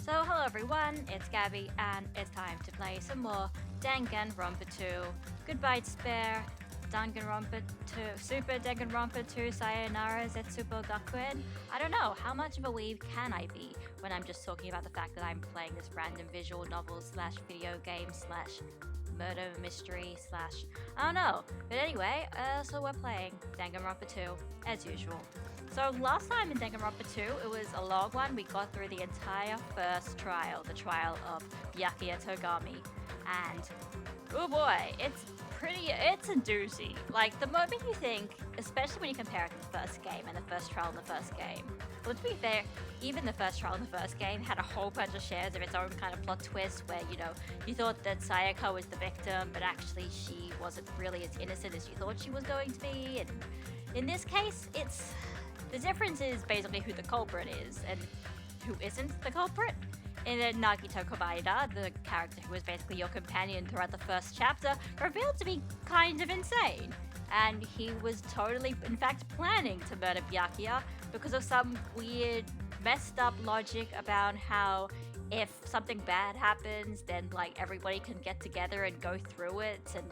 So hello everyone, it's Gabby and it's time to play some more Danganronpa 2. Goodbye Despair, Danganronpa 2, Super Danganronpa 2 Sayonara Zetsubo Gakuen. I don't know, how much of a weeb can I be when I'm just talking about the fact that I'm playing this random visual novel slash video game slash murder mystery slash I don't know. But anyway, so we're playing Danganronpa 2 as usual. So last time in Danganronpa 2, it was a long one. We got through the entire first trial, the trial of Byakuya Togami. And, oh boy, it's a doozy. Like, the moment you think, especially when you compare it to the first game and the first trial in the first game. Well, to be fair, even the first trial in the first game had a whole bunch of shares of its own kind of plot twist where, you thought that Sayaka was the victim, but actually she wasn't really as innocent as you thought she was going to be. And in this case, the difference is basically who the culprit is and who isn't the culprit. And then Nagito Kobayashi, the character who was basically your companion throughout the first chapter, revealed to be kind of insane. And he was totally, in fact, planning to murder Byakuya because of some weird, messed up logic about how if something bad happens, then, everybody can get together and go through it, and,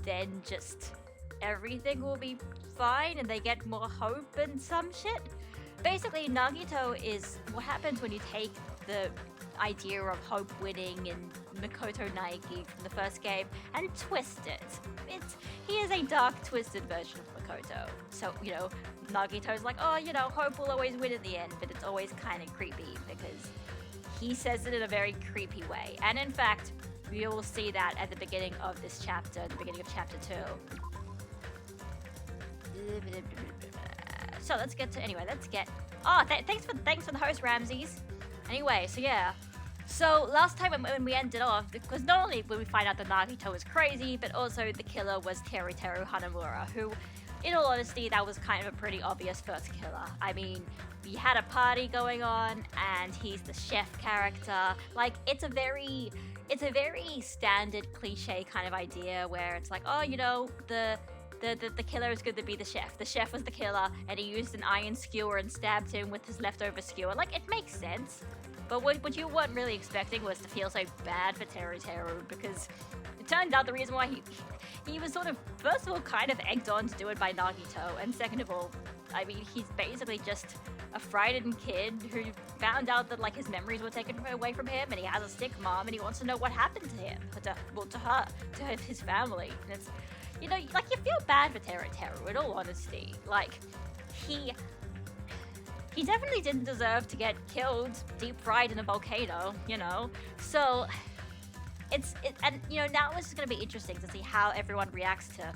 then just everything will be fine and they get more hope and some shit. Basically, Nagito is what happens when you take the idea of hope winning and Mikoto Naiki from the first game and twist it. He is a dark, twisted version of Mikoto. So, Nagito's like, hope will always win in the end, but it's always kind of creepy because he says it in a very creepy way. And in fact, we will see that at the beginning of this chapter, the beginning of chapter 2. So let's get. Thanks for the host, Ramses. Anyway, so yeah. So last time when we ended off, because not only did we find out that Nagito was crazy, but also the killer was Teruteru Hanamura, who, in all honesty, that was kind of a pretty obvious first killer. I mean, we had a party going on, and he's the chef character. It's a very standard cliche kind of idea where it's like, the killer is going to be the chef. The chef was the killer, and he used an iron skewer and stabbed him with his leftover skewer. It makes sense. But what you weren't really expecting was to feel so bad for Teruteru, because it turned out the reason why he was sort of, first of all, kind of egged on to do it by Nagito, and second of all, I mean, he's basically just a frightened kid who found out that, his memories were taken away from him, and he has a sick mom, and he wants to know what happened to him, to her, to his family. And it's, you feel bad for Teruteru, in all honesty. He definitely didn't deserve to get killed, deep fried in a volcano, So, now it's just gonna be interesting to see how everyone reacts to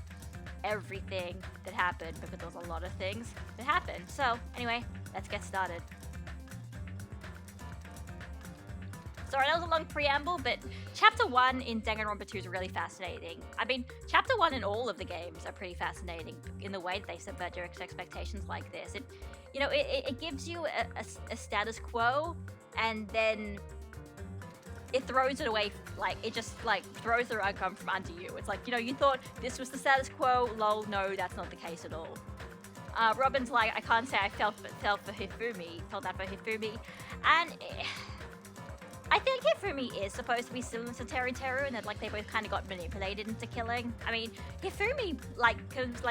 everything that happened, because there's a lot of things that happened. So, anyway, let's get started. Sorry, that was a long preamble, but Chapter 1 in Danganronpa 2 is really fascinating. I mean, Chapter 1 in all of the games are pretty fascinating in the way that they subvert your expectations like this. It gives you a status quo, and then it throws it away, it just, throws the rug from under you. It's you thought this was the status quo, lol, no, that's not the case at all. Robin's I can't say I felt that for Hifumi, and I think Hifumi is supposed to be similar to Teruteru, and that they both kind of got manipulated into killing. I mean, Hifumi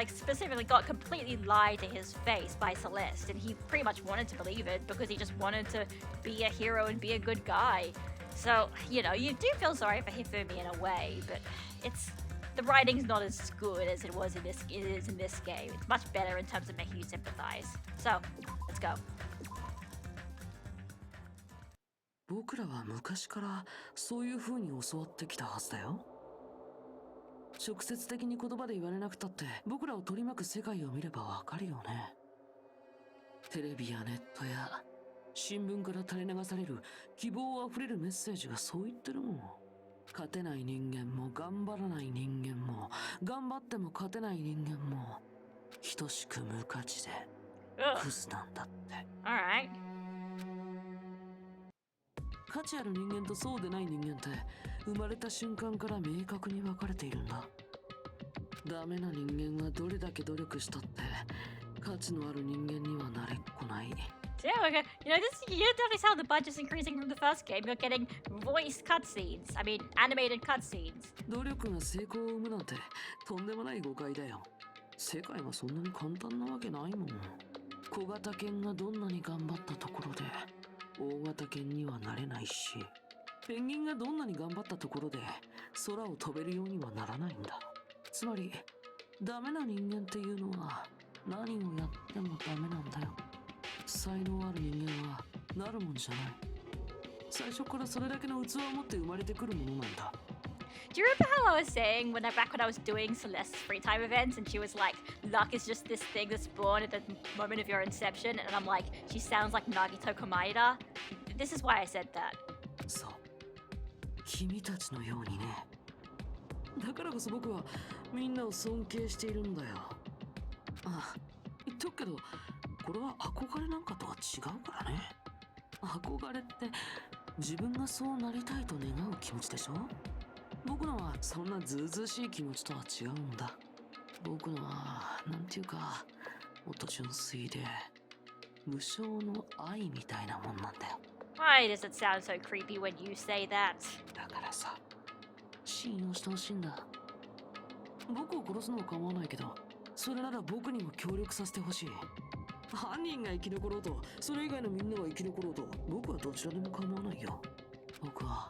specifically got completely lied to his face by Celeste, and he pretty much wanted to believe it because he just wanted to be a hero and be a good guy. So, you do feel sorry for Hifumi in a way, but the writing's not as good as it is in this game. It's much better in terms of making you sympathize. So, let's go. 僕らは昔からそういう風に教わってきたはずだよ。直接的に言葉で言われなくたって僕らを取り巻く世界を見ればわかるよね。テレビやネットや新聞から垂れ流される希望あふれるメッセージがそう言ってるもん。勝てない人間も頑張らない人間も頑張っても勝てない人間も等しく無価値でクズなんだって。Alright. 価値ある人間とそうでない人間って生まれた瞬間から明確に分かれているんだ。ダメな人間はどれだけ努力したって価値のある人間にはなれっこない。Yeah, okay. You notice how the budget's increasing from the first game. You're getting voice cutscenes. I mean, animated cutscenes. 努力が成功を生むなんてとんでもない誤解だよ。世界はそんなに簡単なわけないもん。小型犬がどんなに頑張ったところで大型犬にはなれないし、ペンギンがどんなに頑張ったところで空を飛べるようにはならないんだ。つまりダメな人間っていうのは何をやってもダメなんだよ。才能ある人間はなるもんじゃない。最初からそれだけの器を持って生まれてくるものなんだ。Do you remember how I was saying back when I was doing Celeste's free time events and she was like, luck is just this thing that's born at the moment of your inception, and I'm like, she sounds like Nagito Komaeda? This is why I said that. そう。君たちのようにね。だからこそ僕はみんなを尊敬しているんだよ。あ、言っとくけど、これは憧れなんかとは違うからね。憧れって自分がそうなりたいと願う気持ちでしょ？僕のはそんなずうずうしい気持ちとは違うんだ。僕のはなんていうか、もっと純粋で無償の愛みたいなもんなんだよ。Why does it sound so creepy when you say that? だからさ、信用してほしいんだ。僕を殺すのは構わないけど、それなら僕にも協力させてほしい。犯人が生き残ろうと、それ以外のみんなが生き残ろうと、僕はどちらでも構わないよ。僕は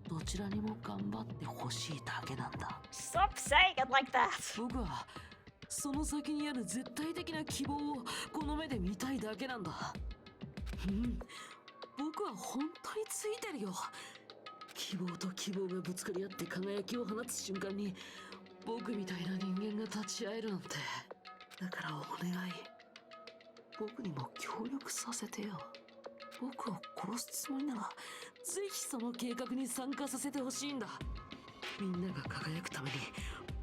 どちらにも頑張ってほしいだけなんだ。Stop saying it like that! 僕はその先にある絶対的な希望をこの目で見たいだけなんだ。僕は本当についてるよ。希望と希望がぶつかり合って輝きを放つ瞬間に、僕みたいな人間が立ち会えるなんて。だからお願い。僕にも協力させてよ。僕を殺すつもりなら、ぜひその計画に参加させてほしいんだ。みんなが輝くために、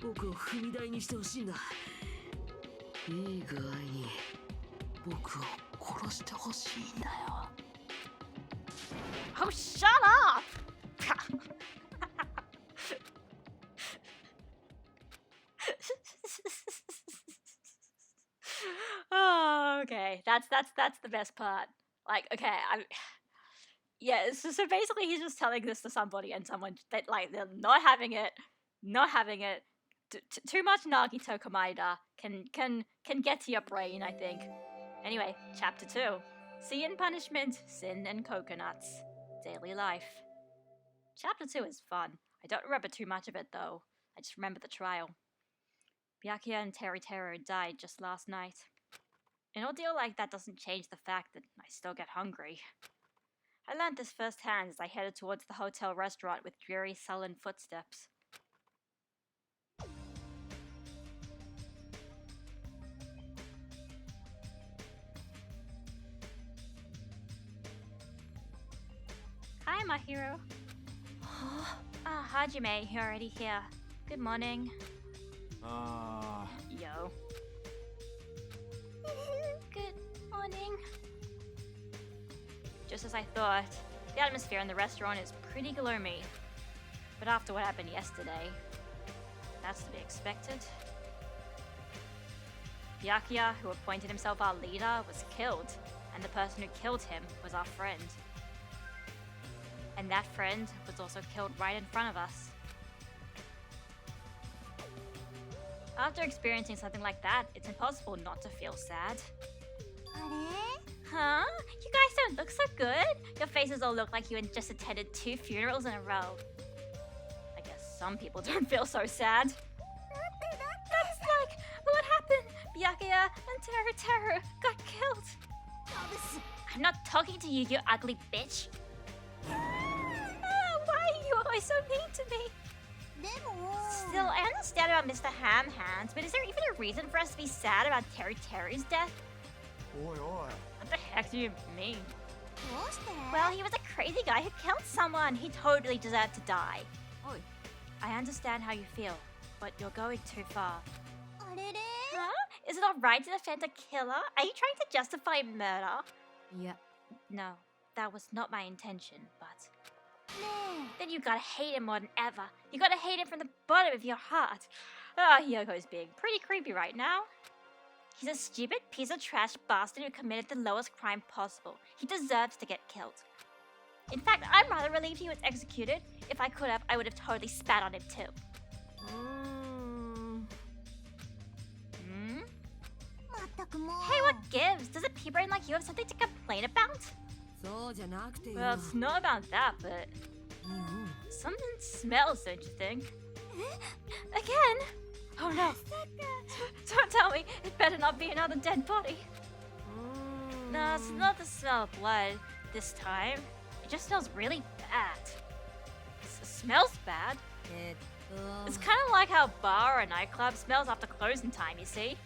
僕を踏み台にしてほしいんだ。いい具合に、僕を殺してほしいんだよ。Oh, shut up! Oh, okay. That's the best part. Like, okay, yeah. So basically, he's just telling this to somebody, and someone that like they're not having it. Too much Nagito Komaeda can get to your brain, I think. Anyway, chapter 2: Sea and Punishment, Sin and Coconuts, Daily Life. Chapter 2 is fun. I don't remember too much of it though. I just remember the trial. Byakuya and Teru died just last night. An ordeal like that doesn't change the fact that I still get hungry. I learned this firsthand as I headed towards the hotel restaurant with dreary, sullen footsteps. Hi, my hero. Hajime, you're already here. Good morning. Yo. Good morning. Just as I thought, the atmosphere in the restaurant is pretty gloomy. But after what happened yesterday, that's to be expected. Byakuya, who appointed himself our leader, was killed, and the person who killed him was our friend. And that friend was also killed right in front of us. After experiencing something like that, it's impossible not to feel sad. Huh? You guys don't look so good. Your faces all look like you had just attended 2 funerals in a row. I guess some people don't feel so sad. That's like what happened. Byakuya and Teru got killed. I'm not talking to you, you ugly bitch. Why are you always so mean to me? Still, I understand about Mr. Ham Hands, but is there even a reason for us to be sad about Teru's death? What the heck do you mean? Well, he was a crazy guy who killed someone. He totally deserved to die. I understand how you feel, but you're going too far. Huh? Is it alright to defend a killer? Are you trying to justify murder? Yeah. No, that was not my intention, but... Then you gotta hate him more than ever. You gotta hate him from the bottom of your heart. Hyoko's being pretty creepy right now. He's a stupid piece of trash bastard who committed the lowest crime possible. He deserves to get killed. In fact, I'm rather relieved he was executed. If I could have, I would have totally spat on him too. Hey, what gives? Does a pea brain like you have something to complain about? Well, it's not about that, but something smells, don't you think? Again? Oh no. Don't tell me. It better not be another dead body. No, it's not the smell of blood this time. It just smells really bad. It smells bad. It's kind of like how a bar or a nightclub smells after closing time, you see?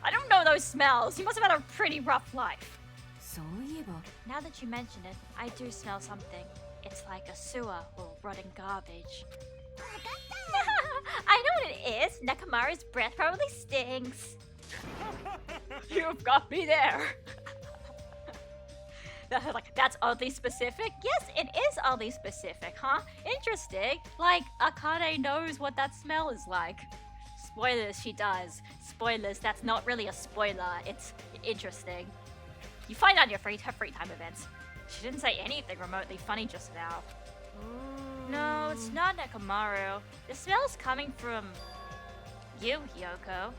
I don't know those smells. You must have had a pretty rough life. Now that you mention it, I do smell something. It's like a sewer or rotting garbage. I know what it is. Nekomaru's breath probably stinks. You've got me there. Like, that's oddly specific? Yes, it is oddly specific, huh? Interesting. Like, Akane knows what that smell is like. Spoilers, she does. Spoilers, that's not really a spoiler. It's interesting. You find out in her free time events. She didn't say anything remotely funny just now. No, it's not Nekomaru. The smell's coming from you, Hyoko.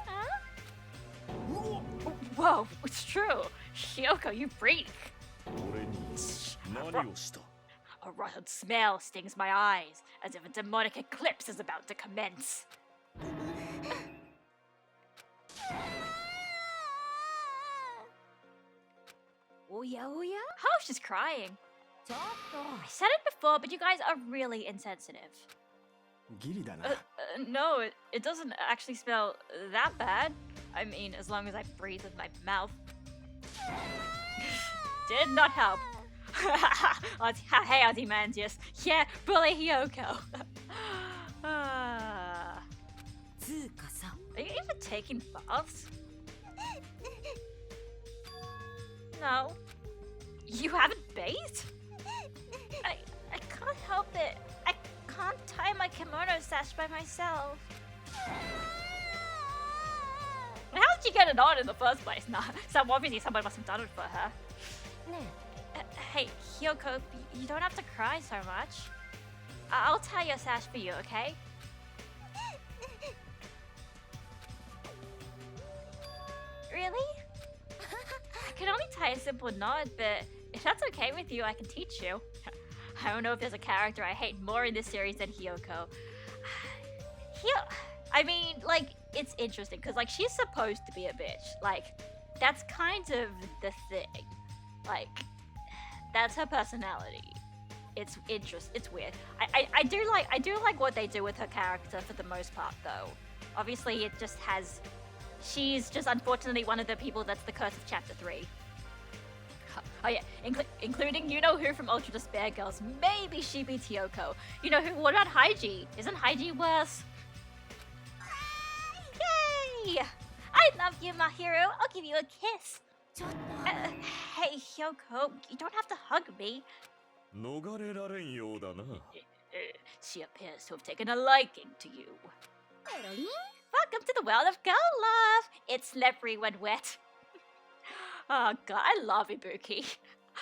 Huh? Whoa, it's true. Hyoko, you freak. A rotten smell stings my eyes, as if a demonic eclipse is about to commence. Oh, she's crying. I said it before, but you guys are really insensitive. No, it doesn't actually smell that bad. I mean, as long as I breathe with my mouth. Did not help. Hey, Ozymandias. Yeah, bully Hyoko. Are you even taking baths? No. You haven't bathed? I can't help it. I can't tie my kimono sash by myself. How did she get it on in the first place? Nah, so obviously someone must have done it for her. Hey, Hyoko, you don't have to cry so much. I'll tie your sash for you, okay? Really? I can only tie a simple knot, but if that's okay with you, I can teach you. I don't know if there's a character I hate more in this series than Hyoko. I mean, like, it's interesting, because, like, she's supposed to be a bitch. Like, that's kind of the thing. Like, that's her personality. It's interesting. It's weird. I do like what they do with her character for the most part, though. Obviously, it just has... She's just unfortunately one of the people that's the curse of Chapter 3. Oh yeah, including you-know-who from Ultra Despair Girls. Maybe she beats Hyoko. You-know-who? What about Haiji? Isn't Haiji worse? Yay! I love you, Mahiru. I'll give you a kiss. Hey, Hyoko, you don't have to hug me. She appears to have taken a liking to you. Welcome to the world of girl love. It's slippery when wet. Oh god, I love Ibuki.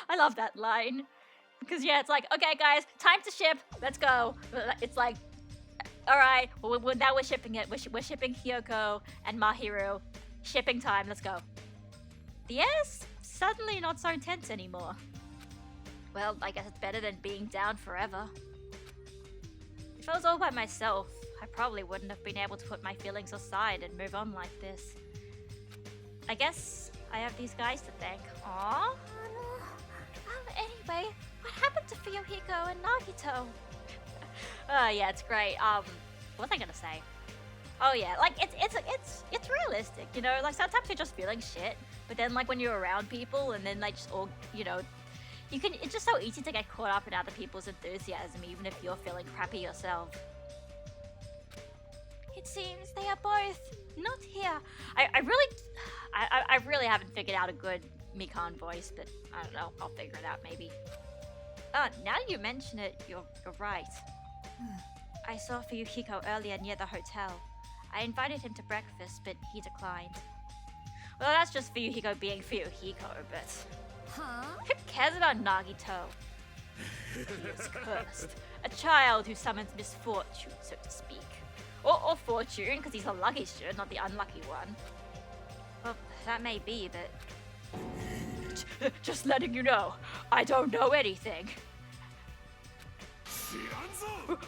I love that line. Because yeah, it's like, okay guys, time to ship. Let's go. It's like, alright, now we're shipping it. We're shipping Hyoko and Mahiru. Shipping time, let's go. The air's suddenly not so tense anymore. Well, I guess it's better than being down forever. If I was all by myself, I probably wouldn't have been able to put my feelings aside and move on like this. I guess I have these guys to thank. Aww. Anyway, what happened to Fuyuhiko and Nagito? Yeah, it's great. What was I gonna say? Oh yeah, like it's realistic, you know. Like sometimes you're just feeling shit, but then like when you're around people and then like just all, you know, it's just so easy to get caught up in other people's enthusiasm, even if you're feeling crappy yourself. It seems they are both not here. I really haven't figured out a good Mikan voice, but I don't know. I'll figure it out maybe. Now you mention it, you're right. I saw Fuyuhiko earlier near the hotel. I invited him to breakfast, but he declined. Well, that's just Fuyuhiko being Fuyuhiko, but... Huh? Who cares about Nagito? He is cursed. A child who summons misfortune, so to speak. Or fortune, because he's a lucky student, not the unlucky one. Well, that may be, but... Just letting you know, I don't know anything.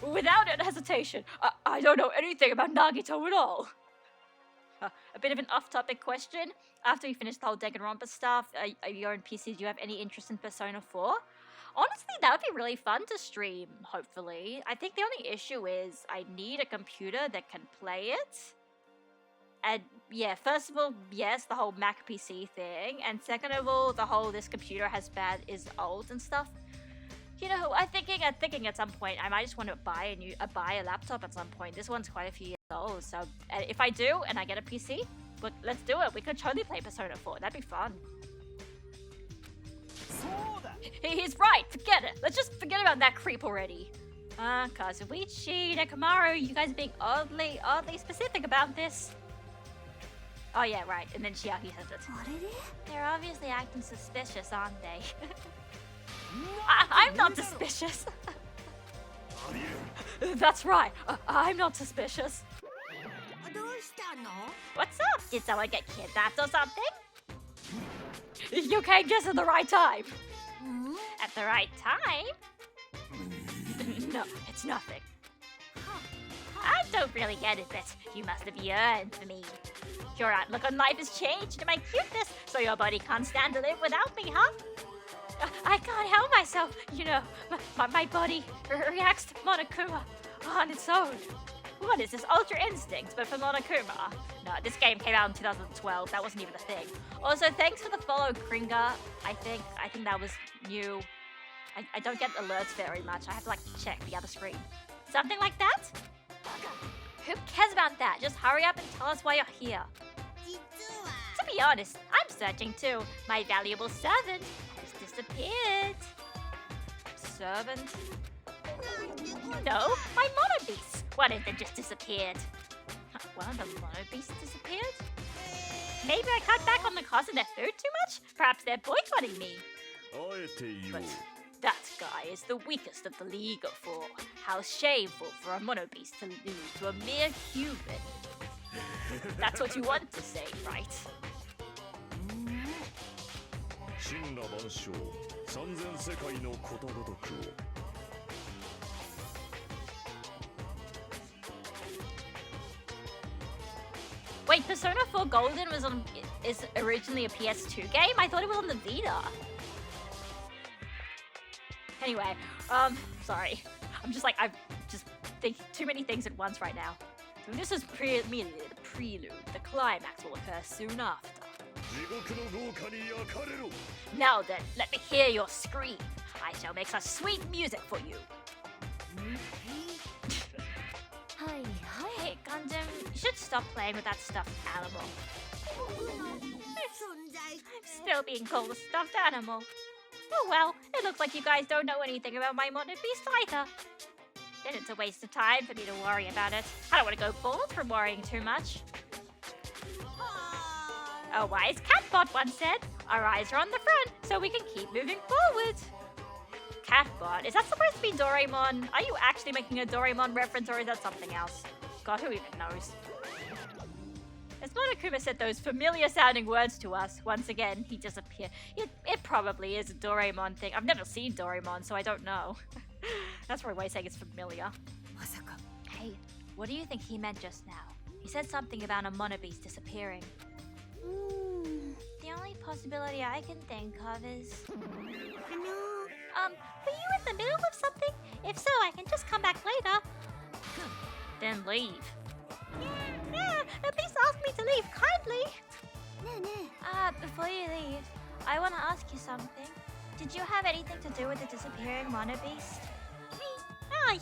Without an hesitation, I don't know anything about Nagito at all. A bit of an off-topic question. After we finish the whole Danganronpa stuff, you're in PC, do you have any interest in Persona 4? Honestly, that would be really fun to stream, hopefully. I think the only issue is I need a computer that can play it. And yeah, first of all, yes, the whole Mac PC thing. And second of all, the whole this computer is old and stuff. You know, I'm thinking at some point I might just want to buy a laptop at some point. This one's quite a few years old, so if I do and I get a PC, look, let's do it. We could totally play Persona 4. That'd be fun. He's right. Forget it. Let's just forget about that creep already. Kazuichi, Nekomaru, you guys are being oddly specific about this. Oh yeah, right. And then Chiaki says it. They're obviously acting suspicious, aren't they? I'm not suspicious. That's right. I'm not suspicious. What's up? Did someone get kidnapped or something? You came just at the right time. At the right time? No, it's nothing. I don't really get it, but you must have yearned for me. Your outlook on life has changed to my cuteness, so your body can't stand to live without me, huh? I can't help myself, you know. My body reacts to Monokuma on its own. What is this? Ultra Instincts, but for Monokuma? No, this game came out in 2012. That wasn't even a thing. Also, thanks for the follow, Kringa. I think that was new. I don't get alerts very much. I have to like check the other screen. Something like that? Who cares about that? Just hurry up and tell us why you're here. To be honest, I'm searching too. My valuable servant has disappeared. Servant? No, my mono beast. One of them just disappeared. One of the mono beasts disappeared? Maybe I cut back on the cost of their food too much? Perhaps they're boycotting me. But that guy is the weakest of the League of Four. How shameful for a mono beast to lose to a mere human. That's what you want to say, right? Wait, Persona 4 Golden is originally a PS2 game? I thought it was on the Vita. Anyway, sorry. I'm just thinking too many things at once right now. So this is merely the prelude. The climax will occur soon after. Now then, let me hear your scream. I shall make such sweet music for you. Hey, Gundam, you should stop playing with that stuffed animal. I'm still being called a stuffed animal. Oh well, it looks like you guys don't know anything about my mono beast either. Then it's a waste of time for me to worry about it. I don't want to go bald from worrying too much. A wise catbot once said, our eyes are on the front, so we can keep moving forward. Catbot? Is that supposed to be Doraemon? Are you actually making a Doraemon reference, or is that something else? God, who even knows? As Monokuma said those familiar-sounding words to us, once again, he disappeared. It probably is a Doraemon thing. I've never seen Doraemon, so I don't know. That's probably why he's saying it's familiar. Hey, what do you think he meant just now? He said something about a mono beast disappearing. The only possibility I can think of is... were you in the middle of something? If so, I can just come back later. Then leave. Yeah, please ask me to leave kindly. Before you leave, I want to ask you something. Did you have anything to do with the disappearing mono beast? Me?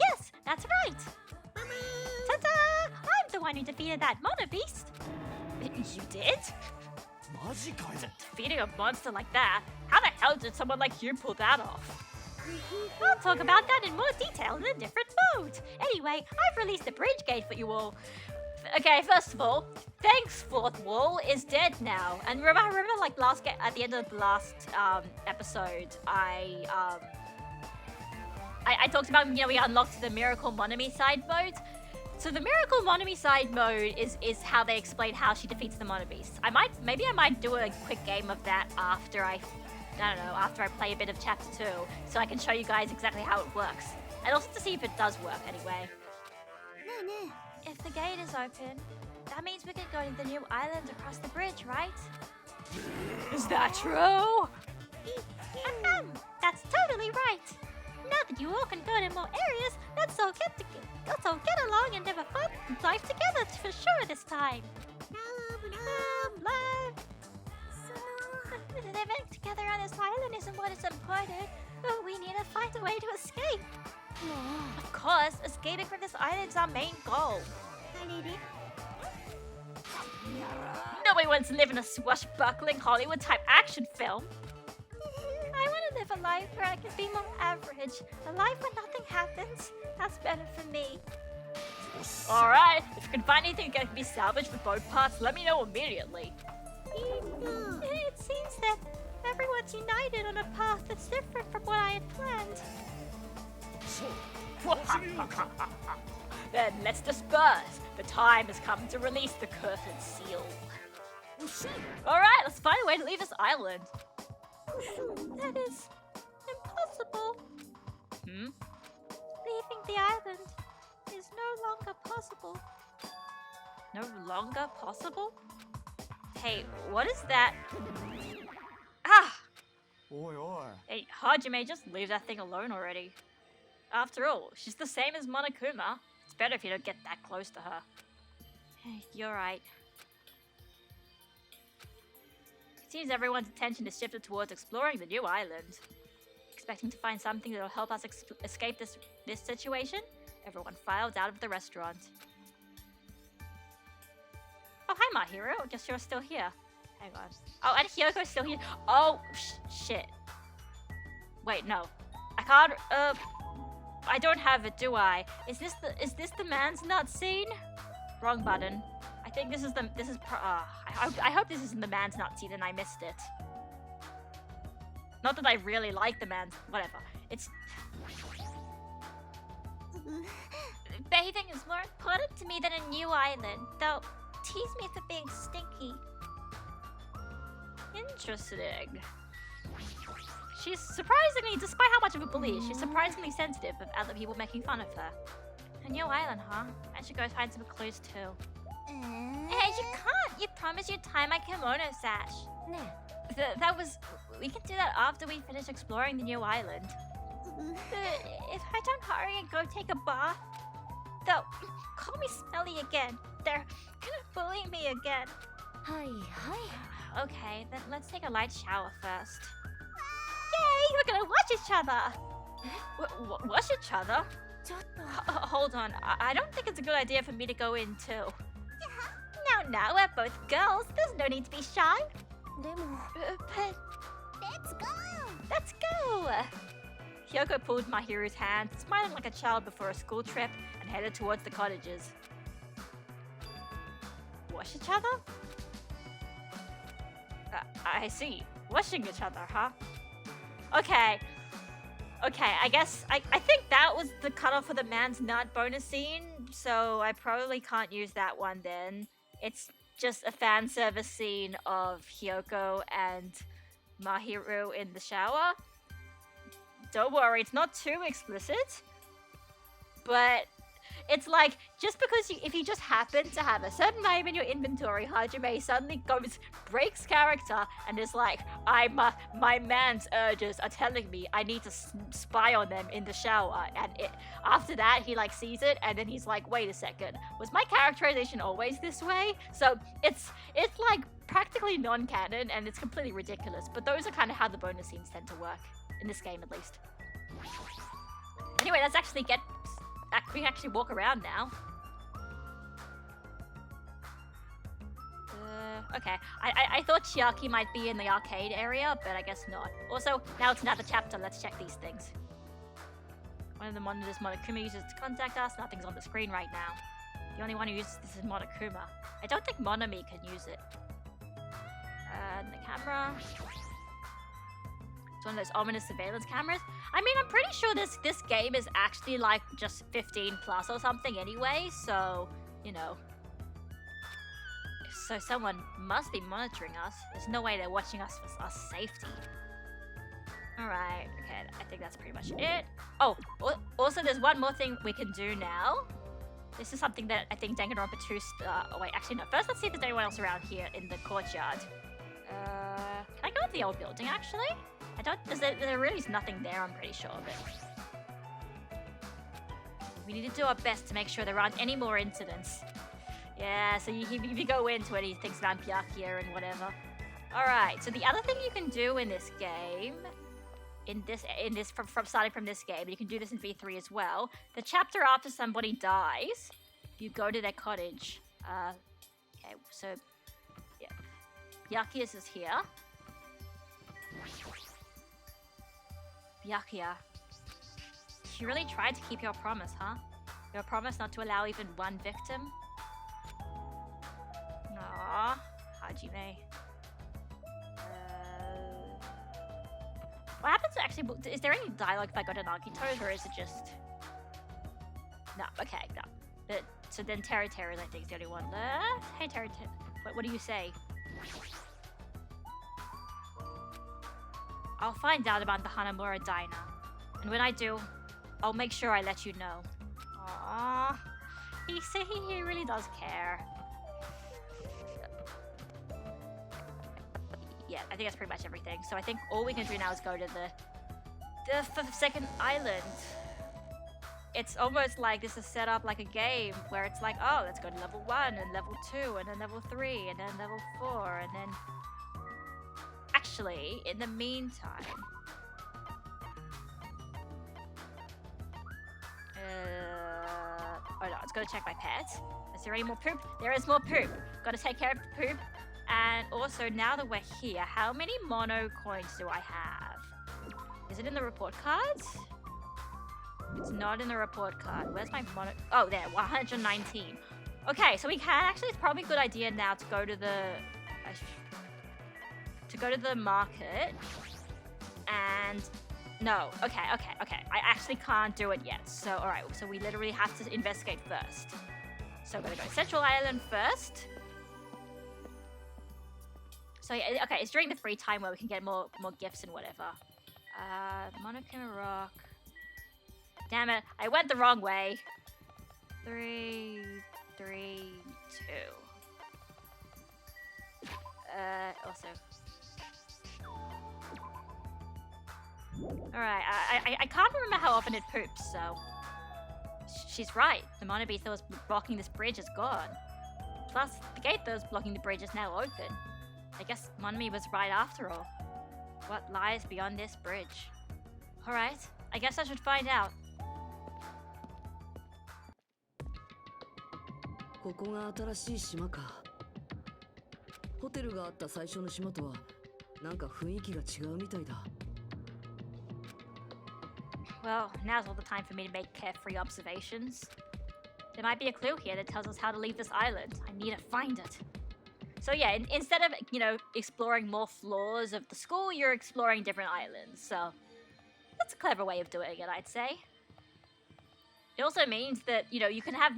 Yes, that's right. Ta-da! I'm the one who defeated that mono beast. You did? Defeating a monster like that? How the hell did someone like you pull that off? I'll talk about that in more detail in a different mode. Anyway, I've released a bridge gate for you all. Okay, first of all, Thank's fourth wall is dead now. And remember like at the end of the last episode, I talked about, we unlocked the Miracle Monami side mode. So the Miracle Monami side mode is how they explain how she defeats the Monobeast. Maybe I might do a quick game of that after I play a bit of chapter 2, so I can show you guys exactly how it works. And also to see if it does work anyway. If the gate is open, that means we can go to the new island across the bridge, right? Is that true? That's totally right. Now that you all can go to more areas, let's all get along and live a fun life together for sure this time. Love. Living together on this island isn't what is important, but we need to find a way to escape. Of course, escaping from this island is our main goal. Nobody wants to live in a swashbuckling Hollywood-type action film. I want to live a life where I can be more average. A life where nothing happens. That's better for me. Alright, if you can find anything that can be salvaged with both parts, let me know immediately. It seems that everyone's united on a path that's different from what I had planned. Then let's disperse. The time has come to release the curtain seal. Alright, let's find a way to leave this island. That is impossible. Leaving the island is no longer possible. No longer possible? Hey, what is that? Ah! Hey, Hajime, just leave that thing alone already. After all, she's the same as Monokuma. It's better if you don't get that close to her. You're right. It seems everyone's attention is shifted towards exploring the new island. Expecting to find something that'll help us escape this situation, everyone filed out of the restaurant. Oh, hi, Mahiro. I guess you're still here. Hang on. Oh, and Hyoko's still here. Oh, shit. Wait, no. I can't, I don't have it, do I? Is this the man's nut scene? Wrong button. I think I hope this isn't the man's nut scene and I missed it. Not that I really like the man's, whatever. It's... Bathing is more important to me than a new island, though tease me for being stinky. Interesting. She's surprisingly, despite how much of a bully is, she's surprisingly sensitive of other people making fun of her. A new island, huh? I should go find some clues too. Hey, you can't! You promised you'd tie my kimono sash. We can do that after we finish exploring the new island. If I don't hurry and go take a bath, they'll call me smelly again. They're gonna bully me again. Okay, then let's take a light shower first. Yay! We're gonna wash each other! Wash each other? Hold on, I don't think it's a good idea for me to go in too. Now, we're both girls. There's no need to be shy. But... Let's go! Hyoko pulled Mahiru's hand, smiling like a child before a school trip, and headed towards the cottages. Wash each other? I see. Washing each other, huh? Okay, I guess, I think that was the cutoff for the man's nut bonus scene, so I probably can't use that one then. It's just a fan service scene of Hyoko and Mahiru in the shower. Don't worry, it's not too explicit, but it's like, just because if you just happen to have a certain item in your inventory, Hajime suddenly breaks character and is like, my man's urges are telling me I need to spy on them in the shower, and after that he like sees it and then he's like, wait a second, was my characterization always this way? So it's like practically non-canon and it's completely ridiculous, but those are kind of how the bonus scenes tend to work, in this game at least. Anyway, let's actually we can actually walk around now. Okay. I thought Chiaki might be in the arcade area, but I guess not. Also, now it's another chapter. Let's check these things. One of the monitors Monokuma uses to contact us. Nothing's on the screen right now. The only one who uses this is Monokuma. I don't think Monomi can use it. And the camera. It's one of those ominous surveillance cameras. I mean, I'm pretty sure this game is actually like just 15 plus or something anyway, so, you know. So someone must be monitoring us. There's no way they're watching us for our safety. Alright, okay, I think that's pretty much it. Oh, also there's one more thing we can do now. This is something that I think Danganronpa 2 oh wait, actually no. First let's see if there's anyone else around here in the courtyard. Can I go to the old building actually? I don't, there really is nothing there, I'm pretty sure, but... We need to do our best to make sure there aren't any more incidents. Yeah, so you go into it, he thinks about Byakuya and whatever. Alright, so the other thing you can do in this game... from starting from this game, you can do this in V3 as well. The chapter after somebody dies, you go to their cottage. Okay, so yeah, Byakuya is here. Byakuya, you really tried to keep your promise, huh? Your promise not to allow even one victim. Aww, Hajime. What happens to actually... Is there any dialogue if I go to Nagito's, or is it just... No, okay, no. But, so then Teru Teru's, I think, is the only one left. Hey, Teru Teru. What do you say? I'll find out about the Hanamura diner. And when I do, I'll make sure I let you know. Aww. He really does care. Yeah, I think that's pretty much everything. So I think all we can do now is go to the second island. It's almost like this is set up like a game where it's like, oh, let's go to level 1 and level 2 and then level 3 and then level 4 and then... Actually, in the meantime... Oh no, let's go check my pet. Is there any more poop? There is more poop. Gotta take care of the poop. And also, now that we're here, how many mono coins do I have? Is it in the report cards? It's not in the report card. Where's my mono? Oh, there, 119. Okay, so we can actually, it's probably a good idea now to go to the market. And no, okay. I actually can't do it yet. So, all right, so we literally have to investigate first. So I'm gonna go to Central Island first. So yeah, okay, it's during the free time where we can get more gifts and whatever. Monokuma Rock. Damn it, I went the wrong way. 3, 3, 2. Also. Alright, I can't remember how often it poops, so... She's right, the Monobeat that was blocking this bridge is gone. Plus, the gate that was blocking the bridge is now open. I guess Monomi was right after all. What lies beyond this bridge? Alright, I guess I should find out. ここが新しい島か。ホテルがあった最初の島とはなんか雰囲気が違うみたいだ。Well, now's all the time for me to make carefree observations. There might be a clue here that tells us how to leave this island. I need to find it. So yeah, instead of, you know, exploring more floors of the school, you're exploring different islands. So that's a clever way of doing it, I'd say. It also means that, you know, you can have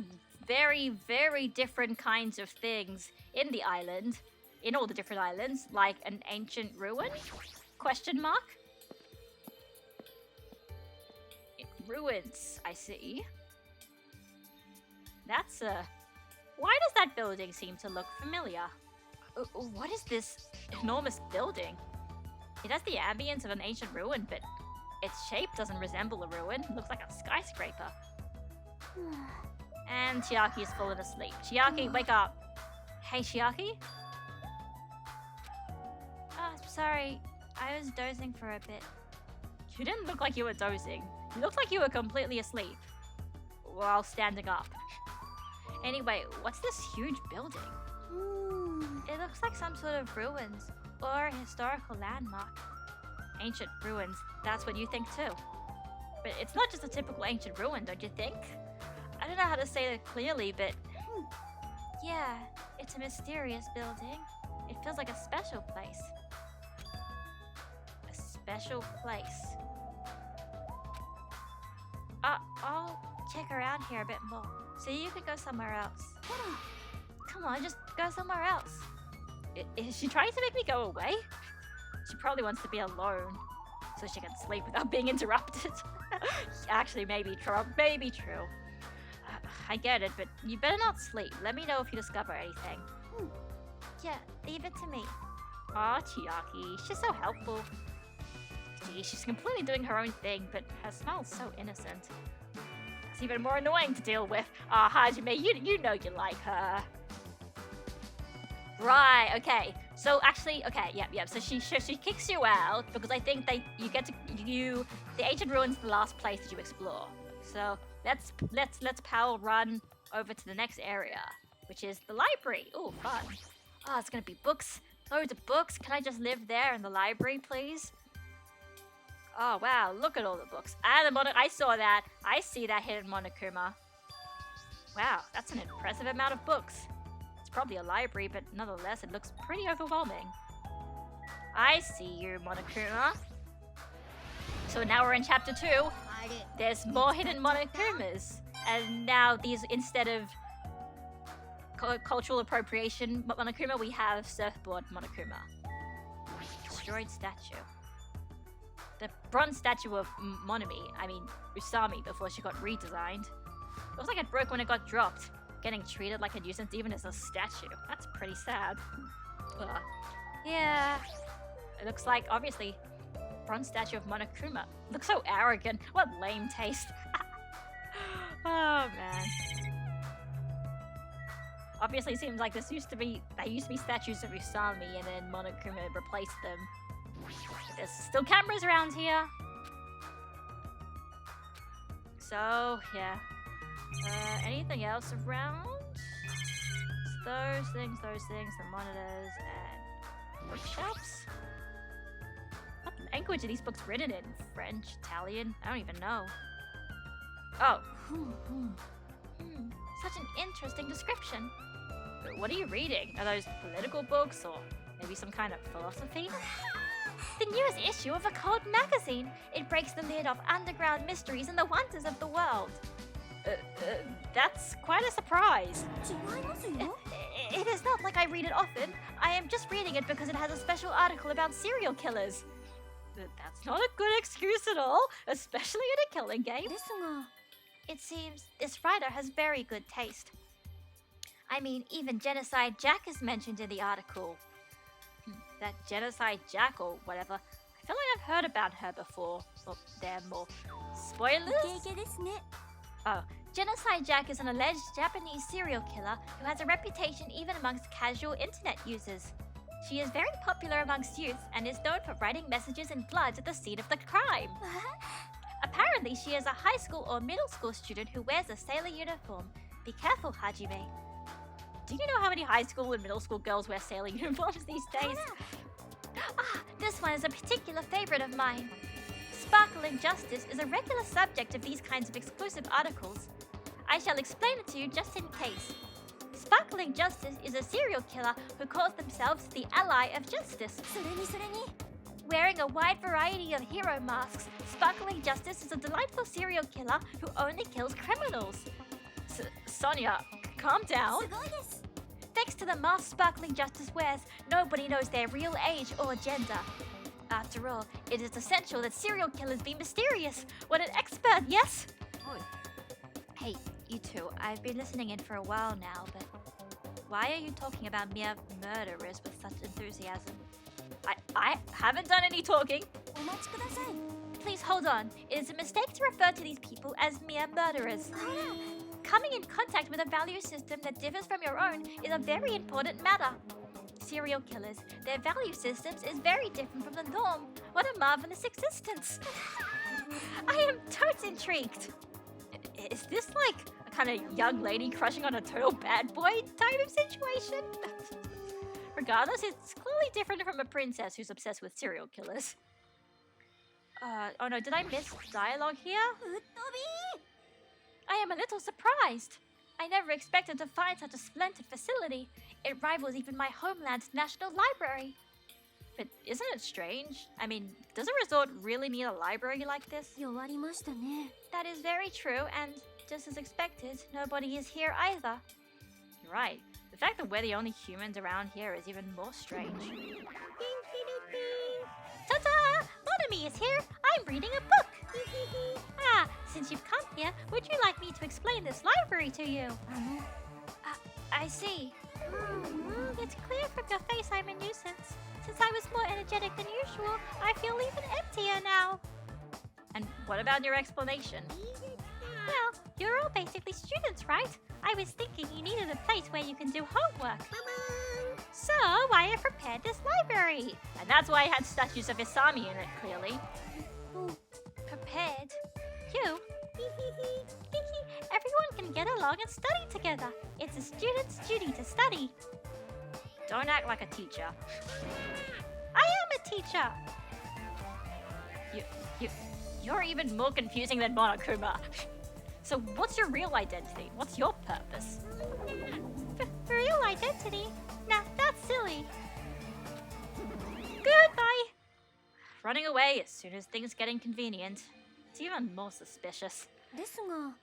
very, very different kinds of things in the island, in all the different islands, like an ancient ruin? Question mark? Ruins, I see. That's why does that building seem to look familiar? What is this enormous building? It has the ambience of an ancient ruin, but its shape doesn't resemble a ruin. It looks like a skyscraper. And Chiaki's fallen asleep. Chiaki, wake up. Hey, Chiaki? Oh, sorry. I was dozing for a bit. You didn't look like you were dozing. You looked like you were completely asleep. While standing up. Anyway, what's this huge building? It looks like some sort of ruins. Or a historical landmark. Ancient ruins. That's what you think too. But it's not just a typical ancient ruin, don't you think? I don't know how to say that clearly, but Yeah, it's a mysterious building. It feels like a special place. A special place. I'll check around here a bit more, so you can go somewhere else. Come on, just go somewhere else. Is she trying to make me go away? She probably wants to be alone, so she can sleep without being interrupted. Actually, maybe true. Maybe true. I get it, but you better not sleep. Let me know if you discover anything. Yeah, leave it to me. Aw, Chiaki, she's so helpful. Gee, she's completely doing her own thing, but her smile's so innocent. It's even more annoying to deal with. Hajime, you know you like her. Right, okay. So actually, okay, yep. So she kicks you out because I think the ancient ruins is the last place that you explore. So let's power run over to the next area, which is the library. Oh, fun. Oh, it's gonna be books. Loads of books. Can I just live there in the library, please? Oh wow, look at all the books. And I saw that. I see that hidden Monokuma. Wow, that's an impressive amount of books. It's probably a library, but nonetheless, it looks pretty overwhelming. I see you, Monokuma. So now we're in chapter 2. There's more hidden Monokumas. And now these, instead of cultural appropriation Monokuma, we have surfboard Monokuma. Destroyed statue. The bronze statue of Usami, before she got redesigned. Looks like it broke when it got dropped. Getting treated like a nuisance even as a statue. That's pretty sad. Ugh. Yeah. It looks like, obviously, bronze statue of Monokuma. Looks so arrogant. What lame taste. Oh, man. Obviously, it seems like there used to be statues of Usami and then Monokuma replaced them. There's still cameras around here. So, yeah. Anything else around? It's those things, the monitors, and bookshelves. What language are these books written in? French, Italian? I don't even know. Oh. Such an interesting description. But what are you reading? Are those political books or maybe some kind of philosophy? The newest issue of a cult magazine. It breaks the lid off underground mysteries and the wonders of the world. That's quite a surprise. It is not like I read it often. I am just reading it because it has a special article about serial killers. That's not a good excuse at all, especially in a killing game. It seems this writer has very good taste. I mean, even Genocide Jack is mentioned in the article. That Genocide Jack or whatever. I feel like I've heard about her before. Well, there more. Spoilers? Oh, Genocide Jack is an alleged Japanese serial killer who has a reputation even amongst casual internet users. She is very popular amongst youth and is known for writing messages in blood at the scene of the crime. Apparently, she is a high school or middle school student who wears a sailor uniform. Be careful, Hajime. Do you know how many high school and middle school girls wear sailor uniforms these days? This one is a particular favorite of mine. Sparkling Justice is a regular subject of these kinds of exclusive articles. I shall explain it to you just in case. Sparkling Justice is a serial killer who calls themselves the Ally of Justice. Wearing a wide variety of hero masks, Sparkling Justice is a delightful serial killer who only kills criminals. Sonia, calm down. Thanks to the mask Sparkling Justice wears, nobody knows their real age or gender. After all, it is essential that serial killers be mysterious. What an expert, yes? Hey, you two, I've been listening in for a while now, but why are you talking about mere murderers with such enthusiasm? I haven't done any talking. Please hold on. It is a mistake to refer to these people as mere murderers. Coming in contact with a value system that differs from your own is a very important matter. Serial killers, their value systems is very different from the norm. What a marvelous existence. I am totes intrigued. Is this like a kind of young lady crushing on a total bad boy type of situation? Regardless, it's clearly different from a princess who's obsessed with serial killers. Oh no, did I miss dialogue here? I am a little surprised. I never expected to find such a splendid facility. It rivals even my homeland's national library. But isn't it strange? I mean, does a resort really need a library like this? 弱りましたね。 That is very true, and just as expected, nobody is here either. You're right. The fact that we're the only humans around here is even more strange. Ta-da! Monami is here. I'm reading a book. Since you've come here, would you like me to explain this library to you? I see. It's clear from your face I'm a nuisance. Since I was more energetic than usual, I feel even emptier now. And what about your explanation? Well, you're all basically students, right? I was thinking you needed a place where you can do homework. So I have prepared this library. And that's why I had statues of Isami in it, clearly. Prepared? You? Everyone can get along and study together. It's a student's duty to study. Don't act like a teacher. I am a teacher. You're even more confusing than Monokuma. So what's your real identity? What's your purpose? Real identity? Nah, that's silly. Goodbye. Running away as soon as things get inconvenient. It's even more suspicious. ですが、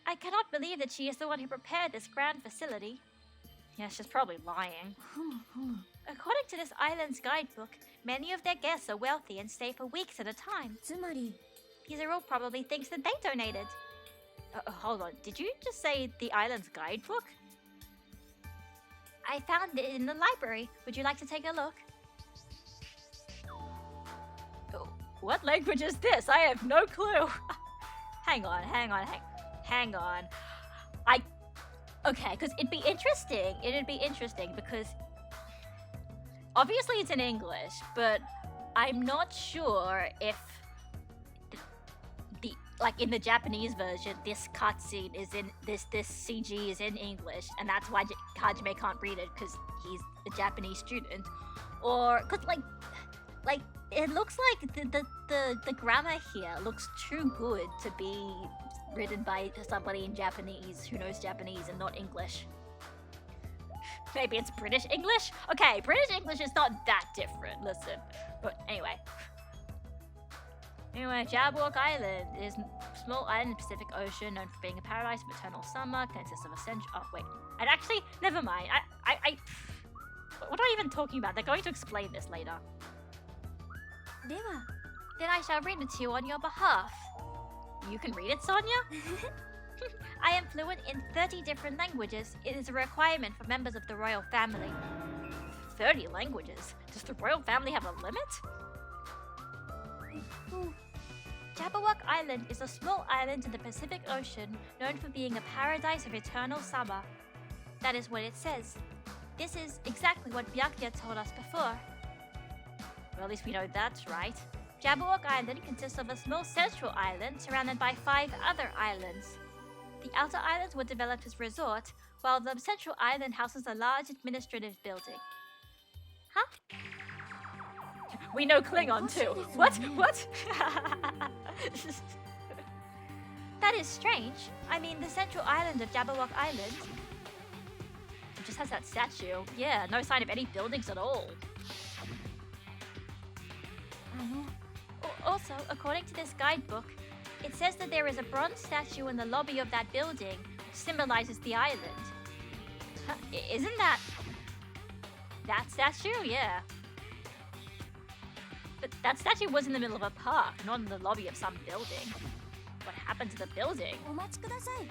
I cannot believe that she is the one who prepared this grand facility. Yeah, she's probably lying. According to this island's guidebook, many of their guests are wealthy and stay for weeks at a time. つまり、 These are all probably things that they donated. Hold on, did you just say the island's guidebook? I found it in the library. Would you like to take a look? What language is this? I have no clue. Hang on. Okay, because it'd be interesting. It'd be interesting because obviously it's in English, but I'm not sure if like in the Japanese version, this cutscene is in this CG is in English, and that's why Hajime can't read it because he's a Japanese student, or because like it looks like the grammar here looks too good to be written by somebody in Japanese who knows Japanese and not English. Maybe it's British English? Okay, British English is not that different, listen. But anyway. Jabberwock Island is a small island in the Pacific Ocean known for being a paradise of eternal summer, consists of a central... Oh, wait. And actually, never mind. What am I even talking about? They're going to explain this later. では、 Then I shall read it to you on your behalf. You can read it, Sonia? I am fluent in 30 different languages. It is a requirement for members of the royal family. 30 languages? Does the royal family have a limit? Jabberwock Island is a small island in the Pacific Ocean known for being a paradise of eternal summer. That is what it says. This is exactly what Byakuya told us before. Well, at least we know that's right. Jabberwock Island consists of a small central island surrounded by 5 other islands. The outer islands were developed as resort, while the central island houses a large administrative building. Huh? We know Klingon too. What? That is strange. I mean, the central island of Jabberwock Island just has that statue. Yeah, no sign of any buildings at all. あの、 Also, according to this guidebook, it says that there is a bronze statue in the lobby of that building, which symbolizes the island. Huh, isn't that statue? Yeah. But that statue was in the middle of a park, not in the lobby of some building. What happened to the building? お待ちください。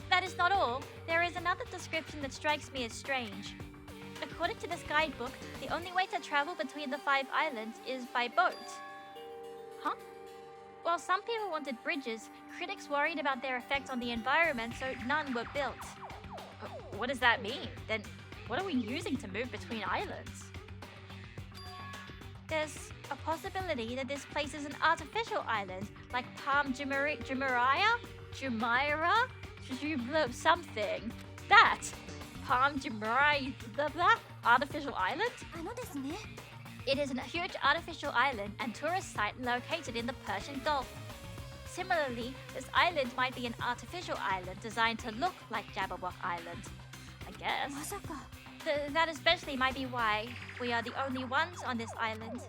That is not all. There is another description that strikes me as strange. According to this guidebook, the only way to travel between the 5 islands is by boat. Huh? While some people wanted bridges, critics worried about their effect on the environment, so none were built. What does that mean? Then what are we using to move between islands? There's a possibility that this place is an artificial island, like Palm Jumeirah, something. That Palm Jumeirah, artificial island? あのですね。 It is a huge artificial island and tourist site located in the Persian Gulf. Similarly, this island might be an artificial island designed to look like Jabberwock Island. I guess. まさか That especially might be why we are the only ones on this island.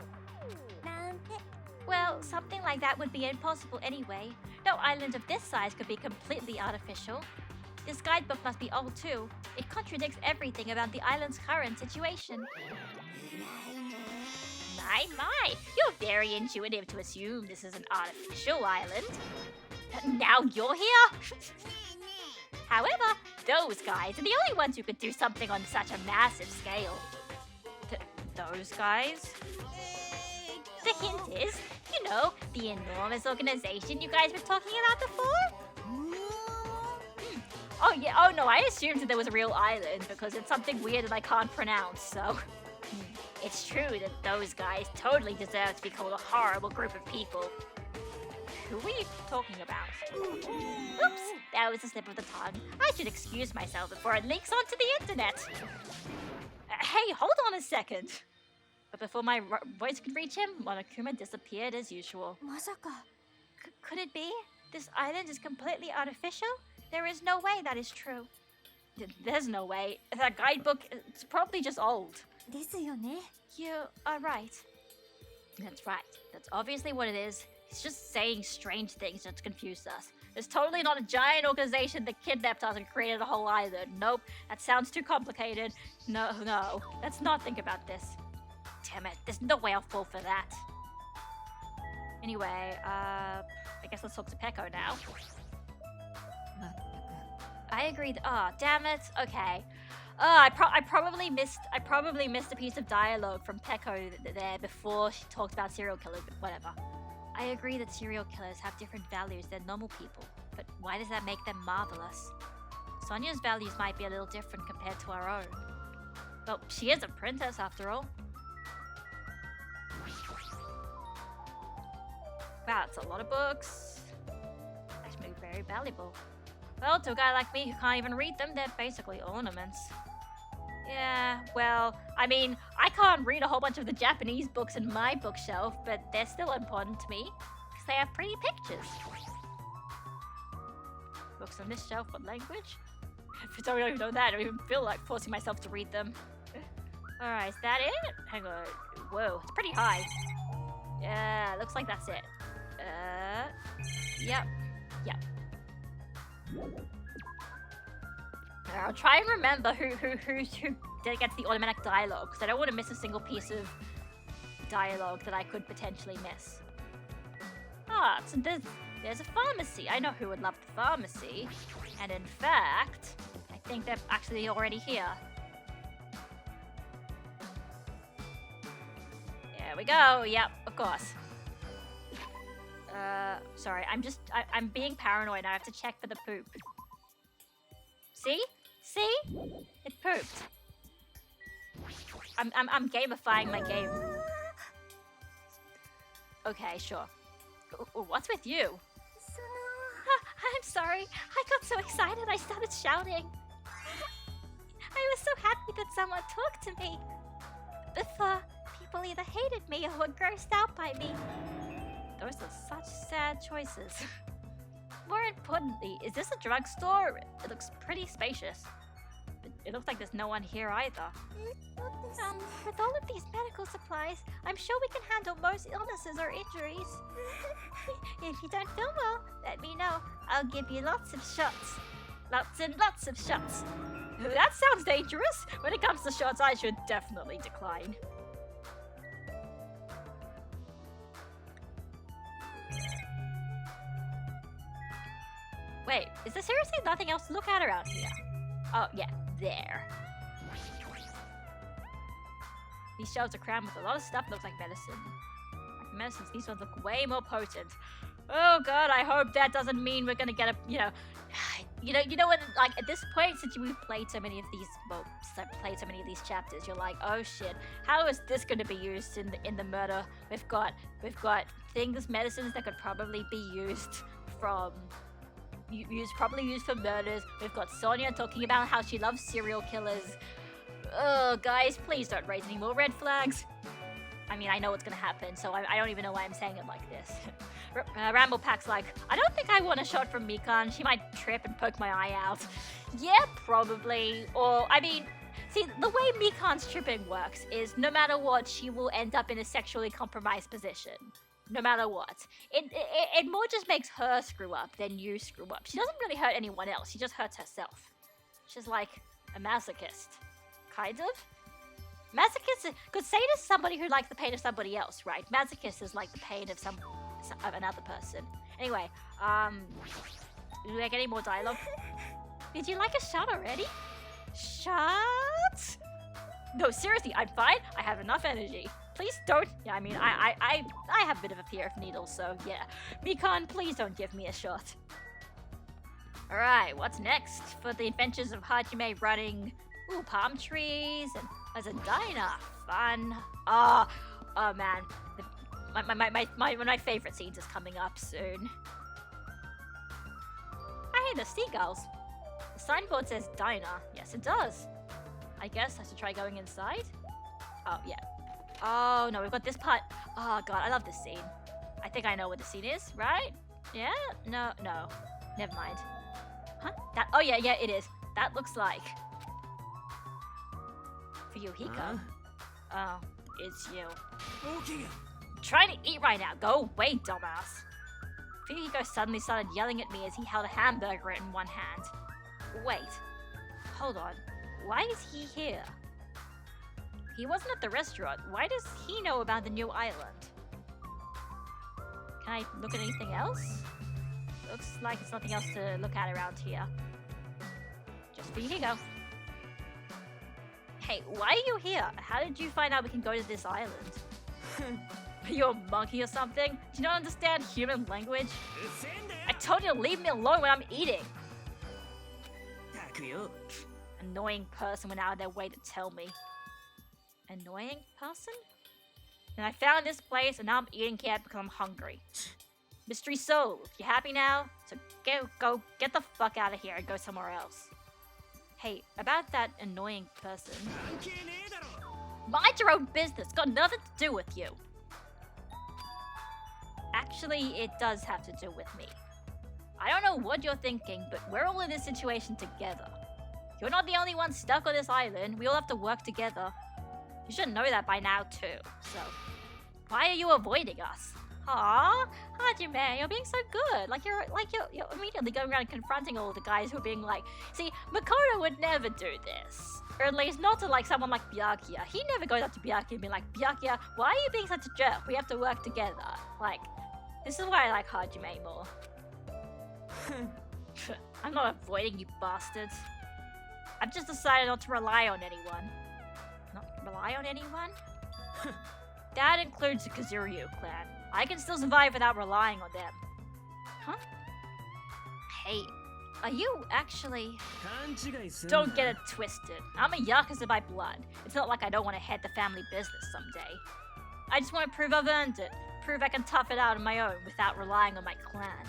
なんて Well, something like that would be impossible anyway. No island of this size could be completely artificial. This guidebook must be old too. It contradicts everything about the island's current situation. My, you're very intuitive to assume this is an artificial island. Now you're here? However, those guys are the only ones who could do something on such a massive scale. Those guys? The hint is, you know, the enormous organization you guys were talking about before? Oh yeah, oh no, I assumed that there was a real island because it's something weird that I can't pronounce, so... It's true that those guys totally deserve to be called a horrible group of people. Who are you talking about? Oops, that was a slip of the tongue. I should excuse myself before it leaks onto the internet. Hey, hold on a second. But before my voice could reach him, Monokuma disappeared as usual. まさか Could it be? This island is completely artificial? There is no way that is true. There's no way. That guidebook is probably just old. ですよね You are right. That's right. That's obviously what it is. He's just saying strange things just to confuse us. It's totally not a giant organization that kidnapped us and created a whole island. Nope, that sounds too complicated. No, let's not think about this. Damn it, there's no way I'll fall for that. Anyway, I guess let's talk to Peko now. まったく I agreed. Oh, damn it. Okay. I probably missed a piece of dialogue from Peko there before she talked about serial killers, but whatever. I agree that serial killers have different values than normal people, but why does that make them marvelous? Sonia's values might be a little different compared to our own. Well, she is a princess after all. Wow, it's a lot of books. Actually very valuable. Well, to a guy like me who can't even read them, they're basically ornaments. Yeah, well, I mean, I can't read a whole bunch of the Japanese books in my bookshelf, but they're still important to me, because they have pretty pictures. Books on this shelf, what language? I don't even know that, I don't even feel like forcing myself to read them. Alright, is that it? Hang on. Whoa, it's pretty high. Yeah, looks like that's it. Yep. I'll try and remember who gets the automatic dialogue, because I don't want to miss a single piece of dialogue that I could potentially miss. Ah, so there's a pharmacy. I know who would love the pharmacy. And in fact, I think they're actually already here. There we go. Yep, of course. Sorry, I'm being paranoid. I have to check for the poop. See? It pooped. I'm gamifying my game. Okay, sure. What's with you? その I'm sorry. I got so excited I started shouting. I was so happy that someone talked to me. Before, people either hated me or were grossed out by me. Those are such sad choices. More importantly, is this a drugstore? It looks pretty spacious. But it looks like there's no one here either. ですね With all of these medical supplies, I'm sure we can handle most illnesses or injuries. If you don't feel well, let me know. I'll give you lots of shots. Lots and lots of shots. That sounds dangerous. When it comes to shots, I should definitely decline. Wait, is there seriously nothing else to look at around here? Oh, yeah, there. These shelves are crammed with a lot of stuff that looks like medicine. Like medicines, these ones look way more potent. Oh god, I hope that doesn't mean we're gonna get a, you know when, like, at this point, since we've played so many of these, well, played so many of these chapters, you're like, oh shit, how is this gonna be used in the murder? We've got things, medicines that could probably be used from, probably used for murders. We've got Sonia talking about how she loves serial killers. Oh, guys, please don't raise any more red flags. I mean, I know what's gonna happen, so I don't even know why I'm saying it like this. Ramble Pack's like, I don't think I want a shot from Mikan. She might trip and poke my eye out. Yeah, probably. Or, I mean, see, the way Mikan's tripping works is no matter what, she will end up in a sexually compromised position. No matter what. It more just makes her screw up than you screw up. She doesn't really hurt anyone else. She just hurts herself. She's like a masochist. Kind of? Masochist could say to somebody who likes the pain of somebody else, right? Masochist is like the pain of of another person. Anyway, do I get any more dialogue? Did you like a shot already? Shot? No, seriously, I'm fine. I have enough energy. Please don't. Yeah, I mean, I have a bit of a fear of needles, so yeah. Mikan, please don't give me a shot. Alright, what's next? For the adventures of Hajime running, palm trees, and as a diner. Fun. Oh man. One of my favorite scenes is coming up soon. Hey, the seagulls. The signboard says diner. Yes, it does. I guess I should try going inside. Oh, yeah. Oh, no, we've got this part. Oh, God, I love this scene. I think I know what the scene is, right? Yeah? No. Never mind. Huh? Oh, yeah, it is. That looks like... Fuyuhiko. Oh, it's you. I'm trying to eat right now. Go away, dumbass. Fuyuhiko suddenly started yelling at me as he held a hamburger in one hand. Wait. Hold on. Why is he here? He wasn't at the restaurant. Why does he know about the new island? Can I look at anything else? Looks like there's nothing else to look at around here. Just Fuyuhiko. Hey, why are you here? How did you find out we can go to this island? Are you a monkey or something? Do you not understand human language? I told you to leave me alone when I'm eating. Annoying person went out of their way to tell me. Annoying person? Then I found this place and now I'm eating here because I'm hungry. Mystery solved. You happy now? So go get the fuck out of here and go somewhere else. Hey, about that annoying person. Mind your own business. Got nothing to do with you. Actually, it does have to do with me. I don't know what you're thinking, but we're all in this situation together. You're not the only one stuck on this island. We all have to work together. You should know that by now too. So, why are you avoiding us? Aww, Hajime, you're being so good. You're immediately going around confronting all the guys who are being like, see, Makoto would never do this. Or at least not to someone like Byakuya. He never goes up to Byakuya and be like, Byakuya, why are you being such a jerk? We have to work together. This is why I like Hajime more. I'm not avoiding you bastards. I've just decided not to rely on anyone. Not rely on anyone? That includes the Kazuryu clan. I can still survive without relying on them. Huh? Hey, are you actually... Don't get it twisted. I'm a Yakuza by blood. It's not like I don't want to head the family business someday. I just want to prove I've earned it. Prove I can tough it out on my own without relying on my clan.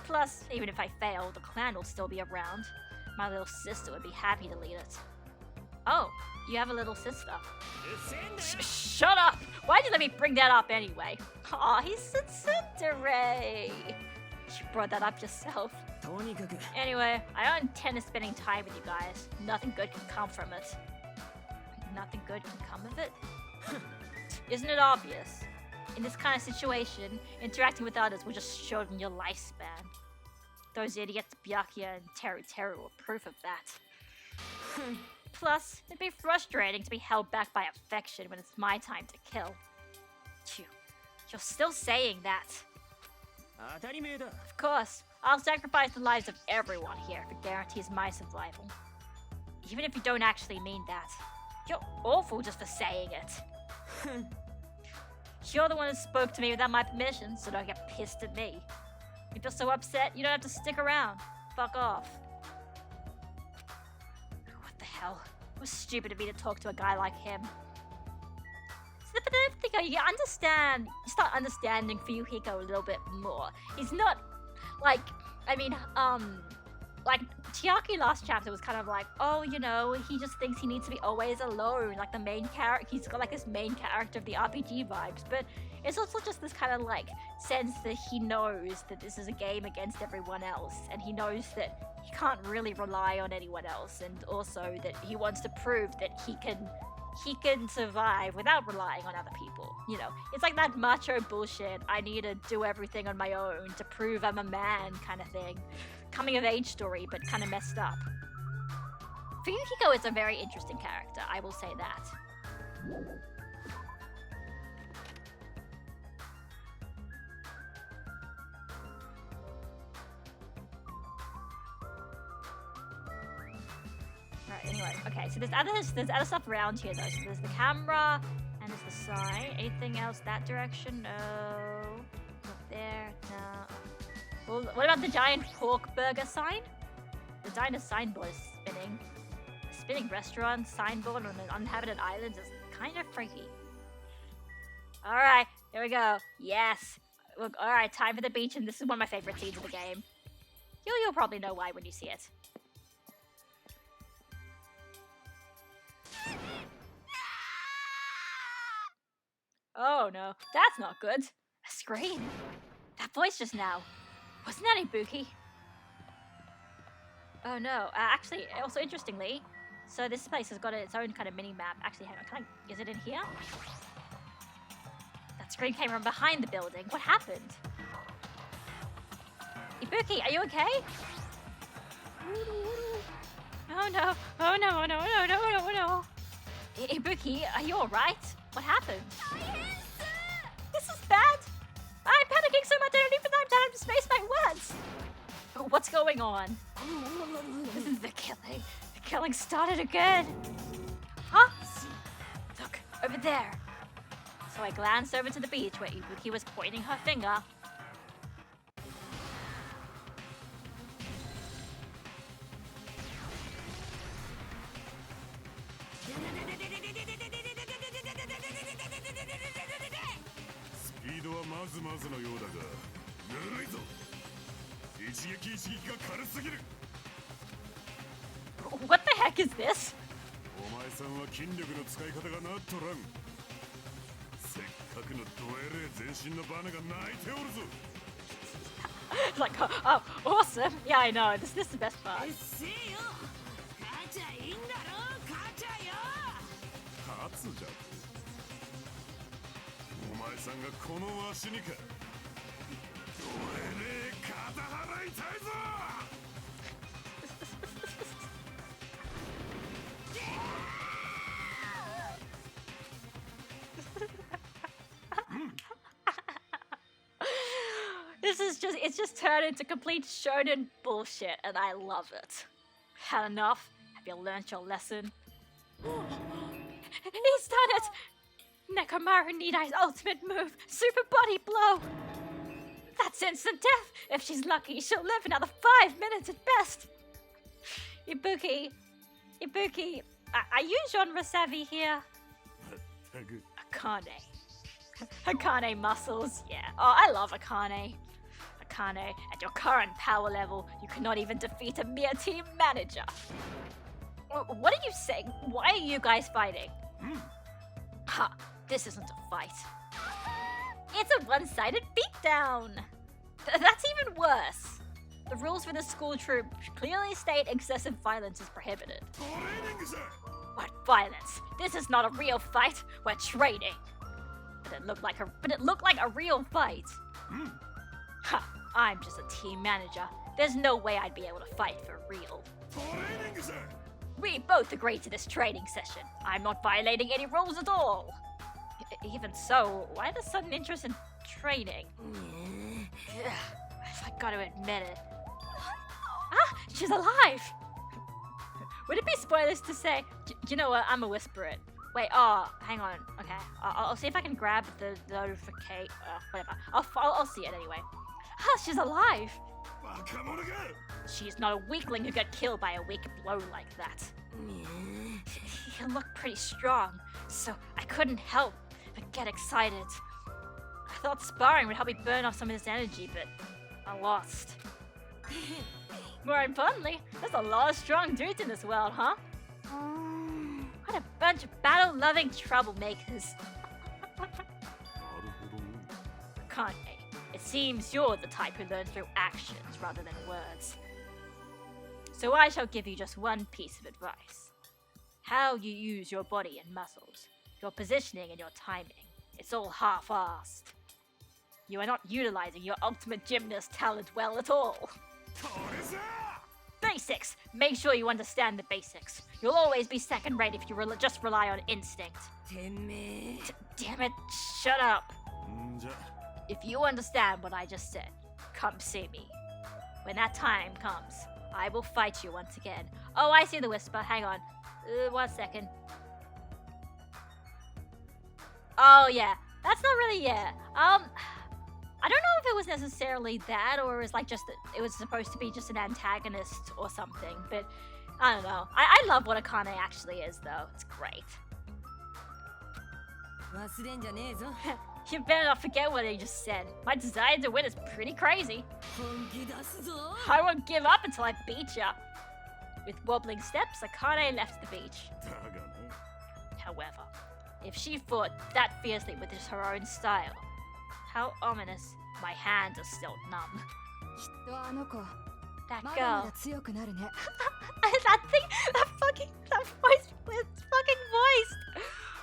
Plus, even if I fail, the clan will still be around. My little sister would be happy to lead it. Oh, you have a little sister. Shut up! Why'd you let me bring that up anyway? Aw, he's a tsundere. You brought that up yourself. Anyway, I don't intend to spending time with you guys. Nothing good can come from it. Nothing good can come of it? Isn't it obvious? In this kind of situation, interacting with others will just shorten your lifespan. Those idiots Byakuya and Teru were proof of that. Plus, it'd be frustrating to be held back by affection when it's my time to kill. You're still saying that. Of course, I'll sacrifice the lives of everyone here if it guarantees my survival. Even if you don't actually mean that. You're awful just for saying it. You're the one who spoke to me without my permission, so don't get pissed at me. If you're so upset, you don't have to stick around. Fuck off. What the hell? It was stupid of me to talk to a guy like him. You understand, you start understanding Fuyuhiko a little bit more. He's not, like, Chiaki last chapter was kind of like, oh, you know, he just thinks he needs to be always alone, like the main character, he's got like this main character of the RPG vibes, but it's also just this kind of like sense that he knows that this is a game against everyone else, and he knows that he can't really rely on anyone else, and also that he wants to prove that he can survive without relying on other people. You know, it's like that macho bullshit, I need to do everything on my own to prove I'm a man kind of thing. Coming of age story, but kind of messed up. Fuyuhiko is a very interesting character, I will say that. Right, anyway, okay, so there's other stuff around here though. So there's the camera and there's the sign. Anything else that direction? No. Not there, no. Well, what about the giant pork burger sign? The giant signboard is spinning. A spinning restaurant signboard on an uninhabited island is kind of freaky. Alright, here we go. Yes. Look, alright, time for the beach, and this is one of my favorite scenes of the game. You'll probably know why when you see it. Oh no, that's not good. A scream. That voice just now. Wasn't that Ibuki? Oh no, actually, also interestingly, so this place has got its own kind of mini-map. Actually, hang on, is it in here? That scream came from behind the building. What happened? Ibuki, are you okay? Oh no, oh no, oh no, oh no, oh no, oh no. Ibuki, are you alright? What happened? This is bad. I'm panicking so much I don't even have time to space my words. What's going on? The killing. The killing started again. Huh? Look, over there. So I glanced over to the beach where Ibuki was pointing her finger. What the heck is this? Like, oh, awesome. Yeah, I know. This is the best part. It's just turned into complete shonen bullshit, and I love it. Had enough? Have you learnt your lesson? He's done it! Nekomaru Nidai's ultimate move, Super Body Blow! That's instant death! If she's lucky, she'll live another 5 minutes at best! Ibuki, are you genre savvy here? Akane. Akane muscles, yeah. Oh, I love Akane. Akane, at your current power level, you cannot even defeat a mere team manager. What are you saying? Why are you guys fighting? Ha, this isn't a fight. It's a one-sided beatdown. That's even worse. The rules for the school troop clearly state excessive violence is prohibited. What violence? This is not a real fight. We're training. But it looked like a real fight. Ha! I'm just a team manager. There's no way I'd be able to fight for real. We both agreed to this training session. I'm not violating any rules at all. Even so, why the sudden interest in training? I gotta admit it. Ah, she's alive! Would it be spoilers to say? You know what? I'ma whisper it. Wait, oh, hang on. Okay, I'll see if I can grab the notification. Whatever. I'll see it anyway. Ah, she's alive! She's not a weakling who got killed by a weak blow like that. You look pretty strong, so I couldn't help but get excited. I thought sparring would help me burn off some of this energy, but I lost. More importantly, there's a lot of strong dudes in this world, huh? What a bunch of battle-loving troublemakers. Kanye, it seems you're the type who learns through actions rather than words. So I shall give you just one piece of advice. How you use your body and muscles, your positioning and your timing, it's all half-assed. You are not utilizing your ultimate gymnast talent well at all. Basics! Make sure you understand the basics. You'll always be second-rate if you just rely on instinct. Damn it, shut up. If you understand what I just said, come see me. When that time comes, I will fight you once again. Oh, I see the whisper. Hang on. 1 second. Oh, yeah. That's not really, yeah. I don't know if it was necessarily that, or it was like it was supposed to be just an antagonist or something, but I don't know. I love what Akane actually is, though. It's great. You better not forget what I just said. My desire to win is pretty crazy. I won't give up until I beat ya. With wobbling steps, Akane left the beach. However, if she fought that fiercely with her own style, how ominous, my hands are still numb. That girl. that fucking voice.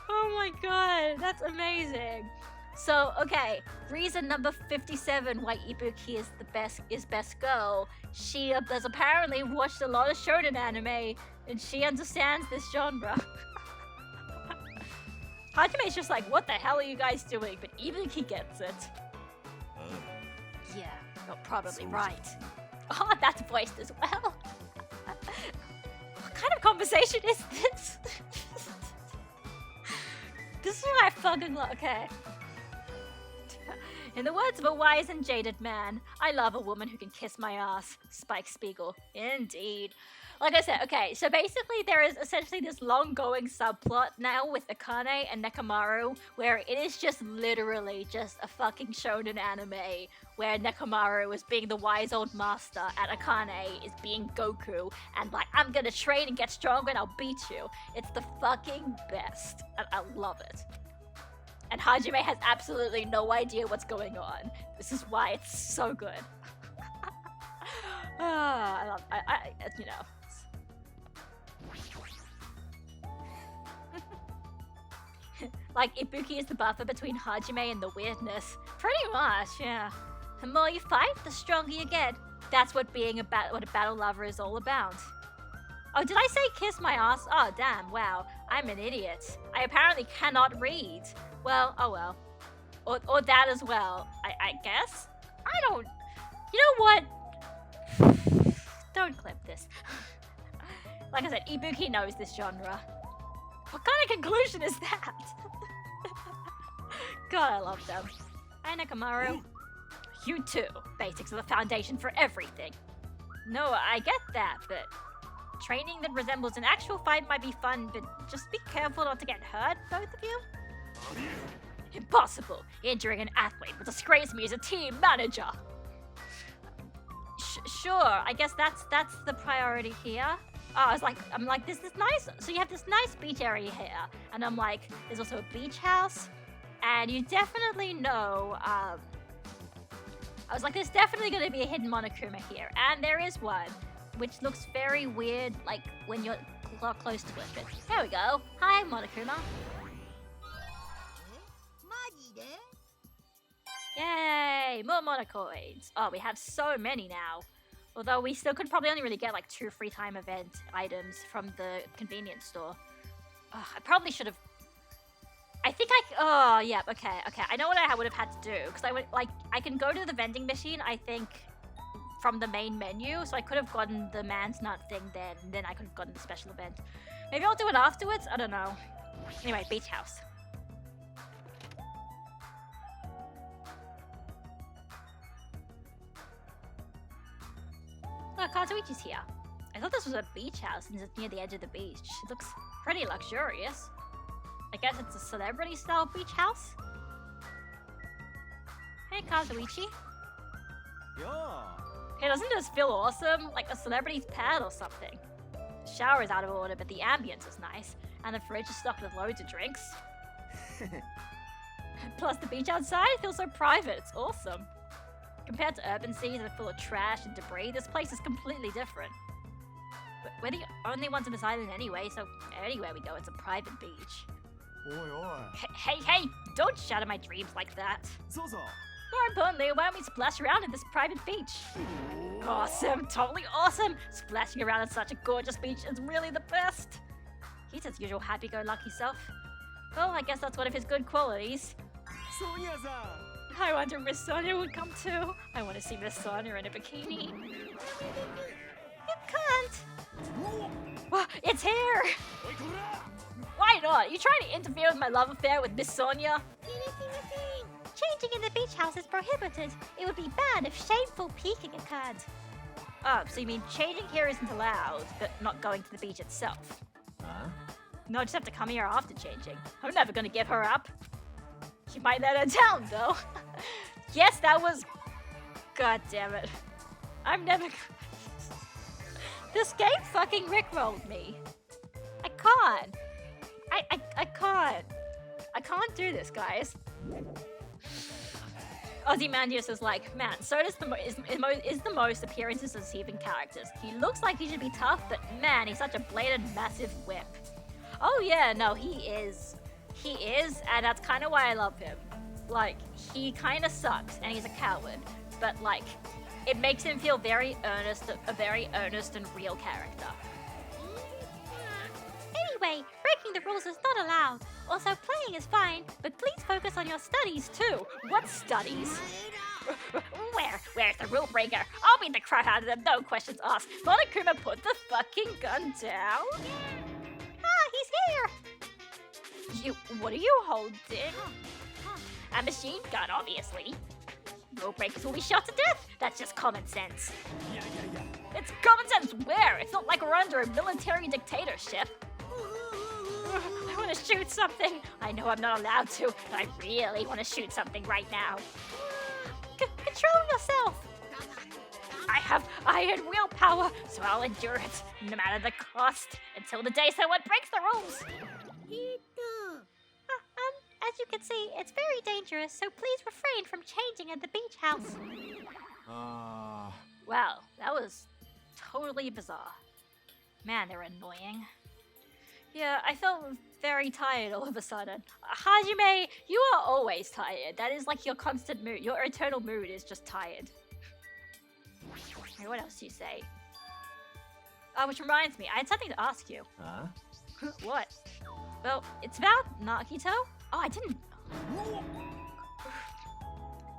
Oh my god, that's amazing. So, okay, reason number 57 why Ibuki is best girl. She has apparently watched a lot of shonen anime, and she understands this genre. Hajime's just like, what the hell are you guys doing? But Ibuki gets it. Yeah, you're probably right. Oh, that's voiced as well. What kind of conversation is this? This is what I fucking love. Okay. In the words of a wise and jaded man, I love a woman who can kiss my ass. Spike Spiegel. Indeed. Like I said, okay, so basically there is essentially this long-going subplot now with Akane and Nekomaru, where it is just literally just a fucking shonen anime, where Nekomaru is being the wise old master and Akane is being Goku, and like, I'm gonna train and get stronger and I'll beat you. It's the fucking best, and I love it. And Hajime has absolutely no idea what's going on. This is why it's so good. I love, you know. Like, Ibuki is the buffer between Hajime and the weirdness. Pretty much, yeah. The more you fight, the stronger you get. That's what being a battle lover is all about. Oh, did I say kiss my ass? Oh, damn, wow. I'm an idiot. I apparently cannot read. Well, oh well. Or that as well, I guess? I don't... You know what? Don't clip this. Like I said, Ibuki knows this genre. What kind of conclusion is that? God, I love them. Hi, Nekomaru. You too. Basics are the foundation for everything. No, I get that, but training that resembles an actual fight might be fun, but just be careful not to get hurt, both of you. Impossible. Injuring an athlete would disgrace me as a team manager. Sure, I guess that's the priority here. Oh, I'm like, there's this nice, so you have this nice beach area here, and I'm like, there's also a beach house, and you definitely know, I was like, there's definitely going to be a hidden Monokuma here, and there is one, which looks very weird, like, when you're close to it, but there we go. Hi, Monokuma. Yay, more Monocoins. Oh, we have so many now. Although we still could probably only really get like 2 free time event items from the convenience store. Oh, I probably should have... Oh, yeah, okay. I know what I would have had to do. Because I can go to the vending machine, I think, from the main menu. So I could have gotten the man's nut thing then. And then I could have gotten the special event. Maybe I'll do it afterwards? I don't know. Anyway, beach house. Oh, Kazuichi's here. I thought this was a beach house and it's near the edge of the beach. It looks pretty luxurious. I guess it's a celebrity-style beach house? Hey, Kazuichi. Yeah. Hey, doesn't this feel awesome? Like a celebrity's pad or something. The shower is out of order, but the ambience is nice. And the fridge is stocked with loads of drinks. Plus the beach outside feels so private, it's awesome. Compared to urban cities that are full of trash and debris, this place is completely different. But we're the only ones on this island anyway, so anywhere we go, it's a private beach. Oi, oi. Hey, don't shatter my dreams like that. So. More importantly, why don't we splash around at this private beach? Awesome, totally awesome! Splashing around at such a gorgeous beach is really the best! He's his usual happy-go-lucky self. Well, I guess that's one of his good qualities. Sonia-san! I wonder if Miss Sonia would come too. I want to see Miss Sonia in a bikini. You can't! Well, it's here! Why not? You trying to interfere with my love affair with Miss Sonia? Changing in the beach house is prohibited. It would be bad if shameful peeking occurred. Oh, so you mean changing here isn't allowed, but not going to the beach itself? Huh? No, I just have to come here after changing. I'm never gonna give her up. She might let her down, though. Yes, that was... God damn it. I'm never... This game fucking rickrolled me. I can't. I can't. I can't do this, guys. Ozymandias is like, man, Soda's is the most appearances of Steven characters. He looks like he should be tough, but man, he's such a blatant, massive whip. Oh yeah, no, he is. He is, and that's kind of why I love him. Like, he kind of sucks, and he's a coward, but like, it makes him feel very earnest, a very earnest and real character. Anyway, breaking the rules is not allowed. Also, playing is fine, but please focus on your studies too. What studies? Where's the rule breaker? I'll beat the crap out of them, no questions asked. Monokuma, put the fucking gun down. Ah, he's here! What are you holding? A machine gun, obviously. Rule breakers will be shot to death. That's just common sense. It's common sense where? It's not like we're under a military dictatorship. I want to shoot something. I know I'm not allowed to, but I really want to shoot something right now. Control yourself! I have iron willpower, so I'll endure it, no matter the cost, until the day someone breaks the rules. As you can see, it's very dangerous, so please refrain from changing at the beach house. Wow, that was totally bizarre. Man, they're annoying. Yeah, I felt very tired all of a sudden. Hajime, you are always tired. That is like your constant mood. Your eternal mood is just tired. Hey, what else do you say? Oh, which reminds me, I had something to ask you. Huh? What? Well, it's about Nakito. Oh, I didn't...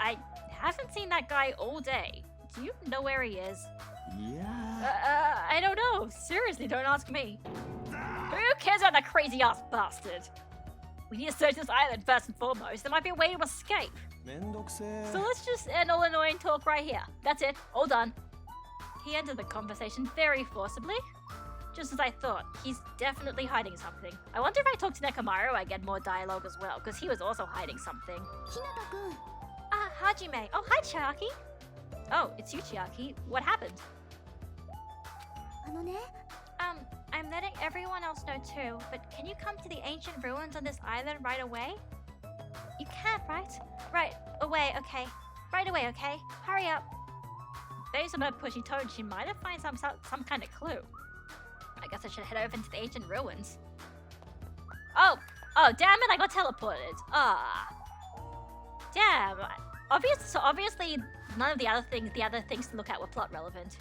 I haven't seen that guy all day. Do you know where he is? Yeah. I don't know. Seriously, don't ask me. Who cares about that crazy-ass bastard? We need to search this island first and foremost. There might be a way to escape. So let's just end all annoying talk right here. That's it. All done. He ended the conversation very forcibly. Just as I thought, he's definitely hiding something. I wonder if I talk to Nekomaru, I get more dialogue as well, because he was also hiding something. Hinata-kun. Ah, Hajime. Oh, hi, Chiaki. Oh, it's you, Chiaki. What happened? I'm letting everyone else know too, but can you come to the ancient ruins on this island right away? You can't, right? Right away, okay. Right away, okay? Hurry up. Based on her pushy tone, she might have found some kind of clue. I guess I should head over into the ancient ruins. Oh, damn it, I got teleported. Ah. Damn. Obviously, none of the other things to look at were plot relevant.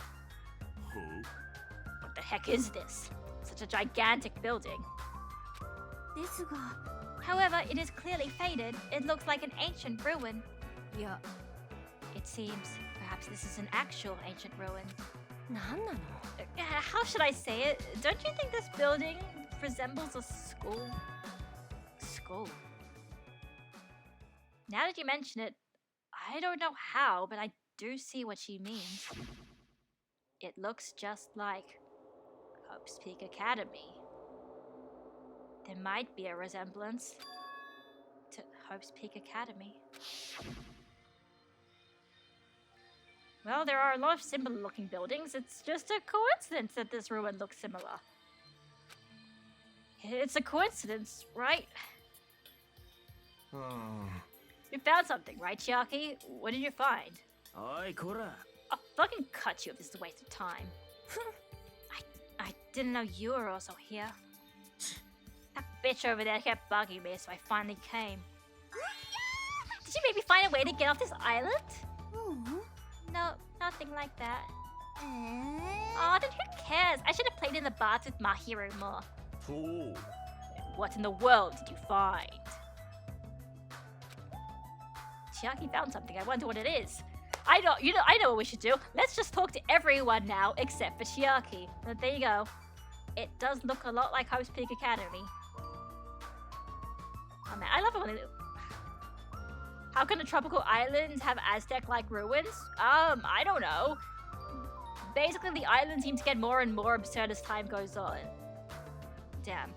What the heck is this? Such a gigantic building. However, it is clearly faded. It looks like an ancient ruin. Yeah. It seems perhaps this is an actual ancient ruin. How should I say it? Don't you think this building resembles a school? School. Now that you mention it, I don't know how, but I do see what she means. It looks just like Hope's Peak Academy. There might be a resemblance to Hope's Peak Academy. Well, there are a lot of similar looking buildings. It's just a coincidence that this ruin looks similar. It's a coincidence, right? You found something, right, Chiaki? What did you find? おいこら I'll fucking cut you if this is a waste of time. I didn't know you were also here. That bitch over there kept bugging me, so I finally came. Did you maybe find a way to get off this island? No, nothing like that. Oh, then who cares? I should have played in the baths with Mahiro more. そう What in the world did you find? Chiaki found something. I wonder what it is. I know what we should do. Let's just talk to everyone now, except for Chiaki. But there you go. It does look a lot like Hope's Peak Academy. Oh man, I love it when they do. How can a tropical island have Aztec-like ruins? I don't know. Basically, the island seems to get more and more absurd as time goes on. Damn.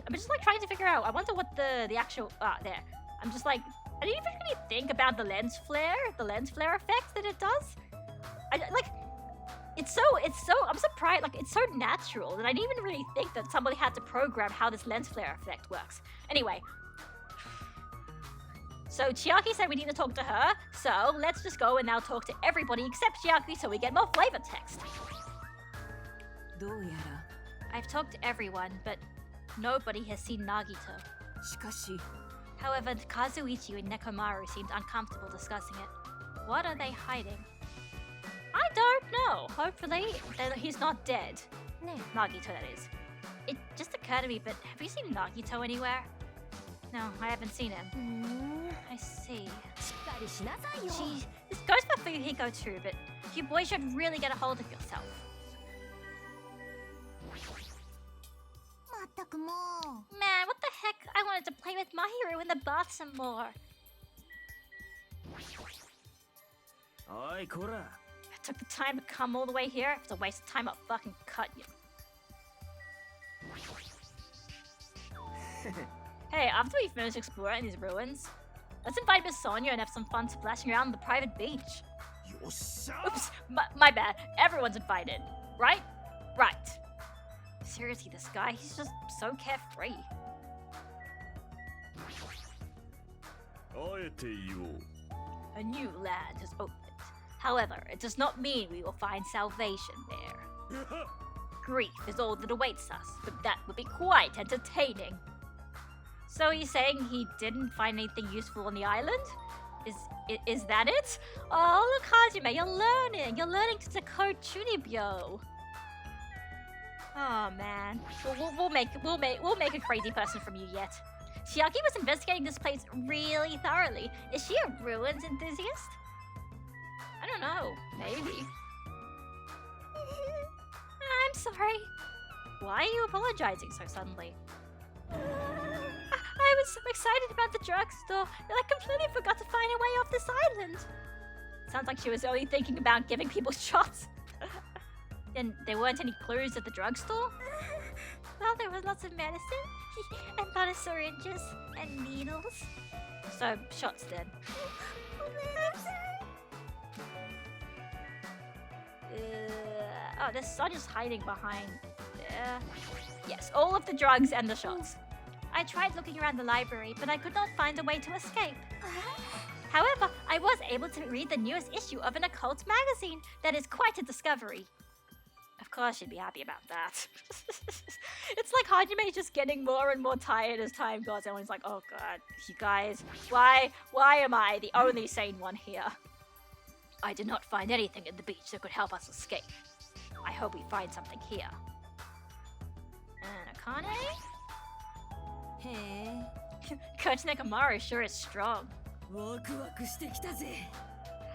I'm just like trying to figure out. I wonder what the actual there. I'm just like I didn't even really think about the lens flare effect that it does. It's so I'm surprised, like it's so natural that I didn't even really think that somebody had to program how this lens flare effect works. Anyway. So Chiaki said we need to talk to her, so let's just go and now talk to everybody except Chiaki so we get more flavor text. どうや I've talked to everyone, but nobody has seen Nagito. らしかし However, Kazuichi and Nekomaru seemed uncomfortable discussing it. What are they hiding? I don't know. Hopefully, he's not dead. Nagito, that is. It just occurred to me, but have you seen Nagito anywhere? No, I haven't seen him. I see. しっかりしなさいよ Gee, this goes for Fuyuhiko too, but you boys should really get a hold of yourself. まったくもう Man, what the heck? I wanted to play with Mahiro in the bath some more. おいこら I took the time to come all the way here. If it's a waste of time, I'll fucking cut you. Hey, after we finish exploring these ruins, let's invite Miss Sonia and have some fun splashing around the private beach. よっしゃ Oops, my bad. Everyone's invited. Right? Right. Seriously, this guy, he's just so carefree. あえて言おう A new land has opened. However, it does not mean we will find salvation there. Grief is all that awaits us, but that would be quite entertaining. So he's saying he didn't find anything useful on the island? Is that it? Oh, look, Hajime, you're learning. You're learning to decode Chunibyo. Oh man, we'll make a crazy person from you yet. Chiaki was investigating this place really thoroughly. Is she a ruins enthusiast? I don't know. Maybe. I'm sorry. Why are you apologizing so suddenly? I was so excited about the drugstore that I completely forgot to find a way off this island. Sounds like she was only thinking about giving people shots. And there weren't any clues at the drugstore? Well, there was lots of medicine and a lot of syringes and needles. So, shots then. Oh, the sun is hiding behind there. Yes, all of the drugs and the shots. I tried looking around the library, but I could not find a way to escape. However, I was able to read the newest issue of an occult magazine. That is quite a discovery. Of course you'd be happy about that. It's like Hajime just getting more and more tired as time goes. Everyone's like, oh god, you guys, why am I the only sane one here? I did not find anything in the beach that could help us escape. I hope we find something here. And Akane? Hey. Coach Nekomaru sure is strong. ワクワクしてきたぜ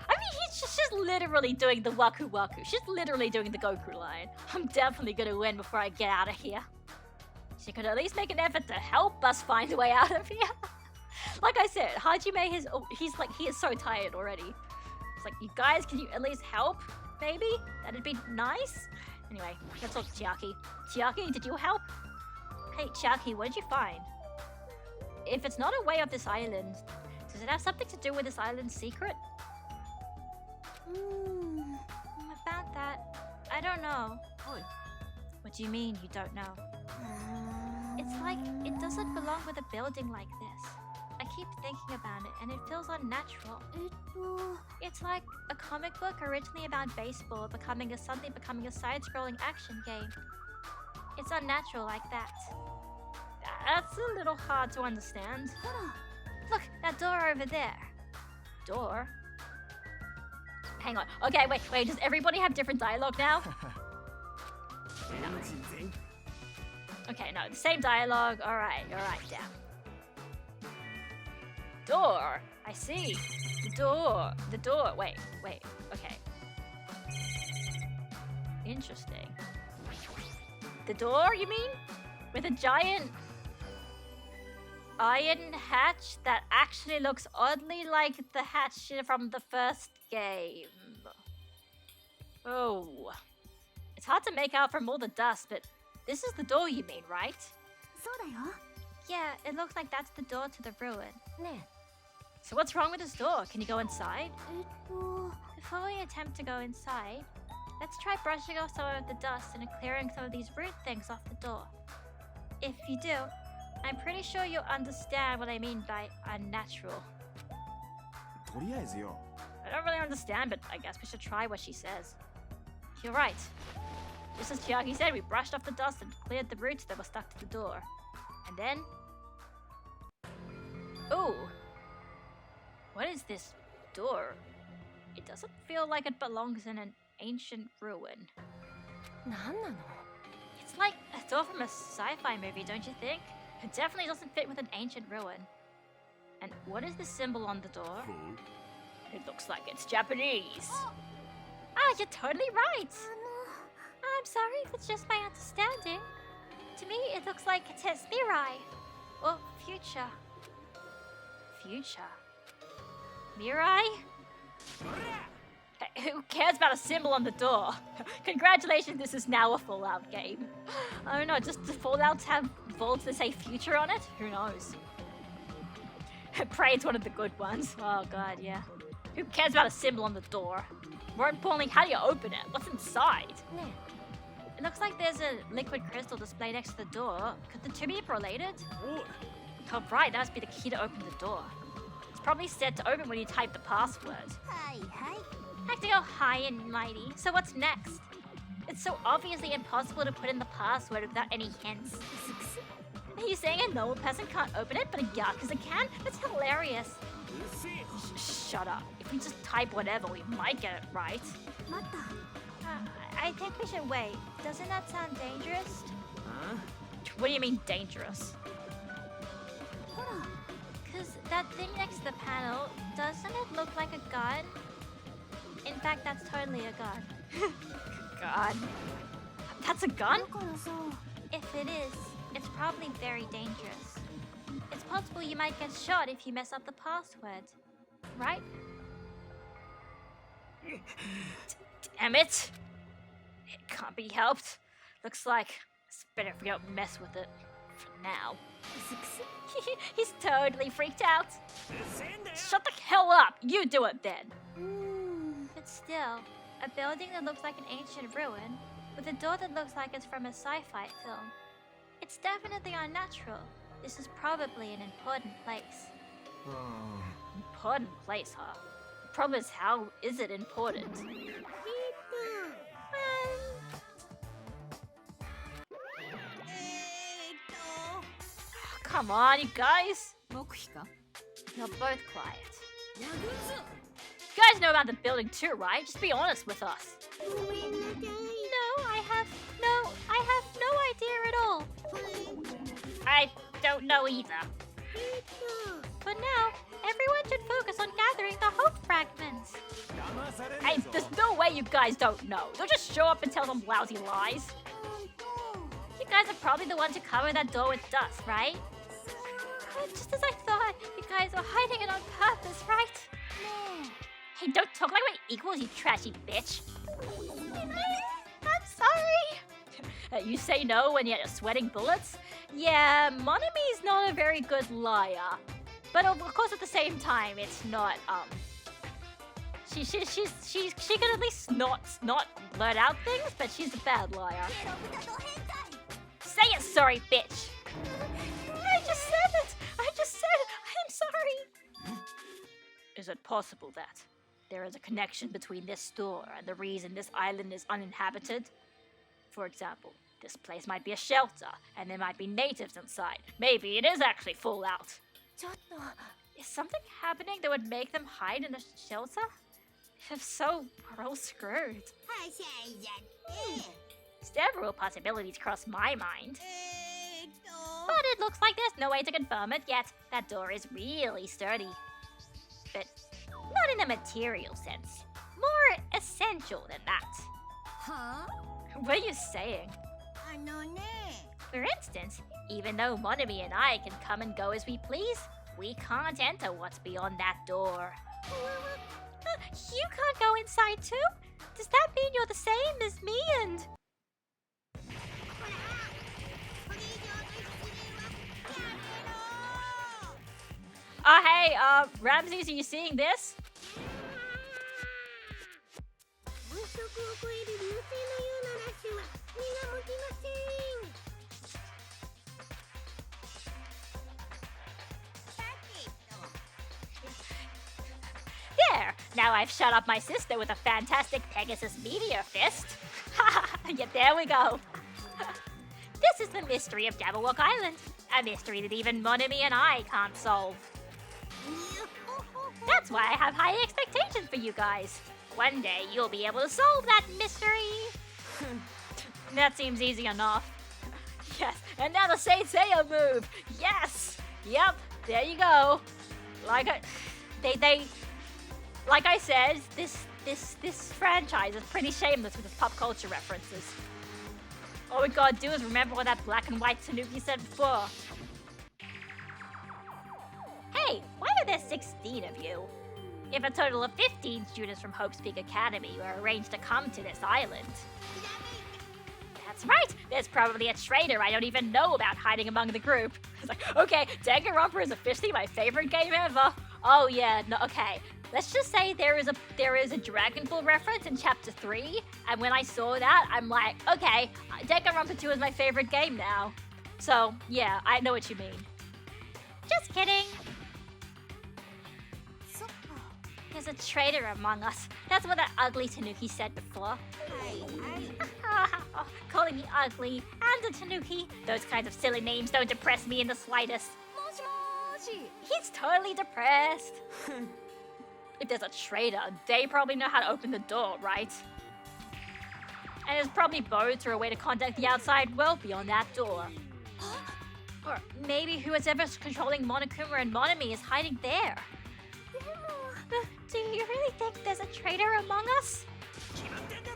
I mean, she's literally doing the waku waku. She's literally doing the Goku line. I'm definitely gonna win before I get out of here. She could at least make an effort to help us find a way out of here. Like I said, Hajime he is so tired already. It's like, you guys, can you at least help? Maybe? That'd be nice. Anyway, let's talk to Chiaki. Chiaki, did you help? Hey, Chiaki, what did you find? If it's not a way off this island, does it have something to do with this island's secret? I don't know. Oi. What do you mean you don't know? It's like it doesn't belong with a building like this. I keep thinking about it and it feels unnatural. It's like a comic book originally about baseball suddenly becoming a side-scrolling action game. It's unnatural like that. That's a little hard to understand. Look, that door over there. Door? Hang on. Okay, wait. Does everybody have different dialogue now? Okay, no, the same dialogue. Alright, down. Door. I see. The door. Wait. Okay. Interesting. The door, you mean? With a giant iron hatch that actually looks oddly like the hatch from the first game. Oh. It's hard to make out from all the dust, but this is the door you mean, right? Yeah, it looks like that's the door to the ruin. So what's wrong with this door? Can you go inside? Before we attempt to go inside, let's try brushing off some of the dust and clearing some of these root things off the door. If you do, I'm pretty sure you'll understand what I mean by unnatural. とりあえずよ I don't really understand, but I guess we should try what she says. You're right. Just as Chiaki said, we brushed off the dust and cleared the roots that were stuck to the door. And then... Ooh! What is this door? It doesn't feel like it belongs in an ancient ruin. It's like a door from a sci-fi movie, don't you think? It definitely doesn't fit with an ancient ruin. And what is the symbol on the door? It looks like it's Japanese. Ah, you're totally right. I'm sorry if it's just my understanding. To me, it looks like it says Mirai. Or future. Future. Mirai? Hey, who cares about a symbol on the door? Congratulations, this is now a Fallout game. I don't know, just do Fallouts have vaults that say future on it? Who knows? Pray it's one of the good ones. Oh god, yeah. Who cares about a symbol on the door? More importantly, how do you open it? What's inside? It looks like there's a liquid crystal displayed next to the door. Could the two be related? Oh right, that must be the key to open the door. It's probably set to open when you type the password. Acting all high and mighty. So what's next? It's so obviously impossible to put in the password without any hints. Are you saying a normal person can't open it, but a Yakuza can? That's hilarious. Shut up. If we just type whatever, we might get it right. I think we should wait. Doesn't that sound dangerous? Huh? What do you mean dangerous? Because that thing next to the panel, doesn't it look like a gun? In fact, that's totally a gun. God. That's a gun? If it is, it's probably very dangerous. It's possible you might get shot if you mess up the password. Right? Damn it! It can't be helped. Looks like it's better if we don't mess with it. For now. He's totally freaked out. Shut the hell up! You do it then! But still, a building that looks like an ancient ruin, with a door that looks like it's from a sci-fi film. It's definitely unnatural. This is probably an important place. Important place, huh? The problem is, how is it important? Come on, you guys! You're both quiet. You guys know about the building too, right? Just be honest with us. No, I have no idea at all. I don't know either. But now, everyone should focus on gathering the hope fragments. Hey, there's no way you guys don't know. Don't just show up and tell some lousy lies. You guys are probably the ones who covered that door with dust, right? Just as I thought, you guys were hiding it on purpose, right? Hey, don't talk like we're equals, you trashy bitch. I'm sorry. You say no when you're sweating bullets? Yeah, Monami's not a very good liar. But of course, at the same time, it's not, She could at least not blurt out things, but she's a bad liar. Say it, sorry, bitch. I just said it. I'm sorry. Is it possible that there is a connection between this store and the reason this island is uninhabited? For example, this place might be a shelter, and there might be natives inside. Maybe it is actually Fallout. Is something happening that would make them hide in a shelter? If so, we're all screwed. Several possibilities cross my mind. But it looks like there's no way to confirm it yet. That door is really sturdy. But not in a material sense. More essential than that. Huh? What are you saying? For instance, even though Monami and I can come and go as we please, we can't enter what's beyond that door. You can't go inside too? Does that mean you're the same as me and... Oh, hey, Ramses, are you seeing this? There! Now I've shut up my sister with a fantastic Pegasus meteor fist. Yeah, there we go. This is the mystery of Jabberwock Island. A mystery that even Monami and I can't solve. That's why I have high expectations for you guys. One day you'll be able to solve that mystery. That seems easy enough. Yes, and now the Saint Seiya move. Yes. Yep. There you go. Like I said, this franchise is pretty shameless with its pop culture references. All we gotta do is remember what that black and white Tanuki said before. Hey, why are there 16 of you? If a total of 15 students from Hope's Peak Academy were arranged to come to this island. That's right, there's probably a traitor I don't even know about hiding among the group. It's like, okay, Danganronpa is officially my favorite game ever. Oh yeah, no, okay. Let's just say there is a Dragon Ball reference in Chapter 3, and when I saw that, I'm like, okay, Danganronpa 2 is my favorite game now. So, yeah, I know what you mean. Just kidding. There's a traitor among us. That's what that ugly Tanuki said before. Calling me ugly and a Tanuki. Those kinds of silly names don't depress me in the slightest. He's totally depressed. If there's a traitor, they probably know how to open the door, right? And there's probably boats or a way to contact the outside world beyond that door. Or maybe whoever's controlling Monokuma and Monami is hiding there. Do you really think there's a traitor among us?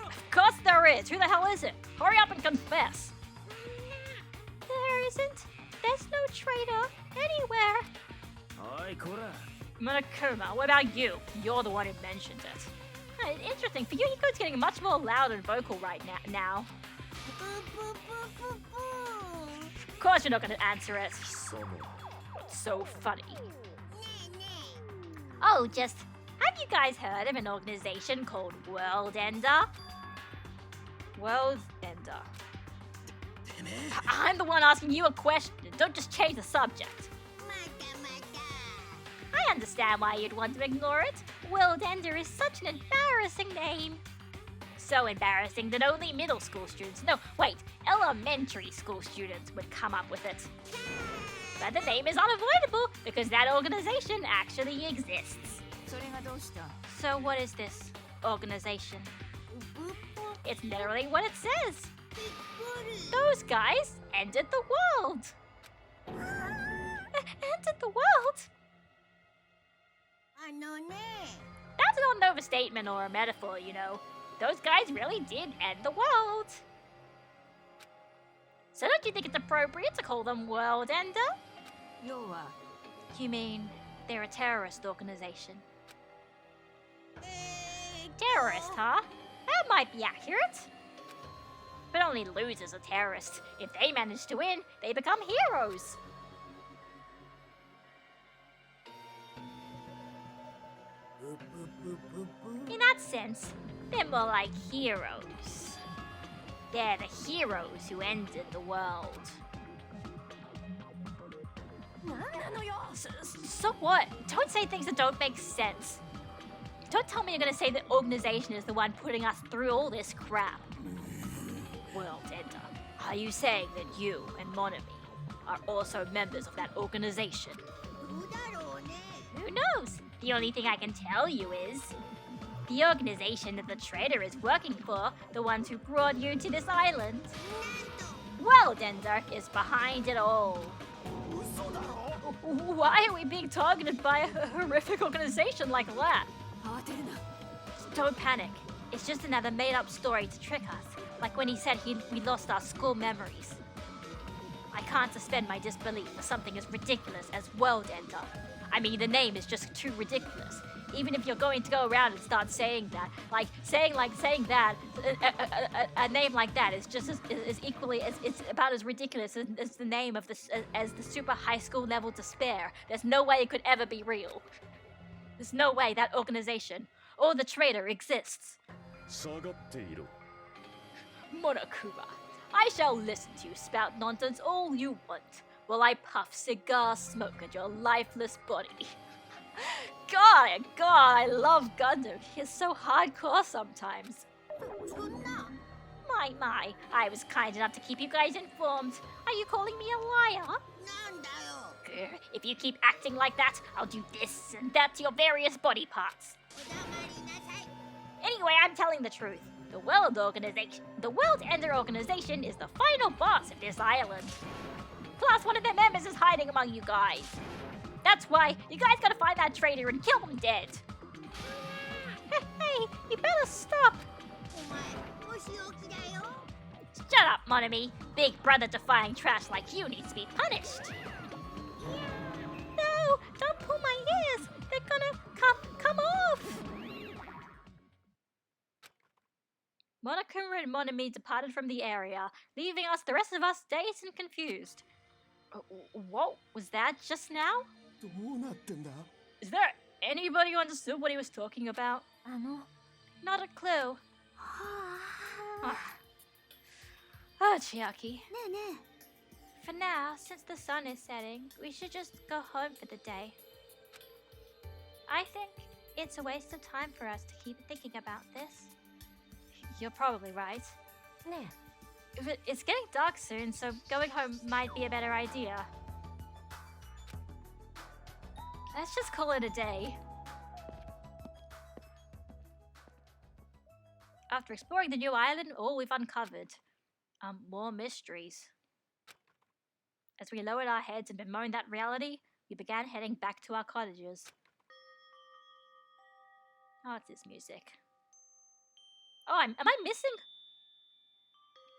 Of course there is! Who the hell is it? Hurry up and confess! There isn't. There's no traitor anywhere. Oi, Kora. Monokuma, what about you? You're the one who mentioned it. Interesting, for you, Hiko's getting much more loud and vocal right now. Of course you're not going to answer it. What's so funny? Oh, just, have you guys heard of an organization called World Ender? World Ender. I'm the one asking you a question. Don't just change the subject. I understand why you'd want to ignore it. World Ender is such an embarrassing name. So embarrassing that only middle school students, no, wait, elementary school students would come up with it. But the name is unavoidable because that organization actually exists. So what is this organization? It's literally what it says. Those guys ended the world. Ended the world? That's not an overstatement or a metaphor, you know. Those guys really did end the world. So don't you think it's appropriate to call them World Ender? You mean they're a terrorist organization? Terrorist, huh? That might be accurate. But only losers are terrorists. If they manage to win, they become heroes. In that sense, they're more like heroes. They're the heroes who ended the world. So what? Don't say things that don't make sense. Don't tell me you're gonna say the organization is the one putting us through all this crap. World Ender, are you saying that you and Monami are also members of that organization? Who knows? The only thing I can tell you is the organization that the traitor is working for, the ones who brought you to this island. World Ender is behind it all. Why are we being targeted by a horrific organization like that? Don't panic. It's just another made-up story to trick us, like when he said we lost our school memories. I can't suspend my disbelief for something as ridiculous as World Ender. I mean, the name is just too ridiculous. Even if you're going to go around and start saying that, a name like that is just as equally as it's about as ridiculous as the name of as the super high school level despair. There's no way it could ever be real. There's no way that organization or the traitor exists. Monokuma, I shall listen to you spout nonsense all you want while I puff cigar smoke at your lifeless body. God, I love Gundam. He's so hardcore sometimes. My, I was kind enough to keep you guys informed. Are you calling me a liar? Grr, if you keep acting like that, I'll do this and that to your various body parts. Anyway, I'm telling the truth. The World Ender Organization is the final boss of this island. Plus, one of their members is hiding among you guys. That's why you guys gotta find that traitor and kill him dead. Hey, you better stop. Shut up, Monami. Big brother defying trash like you needs to be punished. No, don't pull my ears. They're gonna come off. Monokuma and Monami departed from the area, leaving the rest of us dazed and confused. What was that just now? Is there anybody who understood what he was talking about? Not a clue. Oh, Chiaki. For now, since the sun is setting, we should just go home for the day. I think it's a waste of time for us to keep thinking about this. You're probably right. It's getting dark soon, so going home might be a better idea. Let's just call it a day. After exploring the new island, all we've uncovered more mysteries. As we lowered our heads and bemoaned that reality, we began heading back to our cottages. Oh, it's this music. Oh, am I missing?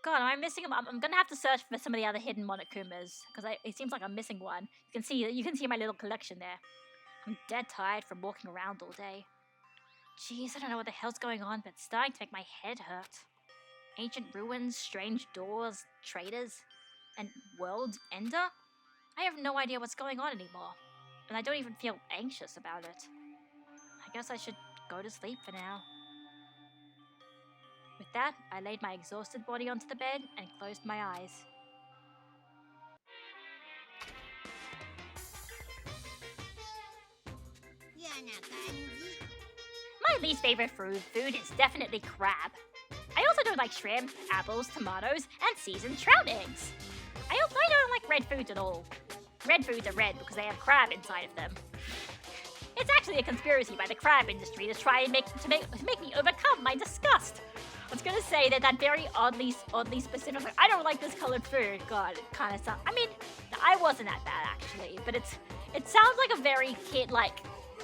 God, am I missing? I'm gonna have to search for some of the other hidden Monokumas because it seems like I'm missing one. You can see my little collection there. I'm dead tired from walking around all day. Jeez, I don't know what the hell's going on, but it's starting to make my head hurt. Ancient ruins, strange doors, traitors, and World Ender? I have no idea what's going on anymore, and I don't even feel anxious about it. I guess I should go to sleep for now. With that, I laid my exhausted body onto the bed and closed my eyes. My least favorite food is definitely crab. I also don't like shrimp, apples, tomatoes, and seasoned trout eggs. I don't like red foods at all. Red foods are red because they have crab inside of them. It's actually a conspiracy by the crab industry to try and make me overcome my disgust. I was gonna say that very oddly specific. Like, I don't like this colored food. God, it kind of sounds. I mean, I wasn't that bad actually, but it sounds like a very kid, like,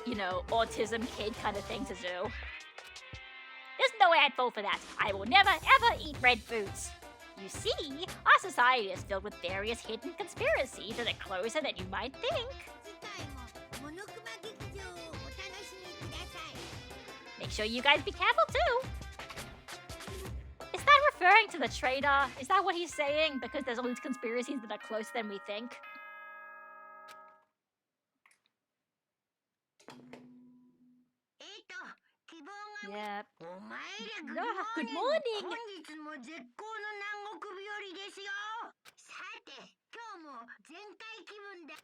you know, autism kid kind of thing to do. There's no way I'd fall for that. I will never ever eat red foods. You see, our society is filled with various hidden conspiracies that are closer than you might think. Make sure you guys be careful too. Is that referring to the traitor? Is that what he's saying? Because there's all these conspiracies that are closer than we think? Yep. お前ら Ah, good morning. 本日も絶好の南国日和ですよ。さて、今日も全開気分で。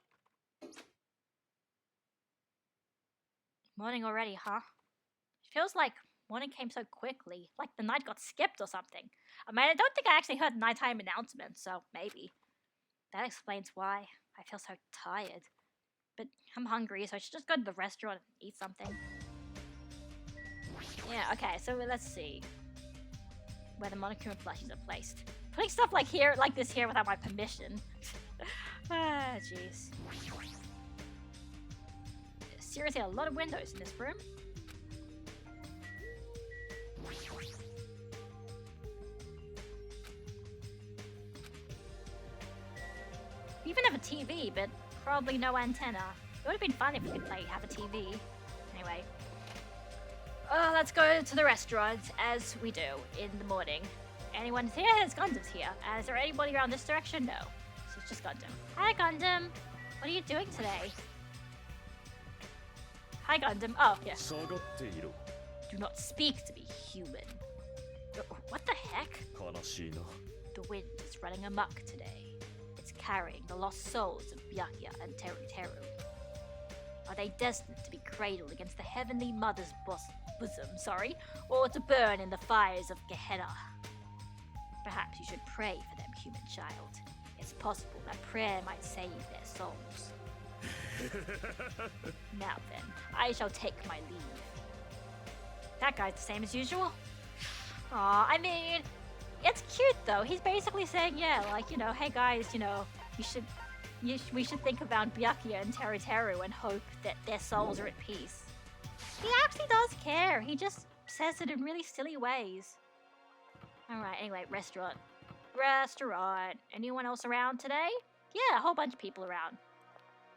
Morning already, huh? It feels like morning came so quickly, like the night got skipped or something. I mean, I don't think I actually heard nighttime announcements, so maybe. That explains why I feel so tired. But I'm hungry, so I should just go to the restaurant and eat something. Yeah, okay, so let's see where the Monokuma plushies are placed. Putting stuff like this here without my permission. Ah, jeez. Seriously, a lot of windows in this room. We even have a TV, but probably no antenna. It would have been fun if we could have a TV. Anyway. Let's go to the restaurant, as we do in the morning. Anyone here? There's Gundam's here. Is there anybody around this direction? No. So it's just Gundam. Hi, Gundam. What are you doing today? Hi, Gundam. Oh, yeah. Do not speak to me, human. What the heck? The wind is running amok today. It's carrying the lost souls of Byakuya and Teru Teru. Are they destined to be cradled against the Heavenly Mother's bosom, or to burn in the fires of Gehenna? Perhaps you should pray for them, human child. It's possible that prayer might save their souls. Now then, I shall take my leave. That guy's the same as usual. Aw, I mean, it's cute though. He's basically saying, yeah, like, hey guys, we should think about Byakuya and Teru Teru and hope that their souls are at peace. He actually does care. He just says it in really silly ways. Alright, anyway, restaurant. Anyone else around today? Yeah, a whole bunch of people around.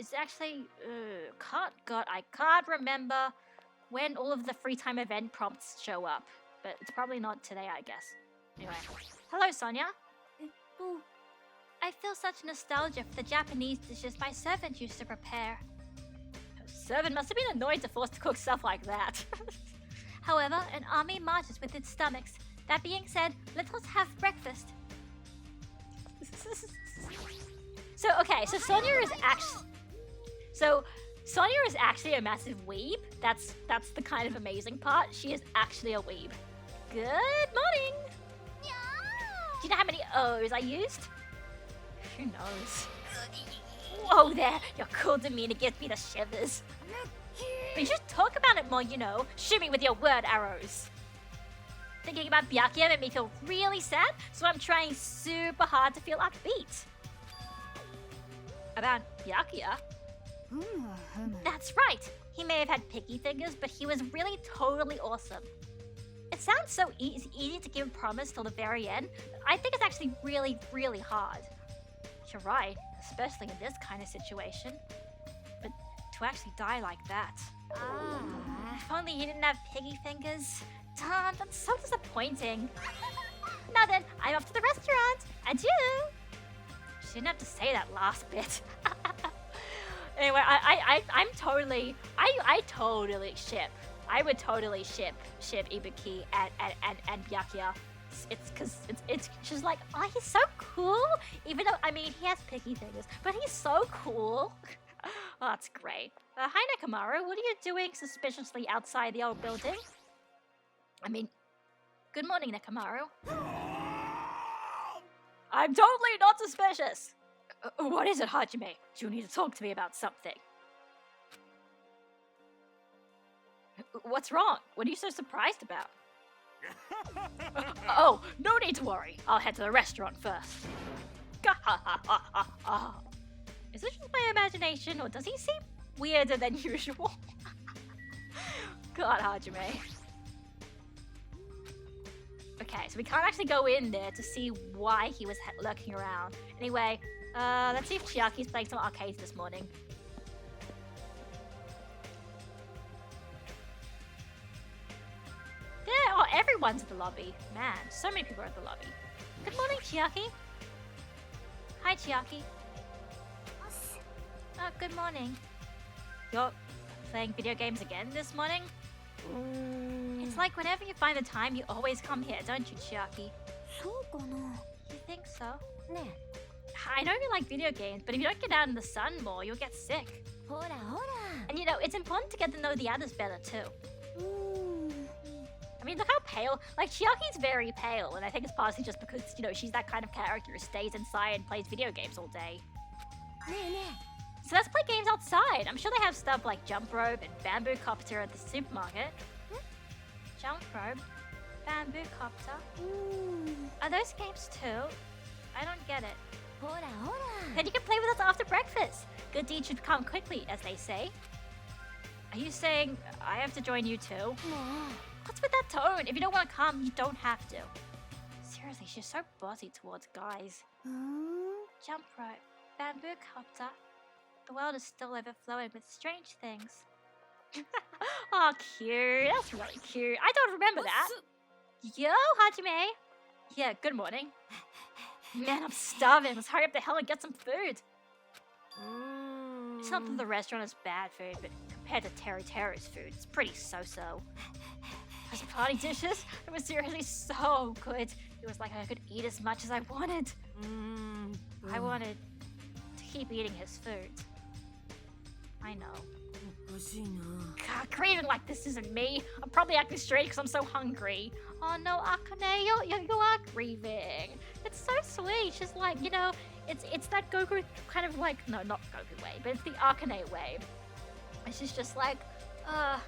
It's actually, I can't remember when all of the free time event prompts show up. But it's probably not today, I guess. Anyway. Hello, Sonia. Oh, I feel such nostalgia for the Japanese dishes my servant used to prepare. Her servant must have been annoyed to force to cook stuff like that. However, an army marches with its stomachs. That being said, let us have breakfast. So Sonia is actually a massive weeb. That's the kind of amazing part. She is actually a weeb. Good morning! Do you know how many O's I used? Who knows? Whoa there! Your cool demeanor gives me the shivers. But you should talk about it more, Shoot me with your word arrows. Thinking about Byakuya made me feel really sad, so I'm trying super hard to feel upbeat. About Byakuya? That's right! He may have had picky fingers, but he was really totally awesome. It sounds so easy to give a promise till the very end, but I think it's actually really, really hard. You're right, especially in this kind of situation. But to actually die like that. If only he didn't have piggy fingers. Darn, that's so disappointing. Now then, I'm off to the restaurant. Adieu! She didn't have to say that last bit. Anyway, I would totally ship Ibuki and Byakuya. It's because it's just like, oh, he's so cool. Even though, I mean, he has picky fingers, but he's so cool. Oh, that's great. Hi, Nekamaru. What are you doing suspiciously outside the old building? I mean, good morning, Nekamaru. I'm totally not suspicious. What is it, Hajime? You need to talk to me about something. What's wrong? What are you so surprised about? Oh, no need to worry. I'll head to the restaurant first. Is this just my imagination, or does he seem weirder than usual? God, Hajime. Okay, so we can't actually go in there to see why he was lurking around. Anyway, let's see if Chiaki's playing some arcades this morning. There, oh, everyone's in the lobby. Man, so many people are in the lobby. Good morning, Chiaki. Hi, Chiaki. Oh, good morning. You're playing video games again this morning? It's like whenever you find the time, you always come here, don't you, Chiaki? そうかな You think so? ね I know you like video games, but if you don't get out in the sun more, you'll get sick. えほらほら And you know, it's important to get to know the others better too. うーん I mean, look how pale. Like, Chiaki's very pale, and I think it's partly just because, you know, she's that kind of character who stays inside and plays video games all day. ねえね So let's play games outside. I'm sure they have stuff like jump rope and bamboo copter at the supermarket. Jump rope, bamboo copter. えうーん Are those games too? I don't get it. ほらほら Then you can play with us after breakfast. Good deeds should come quickly, as they say. Are you saying I have to join you too? も What's with that tone? If you don't want to come, you don't have to. Seriously, she's so bossy towards guys. ううーん Jump rope, bamboo copter. The world is still overflowing with strange things. Oh, cute. That's really cute. I don't remember that. Yo, Hajime. Yeah, good morning. Man, I'm starving. Let's hurry up the hell and get some food. It's not that the restaurant is bad food, but compared to Teru's food, it's pretty so-so. Those party dishes, it was seriously so good. It was like I could eat as much as I wanted. I wanted to keep eating his food. I know. おかしいな God, craving like this isn't me. I'm probably acting strange because I'm so hungry. Oh no, Akane, you are grieving. It's so sweet. She's like, you know, it's that Goku kind of like, no, not Goku way, but it's the Akane way. And she's just like, I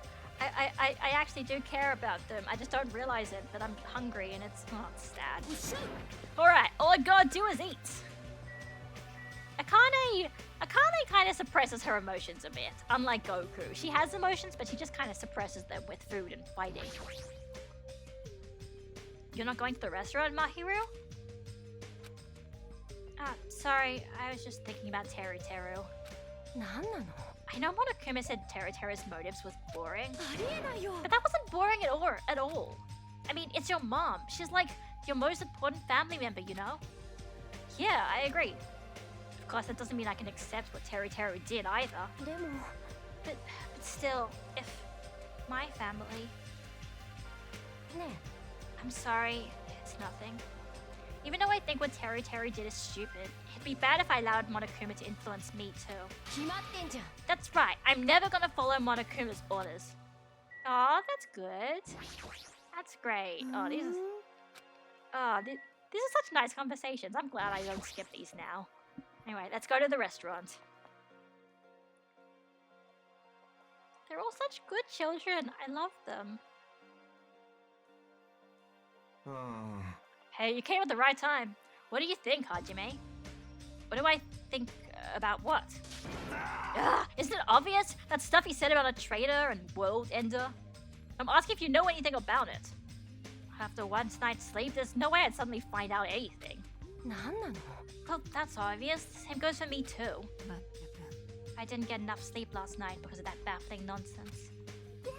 actually do care about them. I just don't realize it, but I'm hungry and it's sad. Alright, all I gotta do is eat. Akane kind of suppresses her emotions a bit, unlike Goku. She has emotions, but she just kind of suppresses them with food and fighting. You're not going to the restaurant, Mahiru? Ah, sorry, I was just thinking about Teru. なんなの I know Monokuma said Teru's motives was boring, ありえないよ but that wasn't boring at all. I mean, it's your mom. She's like your most important family member, you know? Yeah, I agree. Of course, that doesn't mean I can accept what Teru did either. でも But still, if my family... ね I'm sorry, it's nothing. Even though I think what Teru did is stupid, it'd be bad if I allowed Monokuma to influence me too. 決まってんじゃん That's right, I'm never gonna follow Monokuma's orders. Aw, that's good. That's great. Oh, these are such nice conversations. I'm glad I don't skip these now. Anyway, let's go to the restaurant. They're all such good children. I love them. うん Hey, you came at the right time. What do you think, Hajime? What do I think about what? Isn't it obvious? That stuff he said about a traitor and world ender? I'm asking if you know anything about it. After one night's sleep, there's no way I'd suddenly find out anything. なんなの Well, that's obvious. Same goes for me too. まったく I didn't get enough sleep last night because of that baffling nonsense. でも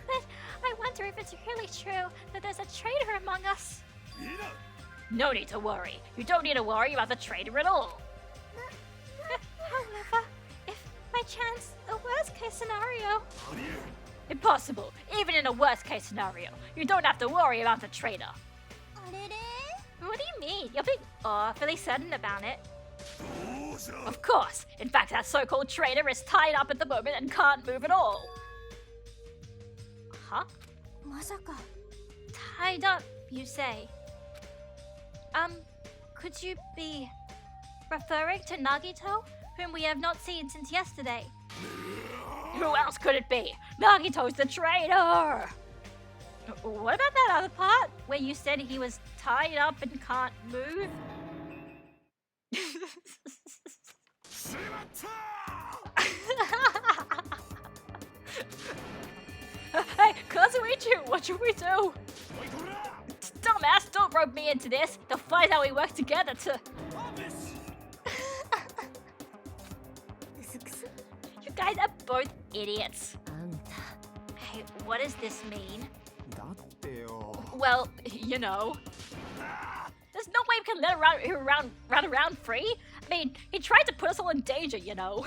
But I wonder if it's really true that there's a traitor among us. いいな No need to worry. You don't need to worry about the traitor at all. However, if by chance a worst case scenario... ありえ Impossible. Even in a worst case scenario, you don't have to worry about the traitor. あれれ What do you mean? You're being awfully certain about it. そうじゃ Of course. In fact, that so-called traitor is tied up at the moment and can't move at all. Huh? まさか Tied up, you say? Could you be referring to Nagito, whom we have not seen since yesterday? Who else could it be? Nagito's the traitor! What about that other part where you said he was tied up and can't move? しまった Hey, Kazuichi, what should we do? おいこら Dumbass, don't rope me into this. They'll find out we work together to... アベス クスクス You guys are both idiots. あんた Hey, what does this mean? だってよ Well, you know. There's no way we can let him run around free. I mean, he tried to put us all in danger, you know.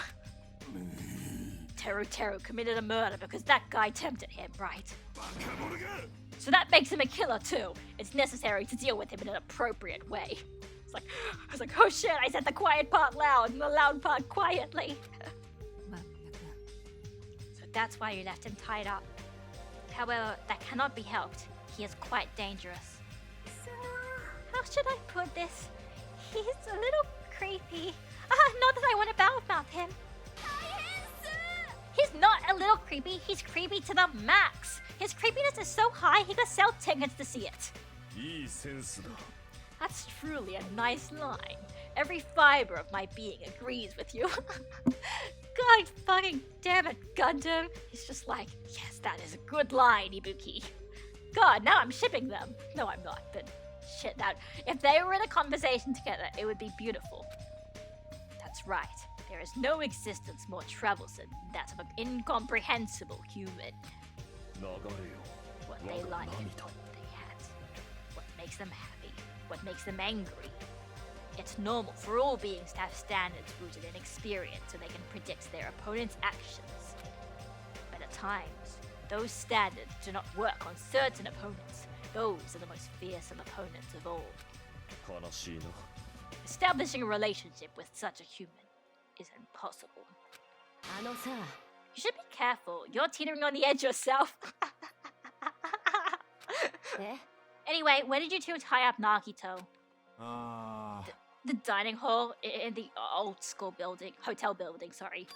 Teru committed a murder because that guy tempted him, right? バカ者が So that makes him a killer too. It's necessary to deal with him in an appropriate way. I was like, oh shit, I said the quiet part loud and the loud part quietly. So that's why you left him tied up. However, that cannot be helped. He is quite dangerous. How should I put this? He's a little creepy. Not that I want to badmouth him. He's not a little creepy, he's creepy to the max. His creepiness is so high he could sell tickets to see it. いいセンスだ That's truly a nice line. Every fiber of my being agrees with you. God fucking damn it, Gundam. He's just like, yes, that is a good line, Ibuki. God, now I'm shipping them. No, I'm not, but shit, that if they were in a conversation together, it would be beautiful. That's right. There is no existence more troublesome than that of an incomprehensible human. 流れよ What 我 they が like, 涙 what they hate, what makes them happy, what makes them angry. It's normal for all beings to have standards rooted in experience so they can predict their opponent's actions. But at times, those standards do not work on certain opponents. Those are the most fearsome opponents of all. 悲しいな Establishing a relationship with such a human is impossible. You should be careful. You're teetering on the edge yourself. Anyway, where did you two tie up Nagito? あ The dining hall in the old school building, hotel building, sorry.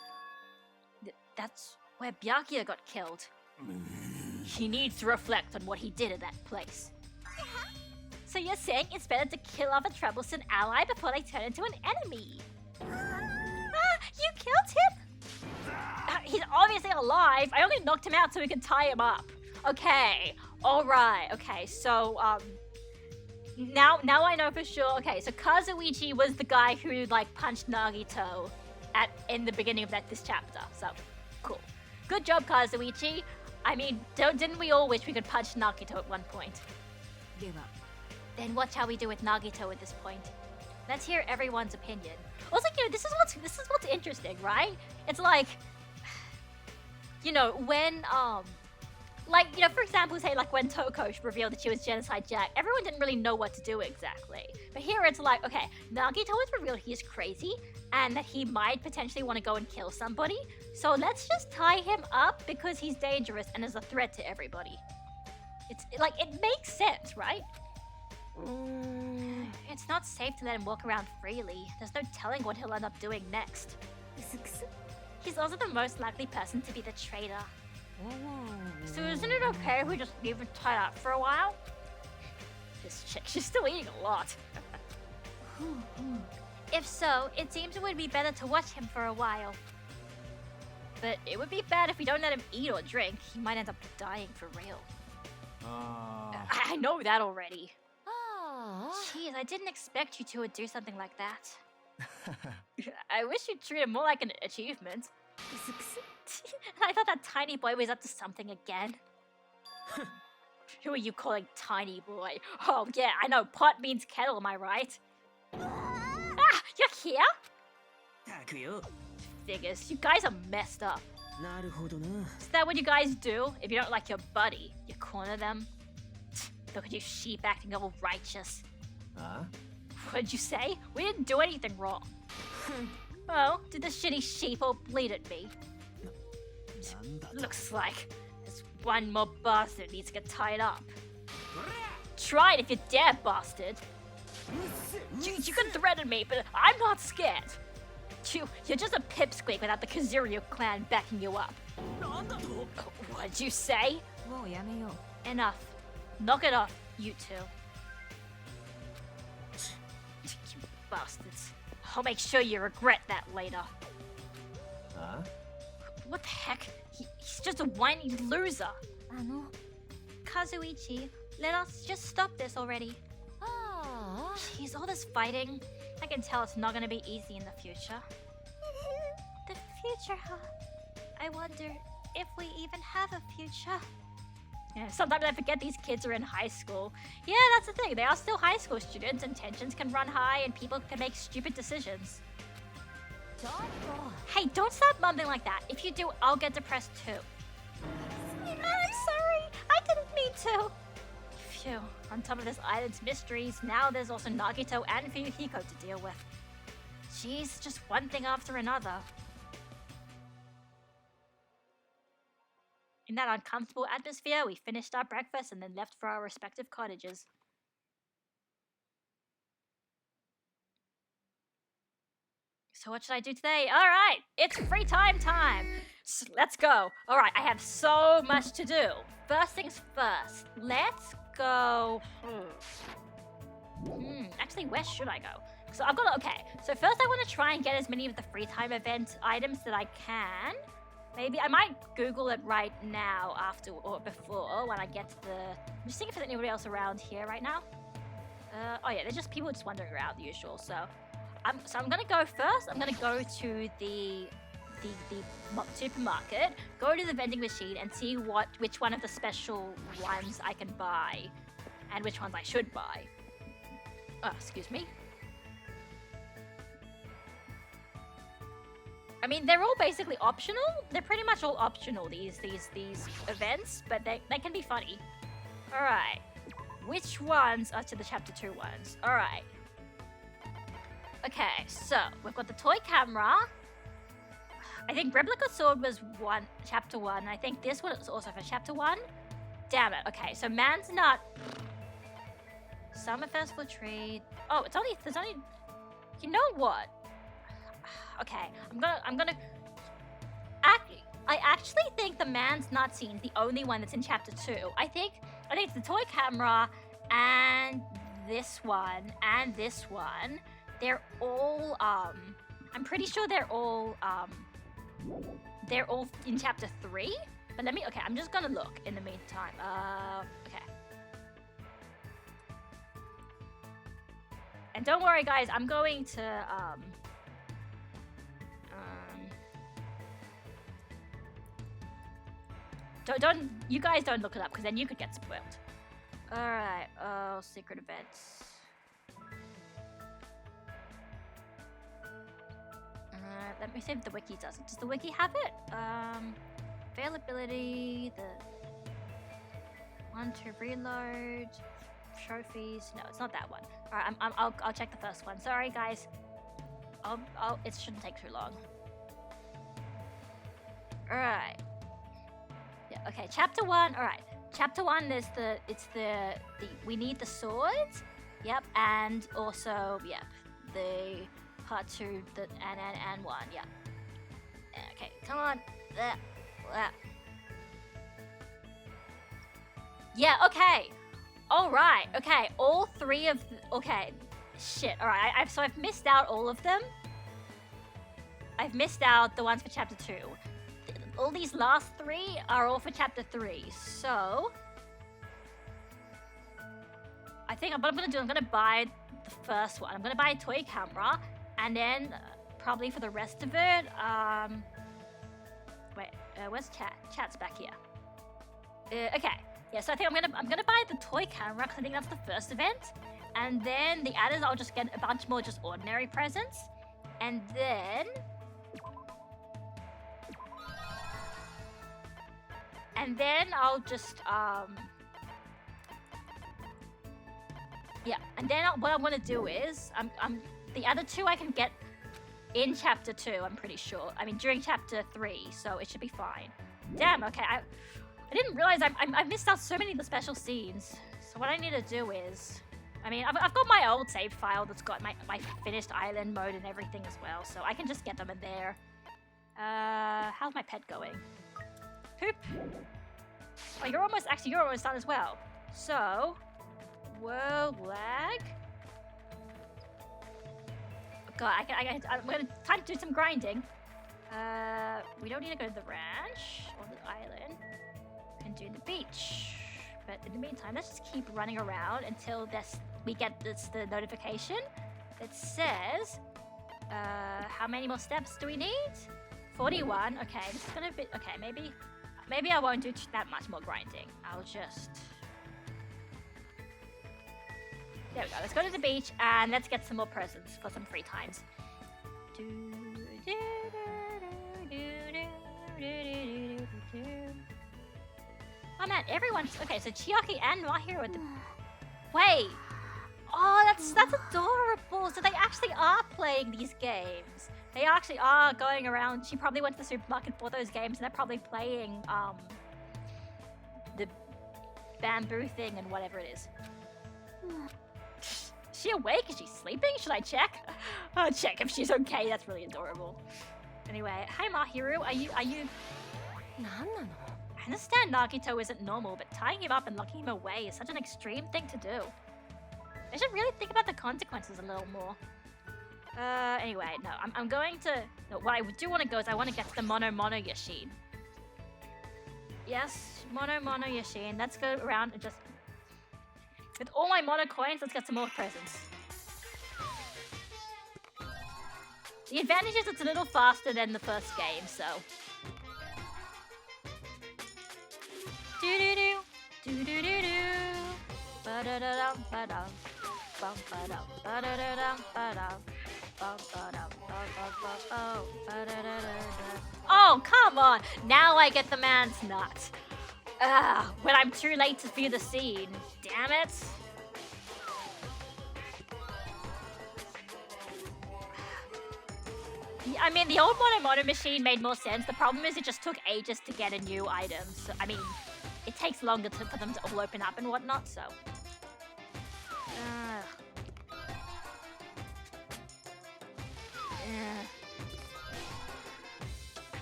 That's where Byakuya got killed. He needs to reflect on what he did in that place. So you're saying it's better to kill off a troublesome ally before they turn into an enemy? You killed him? He's obviously alive. I only knocked him out so we could tie him up. Okay, alright, okay, so, now I know for sure. Okay, so Kazuichi was the guy who, like, punched Nagito in the beginning of this chapter, so, cool. Good job, Kazuichi. I mean, didn't we all wish we could punch Nagito at one point? Give up. Then watch how we do with Nagito at this point. Let's hear everyone's opinion. Also, you know, this is what's interesting, right? It's like, you know, when like, you know, for example, say like when Toko revealed that she was Genocide Jack, everyone didn't really know what to do exactly. But here it's like, okay, Nagito has revealed he's crazy and that he might potentially want to go and kill somebody. So let's just tie him up because he's dangerous and is a threat to everybody. It's like, it makes sense, right? It's not safe to let him walk around freely. There's no telling what he'll end up doing next. He's also the most likely person to be the traitor. So isn't it okay if we just leave him tied up for a while? This chick, she's still eating a lot. If so, it seems it would be better to watch him for a while. But it would be bad if we don't let him eat or drink. He might end up dying for real. あ I know that already. Jeez, I didn't expect you two would do something like that. I wish you'd treat it more like an achievement. I thought that tiny boy was up to something again. Who are you calling tiny boy? Oh yeah, I know, pot means kettle, am I right? You're here? たくよ Figures, you guys are messed up. なるほどな Is that what you guys do? If you don't like your buddy, you corner them? Look at you sheep acting all righteous. あ What'd you say? We didn't do anything wrong. Oh, did the shitty sheep all bleed at me? なんだと Looks like this one more bastard needs to get tied up. Try it if you dare, bastard. You can threaten me, but I'm not scared. You're just a pipsqueak without the Kazuryu clan backing you up. なんだと What'd you say? もうやめよう。 Enough. Knock it off, you two. You bastards. I'll make sure you regret that later. あ What the heck? He's just a whiny loser. あの、 Kazuichi, let us just stop this already. Jeez, all this fighting. I can tell it's not gonna be easy in the future. The future, huh? I wonder if we even have a future. Yeah, sometimes I forget these kids are in high school. Yeah, that's the thing. They are still high school students and tensions can run high and people can make stupid decisions. Hey, don't start mumbling like that. If you do, I'll get depressed too. I'm sorry. I didn't mean to. Phew. On top of this island's mysteries, now there's also Nagito and Fuyuhiko to deal with. Jeez, just one thing after another. In that uncomfortable atmosphere, we finished our breakfast and then left for our respective cottages. So what should I do today? Alright, it's free time! So let's go. Alright, I have so much to do. First things first, let's go... Actually, where should I go? So I've got... Okay, so first I want to try and get as many of the free time event items that I can. Maybe I might Google it right now after or before when I get to the... I'm just thinking if there's anybody else around here right now. Oh yeah, there's just people just wandering around the usual, so... I'm gonna go first. I'm gonna go to the supermarket, go to the vending machine and see which one of the special ones I can buy and which ones I should buy. Oh, excuse me. I mean, they're all basically optional. They're pretty much all optional, these events, but they can be funny. Alright. Which ones are to the chapter 2 ones? Alright. Okay, so we've got the toy camera. I think Replica Sword was chapter 1. I think this one was also for chapter 1. Damn it. Okay, so Man's Nut. Summer Festival Tree. Oh, there's only... You know what? Okay, I'm gonna... I actually think the Man's Nut scene's the only one that's in chapter 2. I think it's the toy camera and this one and this one. They're all, I'm pretty sure they're all in chapter 3. But okay, I'm just gonna look in the meantime. Okay. And don't worry, guys, I'm going to, you guys don't look it up, because then you could get spoiled. Alright, secret events. Let me see if the wiki does it. Does the wiki have it? Availability, the one to reload, trophies. No, it's not that one. All right, I'll check the first one. Sorry, guys. It shouldn't take too long. All right. Yeah. Okay. Chapter 1. All right. Chapter 1 is we need the swords. Yep. And also, yep, the part 2, and 1, yeah. Okay, come on. Yeah, okay. Alright, okay. All 3 of... Okay. Shit, alright. I've missed out all of them. I've missed out the ones for chapter 2. All these last 3 are all for chapter 3, so... I think what I'm gonna do, I'm gonna buy the first one. I'm gonna buy a toy camera. And then, probably for the rest of it, wait, where's chat? Chat's back here. Okay, yeah, so I think I'm gonna buy the toy camera because I think that's the first event, and then the adders I'll just get a bunch more just ordinary presents, and then I'll just yeah, and then what I want to do is the other 2 I can get in chapter 2, I'm pretty sure. I mean, during chapter 3, so it should be fine. Damn, okay, I didn't realize I missed out so many of the special scenes. So what I need to do is... I mean, I've got my old save file that's got my finished island mode and everything as well, so I can just get them in there. How's my pet going? Poop. Oh, you're almost done as well. So... World lag. God, I'm gonna time to do some grinding. We don't need to go to the ranch or the island. We can do the beach. But in the meantime, let's just keep running around until we get the notification that says, how many more steps do we need? 41. Okay, this is gonna be okay. Maybe I won't do that much more grinding. I'll just. There we go. Let's go to the beach and let's get some more presents for some free times. Oh man, everyone's okay. So Chiaki and Mahiro are the. Wait. Oh, that's adorable. So they actually are playing these games. They actually are going around. She probably went to the supermarket for those games, and they're probably playing the bamboo thing and whatever it is. Is she awake? Is she sleeping? Should I check? I'll check if she's okay. That's really adorable. Anyway, hi Mahiru. Are you? I understand Nagito isn't normal, but tying him up and locking him away is such an extreme thing to do. I should really think about the consequences a little more. Anyway, no, I'm going to... No, what I do want to go is I want to get to the Mono Yashin. Yes, Mono Yashin. Let's go around and just... With all my Mono coins, let's get some more presents. The advantage is it's a little faster than the first game, so... Do-do-do, do-do-do-do, ba-da-da-dum, ba-dum, bum-ba-dum, ba-da-da-dum, ba-dum, bum-ba-dum, bum-bum-bum-bum, ba-da-da-da-da. Oh, come on! Now I get the man's nut. When I'm too late to view the scene. Damn it. I mean, the old Mono machine made more sense. The problem is it just took ages to get a new item. So, I mean, it takes longer for them to all open up and whatnot, so...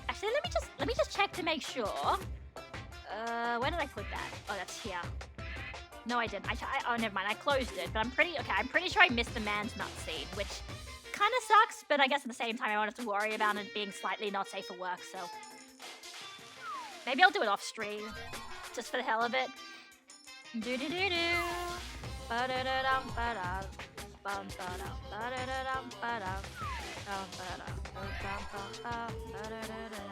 Actually, let me just check to make sure. Where did I put that? Oh, that's here. No, I didn't. Oh, never mind. I closed it, but I'm pretty sure I missed the man's nut scene, which kind of sucks, but I guess at the same time I won't have to worry about it being slightly not safe for work, so... Maybe I'll do it off stream, just for the hell of it. Do-do-do-do. Ba-da-da-dum, ba-dum. Bum-ba-dum, ba-da-da-dum, ba-dum. Bum-ba-dum, bum-bum-bum, ba-da-da-da.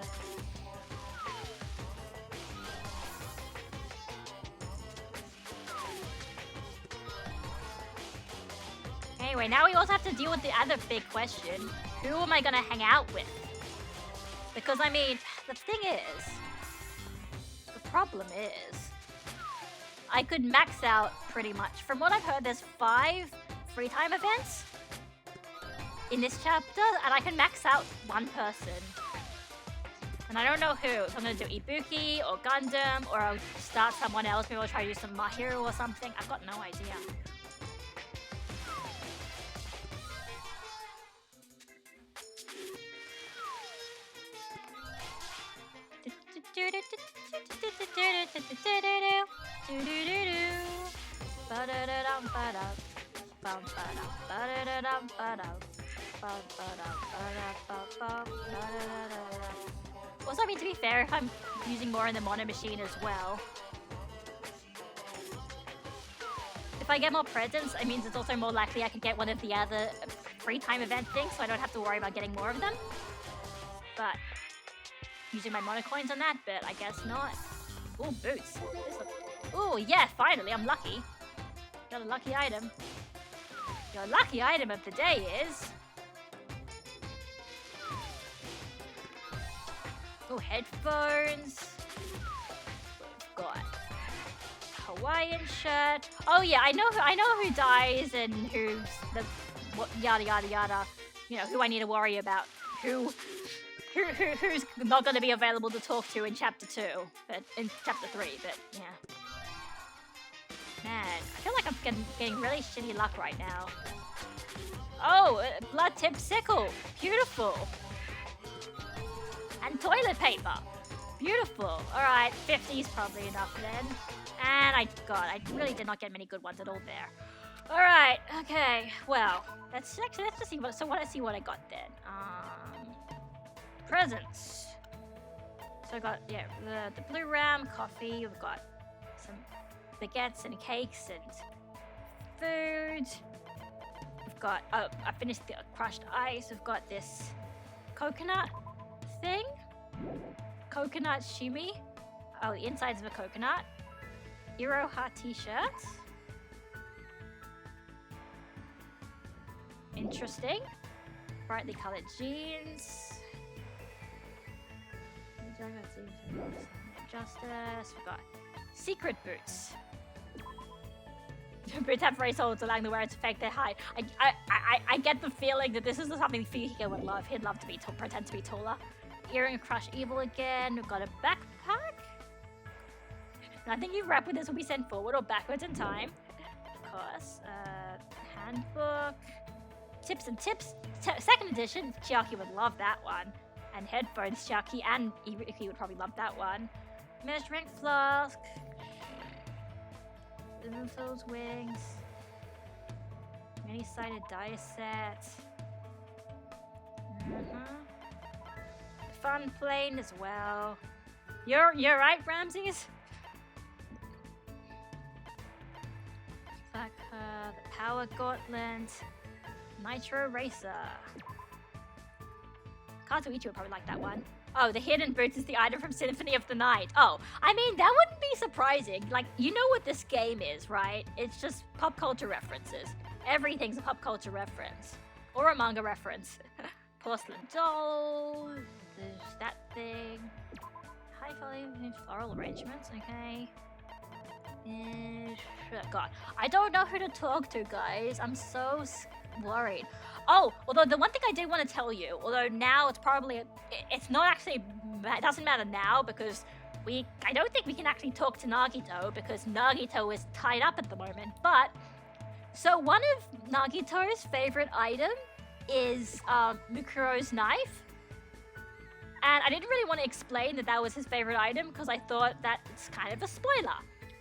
Anyway, now we also have to deal with the other big question. Who am I gonna hang out with? Because, I mean, the thing is... The problem is... I could max out pretty much. From what I've heard, there's 5 free time events in this chapter, and I can max out one person. And I don't know who. If I'm gonna do Ibuki or Gundam, or I'll start someone else. Maybe I'll try to do some Mahiro or something. I've got no idea. Also, I mean, to be fair, if I'm using more in the Mono machine as well, if I get more presents, it means it's also more likely I could get one of the other free time event things, so I don't have to worry about getting more of them. But using my Mono coins on that, but I guess not. Ooh, boots. Ooh, yeah, finally, I'm lucky. Got a lucky item. Your lucky item of the day is... Ooh, headphones. We've got Hawaiian shirt. Oh yeah, I know who dies and who's the yada yada yada. You know, who I need to worry about. Who's not going to be available to talk to in chapter 2, but in chapter 3, but yeah. Man, I feel like I'm getting really shitty luck right now. Oh, blood-tipped sickle. Beautiful. And toilet paper. Beautiful. Alright, 50's probably enough then. And I really did not get many good ones at all there. Alright, okay. Well, let's just see what I got then. Presents. So I got, yeah, the blue ram, coffee, we've got some baguettes and cakes and food. We've got, I finished the crushed ice. We've got this coconut thing. Coconut shimi. Oh, the insides of a coconut. Iroha t-shirt. Interesting. Brightly colored jeans. Justice. We've got Secret boots. Boots have race holes along the way to fake their height. I get the feeling that this is something Fihiko would love. He'd love to be pretend to be taller. Earring Crush Evil again. We've got a backpack. Nothing you wrap with this will be sent forward or backwards in time. Of course. Handbook. Tips and Tips. Second edition. Chiaki would love that one. And headphones. Chiaki and Ibuki would probably love that one. Measuring flask. Liverpool's wings. Many-sided die set. Fun plane as well. You're right, Ramses. Like the Power Gauntlet. Nitro Racer. Kazuichi would probably like that one. Oh, the Hidden Boots is the item from Symphony of the Night. Oh, I mean, that wouldn't be surprising. Like, you know what this game is, right? It's just pop culture references. Everything's a pop culture reference. Or a manga reference. Porcelain doll. There's that thing. High volume floral arrangements, okay. God, I don't know who to talk to, guys. I'm so worried. Oh, although the one thing I did want to tell you, although now it's probably, it's not actually, it doesn't matter now because I don't think we can actually talk to Nagito because Nagito is tied up at the moment, but, so one of Nagito's favorite item is Mukuro's knife, and I didn't really want to explain that was his favorite item because I thought that it's kind of a spoiler.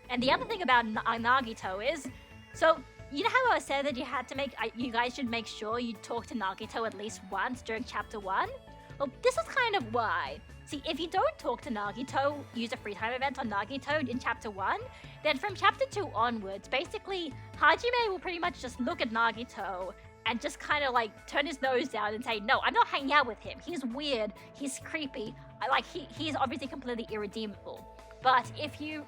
And the other thing about Nagito is, so you know how I said that you guys should make sure you talk to Nagito at least once during chapter 1? Well, this is kind of why. See, if you don't talk to Nagito, use a free time event on Nagito in chapter 1, then from chapter 2 onwards, basically, Hajime will pretty much just look at Nagito and just kind of like turn his nose down and say, no, I'm not hanging out with him. He's weird, he's creepy, he's obviously completely irredeemable. But if you've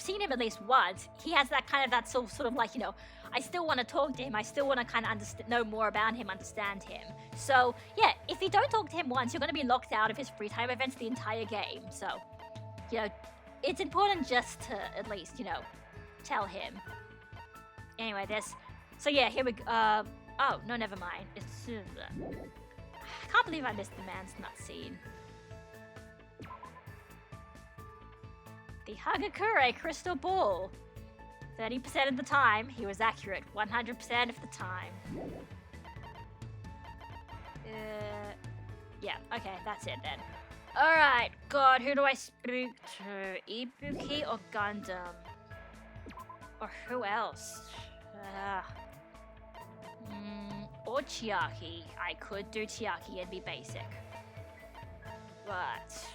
seen him at least once, he has that sort of like, you know, I still want to talk to him. I still want to kind of know more about him, understand him. So yeah, if you don't talk to him once, you're going to be locked out of his free time events the entire game. So, you know, it's important just to at least, you know, tell him. Anyway, so yeah, here we go. Oh, no, never mind. It's, I can't believe I missed the man's nut scene. The Hagakure Crystal Ball. 30% of the time, he was accurate. 100% of the time. Yeah, okay, that's it then. Alright, God, who do I speak to? Ibuki or Gundam? Or who else? Or Chiaki. I could do Chiaki and be basic. But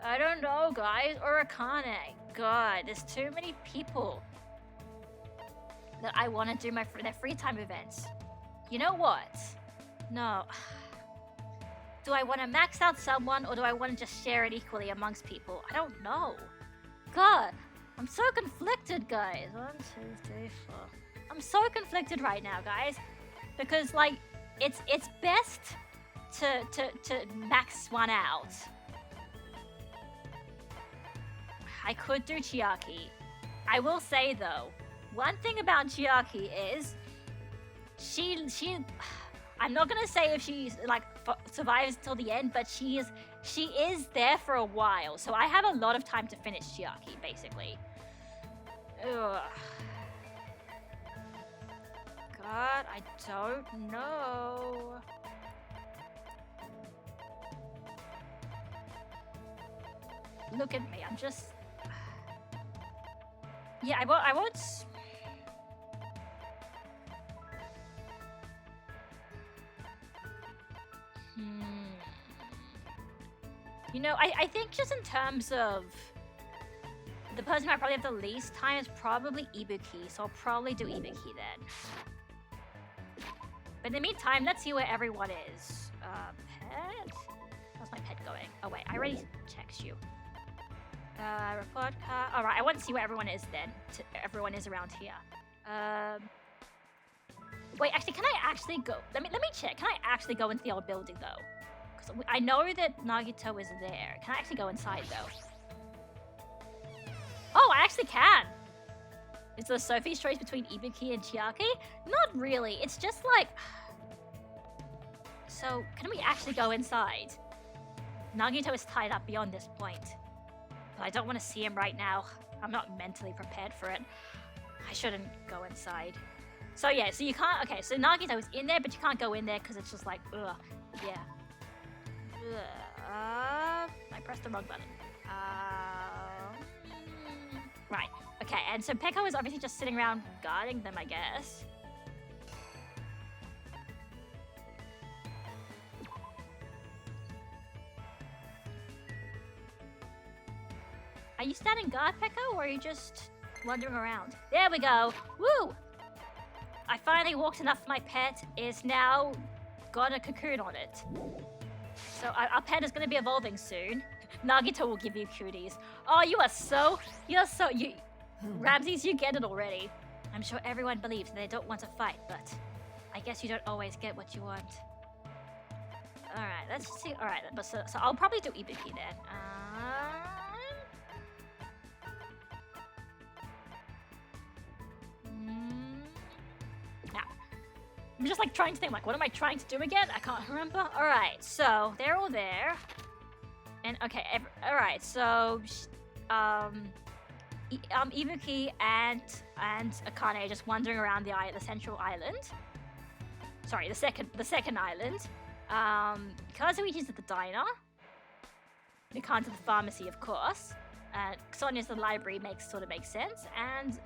I don't know, guys. Or Akane. God, there's too many people that I want to do their free time events. You know what? No. Do I want to max out someone or do I want to just share it equally amongst people? I don't know. God, I'm so conflicted, guys. 1, 2, 3, 4. I'm so conflicted right now, guys, because like it's best to max one out. I could do Chiaki. I will say though, one thing about Chiaki is she I'm not gonna say if she's like survives till the end, but she is there for a while, so I have a lot of time to finish Chiaki basically. Ugh. God, I don't know. Look at me, I'm just... Yeah, I won't... You know, I think just in terms of... The person I probably have the least time is probably Ibuki, so I'll probably do Ibuki then. But in the meantime, let's see where everyone is. Pet? How's my pet going? Oh wait, I already checked you. Report card. Alright, I want to see where everyone is then. Everyone is around here. Wait, actually, can I actually go? Let me check. Can I actually go into the old building though? Because I know that Nagito is there. Can I actually go inside, though? Oh, I actually can! Is the Sophie's choice between Ibuki and Chiaki? Not really. It's just like... So, can we actually go inside? Nagito is tied up beyond this point. But I don't want to see him right now. I'm not mentally prepared for it. I shouldn't go inside. So yeah, so you can't... Okay, so Nagito is in there, but you can't go in there because it's just like... Ugh. Yeah. I pressed the wrong button. Right. Okay, and so Peko is obviously just sitting around guarding them, I guess. Are you standing guard, Peko, or are you just wandering around? There we go! Woo! I finally walked enough. My pet is now got a cocoon on it. So our pet is going to be evolving soon. Nagito will give you cuties. Oh, you are so... Ramses, you get it already. I'm sure everyone believes they don't want to fight, but I guess you don't always get what you want. Alright, let's see. Alright, so I'll probably do Ibuki then. Now, I'm just like trying to think, like, what am I trying to do again? I can't remember. Alright, so they're all there. And okay, alright, so Ibuki and Akane are just wandering around the central island. Sorry, the second island. Kazuichi's at the diner. Mikan's at the pharmacy, of course. Sonya's at the library makes sense. And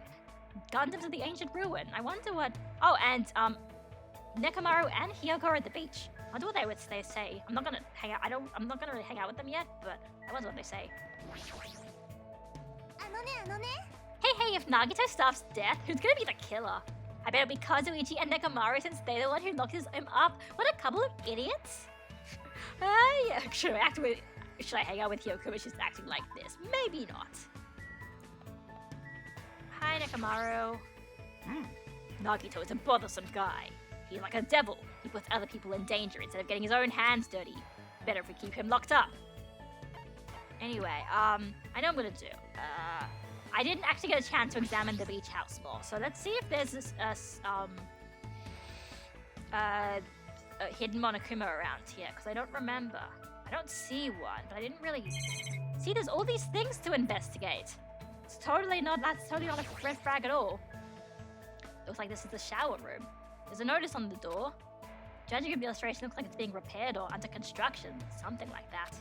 Gundam's at the ancient ruin. I wonder what... Oh, and Nekomaru and Hyoko are at the beach. I wonder what they say. I'm not gonna hang out. I'm not gonna really hang out with them yet, but I wonder what they say. Hey, if Nagito starves to death, who's gonna be the killer? I bet it'll be Kazuichi and Nekomaru since they're the one who locked him up. What a couple of idiots. Yeah, should I hang out with Hyoko if she's acting like this? Maybe not. Hi, Nekomaru. Nagito is a bothersome guy. He's like a devil. He puts other people in danger instead of getting his own hands dirty. Better if we keep him locked up. Anyway, I know what I'm gonna do. I didn't actually get a chance to examine the beach house more, so let's see if there's this, a hidden Monokuma around here, because I don't remember. I don't see one, but I didn't really... See, there's all these things to investigate. That's totally not a red flag at all. Looks like this is the shower room. There's a notice on the door. Judging from the illustration, looks like it's being repaired or under construction. Something like that.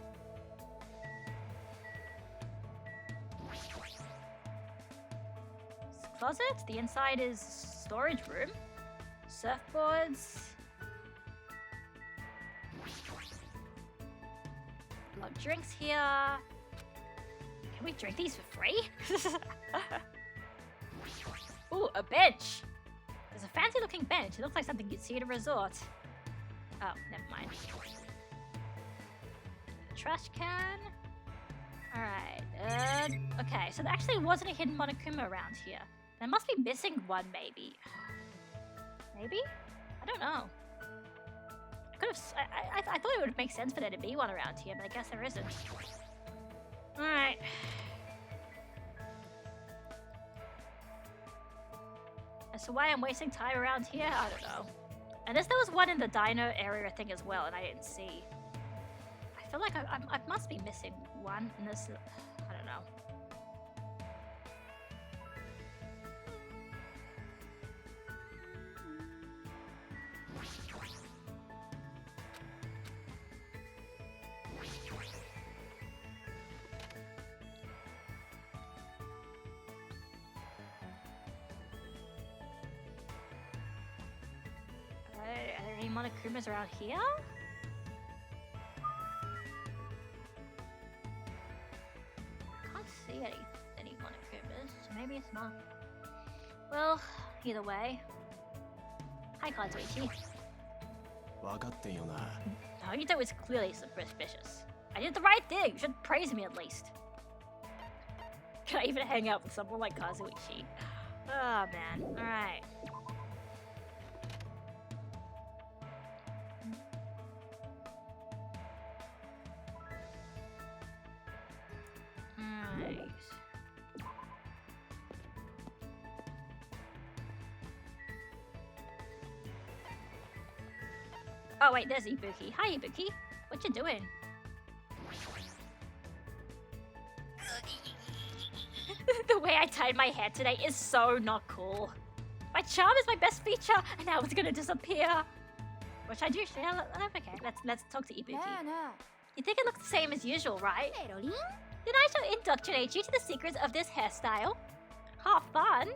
Closet. The inside is storage room. Surfboards. A lot of drinks here. Can we drink these for free? Ooh, a bench. There's a fancy looking bench. It looks like something you'd see at a resort. Oh, never mind. Trash can. Alright. Okay, so there actually wasn't a hidden Monokuma around here. There must be missing one, maybe. Maybe? I don't know. I thought it would make sense for there to be one around here, but I guess there isn't. Alright. As to why I'm wasting time around here, I don't know. And there was one in the diner area thing as well, and I didn't see. I feel like I must be missing one in this. I don't know. Are there any Monokumas around here? Can't see any Monokumas, so maybe it's not. Well, either way. Hi, Kazuichi. Nagito is clearly suspicious. I did the right thing. You should praise me at least. Can I even hang out with someone like Kazuichi? Oh man. Alright. Oh wait, there's Ibuki. Hi Ibuki. What you doing? The way I tied my hair today is so not cool. My charm is my best feature, and now it's gonna disappear. Which I do. Yeah, okay, let's talk to Ibuki. You think it looks the same as usual, right? Did I so indoctrinate you to the secrets of this hairstyle? Ha, fun!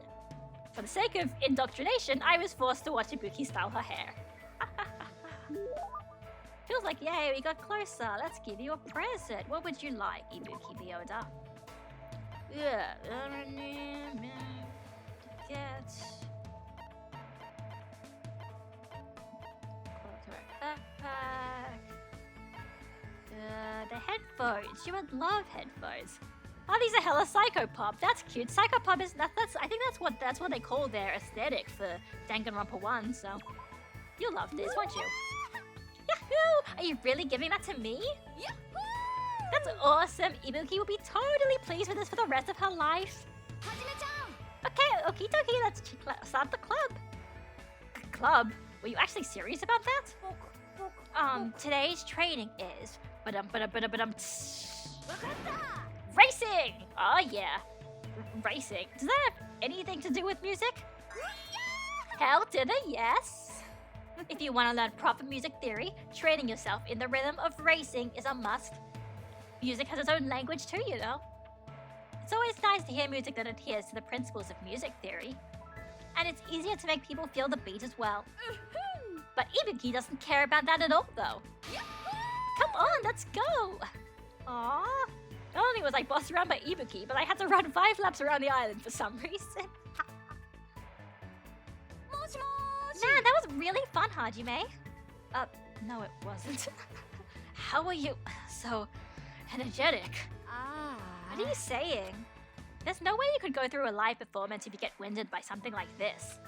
For the sake of indoctrination, I was forced to watch Ibuki style her hair. Feels like, yay, we got closer. Let's give you a present. What would you like, Ibuki Byoda? Yeah, get... backpack. The headphones. You would love headphones. Oh, these are hella psychopop. That's cute. Psychopop is that's. I think that's what they call their aesthetic for Danganronpa 1. So you'll love this, won't you? Yahoo! Are you really giving that to me? Yahoo! That's awesome. Ibuki will be totally pleased with this for the rest of her life. Okay, okie dokie. Let's start the club. Club? Were you actually serious about that? Today's training is racing! Oh yeah. Racing. Does that have anything to do with music? Hell to the yes! If you want to learn proper music theory, training yourself in the rhythm of racing is a must. Music has its own language too, you know. It's always nice to hear music that adheres to the principles of music theory. And it's easier to make people feel the beat as well. But Ibuki doesn't care about that at all, though. Come on, let's go! Aww. Not only was I bossed around by Ibuki, but I had to run 5 laps around the island for some reason. Man, that was really fun, Hajime. No it wasn't. How are you so energetic? What are you saying? There's no way you could go through a live performance if you get winded by something like this.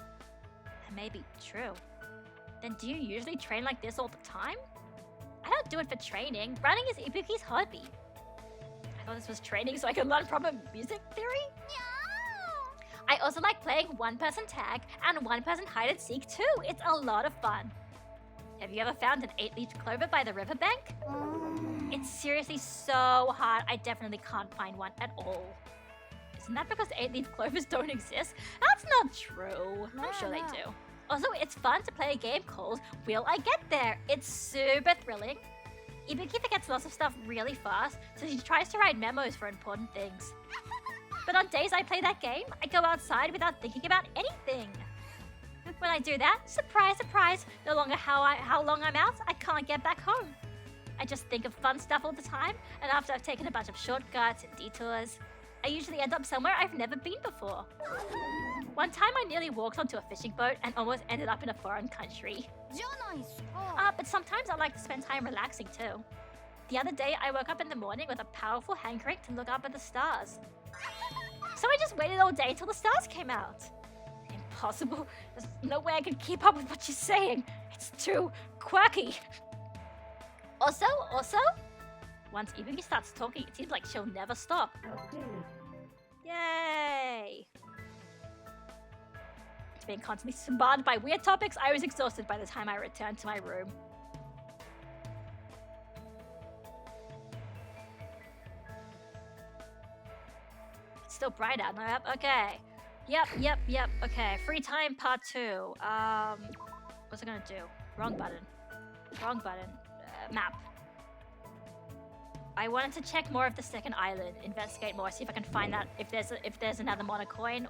That may be true. Then do you usually train like this all the time? I don't do it for training. Running is Ibuki's hobby. I thought this was training so I could learn proper music theory? I also like playing one-person tag and one-person hide-and-seek too. It's a lot of fun. Have you ever found an 8-leaf clover by the riverbank? It's seriously so hard. I definitely can't find one at all. Isn't that because 8-leaf clovers don't exist? That's not true. I'm sure they do. Also, it's fun to play a game called Will I Get There? It's super thrilling. Ibuki forgets lots of stuff really fast, so she tries to write memos for important things. But on days I play that game, I go outside without thinking about anything. When I do that, surprise, surprise, no longer how long I'm out, I can't get back home. I just think of fun stuff all the time, and after I've taken a bunch of shortcuts and detours, I usually end up somewhere I've never been before. One time I nearly walked onto a fishing boat and almost ended up in a foreign country. But sometimes I like to spend time relaxing too. The other day I woke up in the morning with a powerful hankering to look up at the stars. So I just waited all day until the stars came out. Impossible. There's no way I can keep up with what you're saying. It's too quirky. Also, once Ibuki starts talking, it seems like she'll never stop. Yay! Being constantly bombarded by weird topics, I was exhausted by the time I returned to my room. It's still bright out now. Okay. Yep. Okay. Free time part 2. What's it gonna do? Wrong button. Map. I wanted to check more of the second island, investigate more, see if I can find that if there's another monocoin,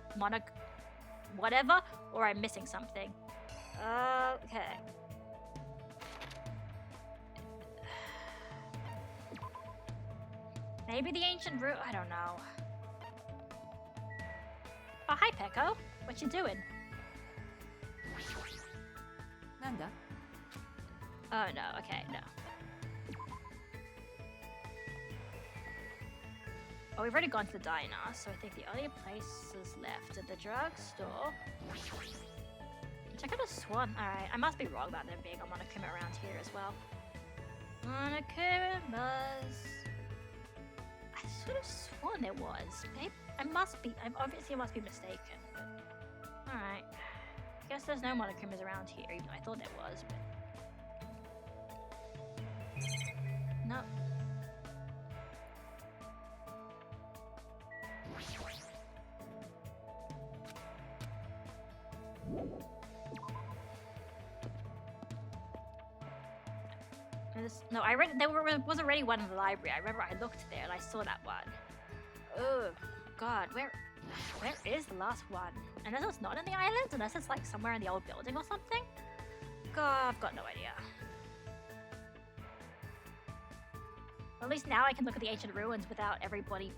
whatever, or I'm missing something. Okay. Maybe the ancient route. I don't know. Oh, hi, Peko. What you doing? Nanda? Oh no. Okay, no. Oh, we've already gone to the diner, so I think the only places left are the drugstore. Which I could have sworn. Alright, I must be wrong about there being a Monokuma around here as well. Monokumas. I should have sworn there was. Maybe I must be mistaken. But alright. I guess there's no Monokumas around here, even though I thought there was, but No. No, I read there was already one in the library. I remember I looked there and I saw that one. Oh God, where is the last one? Unless it's not in the island, unless it's like somewhere in the old building or something. God, I've got no idea. At least now I can look at the ancient ruins without everybody,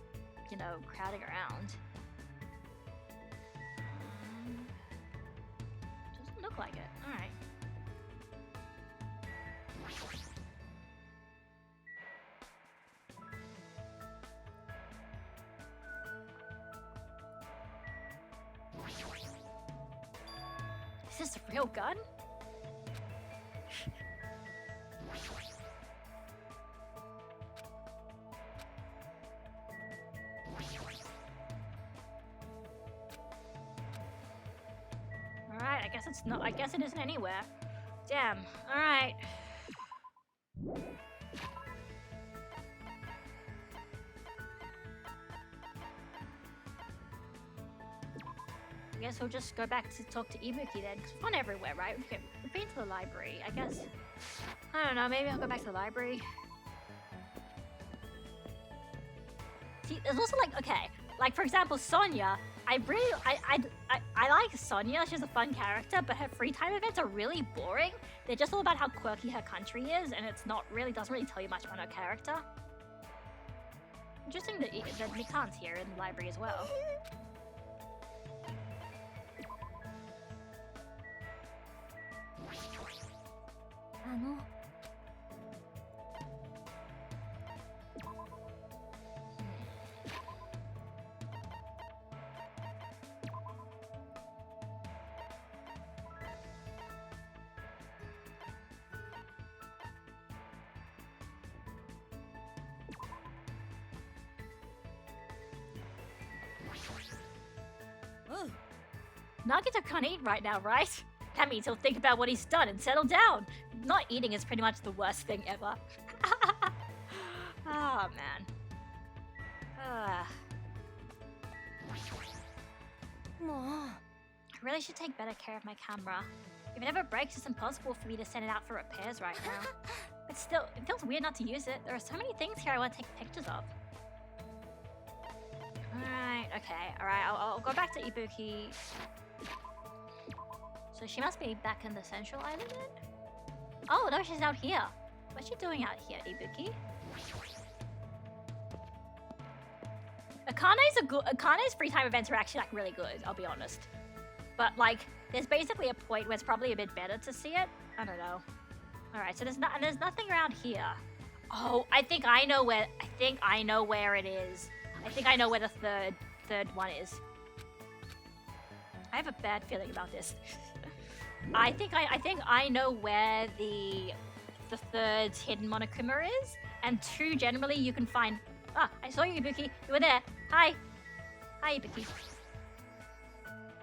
you know, crowding around. Doesn't look like it. All right. Is this a real gun? Alright, I guess it's not. I guess it isn't anywhere. Damn. Alright. I guess we'll just go back to talk to Ibuki then. It's fun everywhere, right? Okay, we've been to the library. I guess. I don't know. Maybe I'll go back to the library. See, there's also like, okay, like for example, Sonia. I like Sonia. She's a fun character, but her free time events are really boring. They're just all about how quirky her country is, and it's not really doesn't really tell you much about her character. Interesting that Mikan's here in the library as well. Nagito can't eat right now, right? That means he'll think about what he's done and settle down. Not eating is pretty much the worst thing ever. Oh, man. I really should take better care of my camera. If it ever breaks, it's impossible for me to send it out for repairs right now. But still, it feels weird not to use it. There are so many things here I want to take pictures of. Alright, okay. Alright, I'll go back to Ibuki. So she must be back in the central island then? Oh, no, she's out here. What's she doing out here, Ibuki? Akane's free time events are actually like really good, I'll be honest. But like, there's basically a point where it's probably a bit better to see it. I don't know. Alright, so there's nothing around here. Oh, I think I know where it is. I think I know where the third one is. I have a bad feeling about this. I think I know where the third hidden Monokuma is, and 2 generally you can find. Ah, I saw you, Ibuki. You were there. Hi, Ibuki.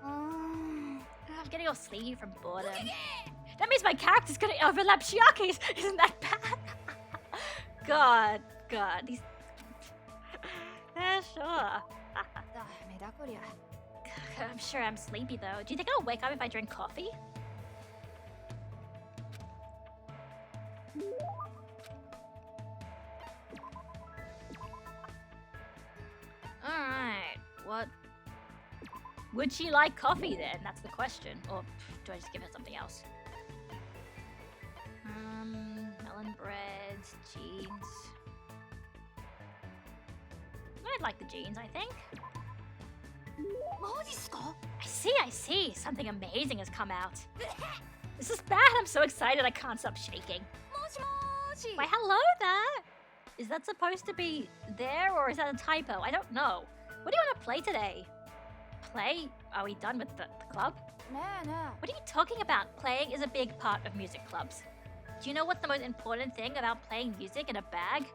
I'm getting all sleepy from boredom. That means my character's gonna overlap Chiaki's. Isn't that bad? God, these. Yeah, sure. I'm sure I'm sleepy though. Do you think I'll wake up if I drink coffee? Alright, what? Would she like coffee then? That's the question. Or do I just give her something else? Melon bread, jeans. I'd like the jeans, I think. I see. Something amazing has come out. This is bad. I'm so excited I can't stop shaking. Why, hello there. Is that supposed to be there or is that a typo? I don't know. What do you want to play today? Play? Are we done with the club? What are you talking about? Playing is a big part of music clubs. Do you know what the most important thing about playing music in a band?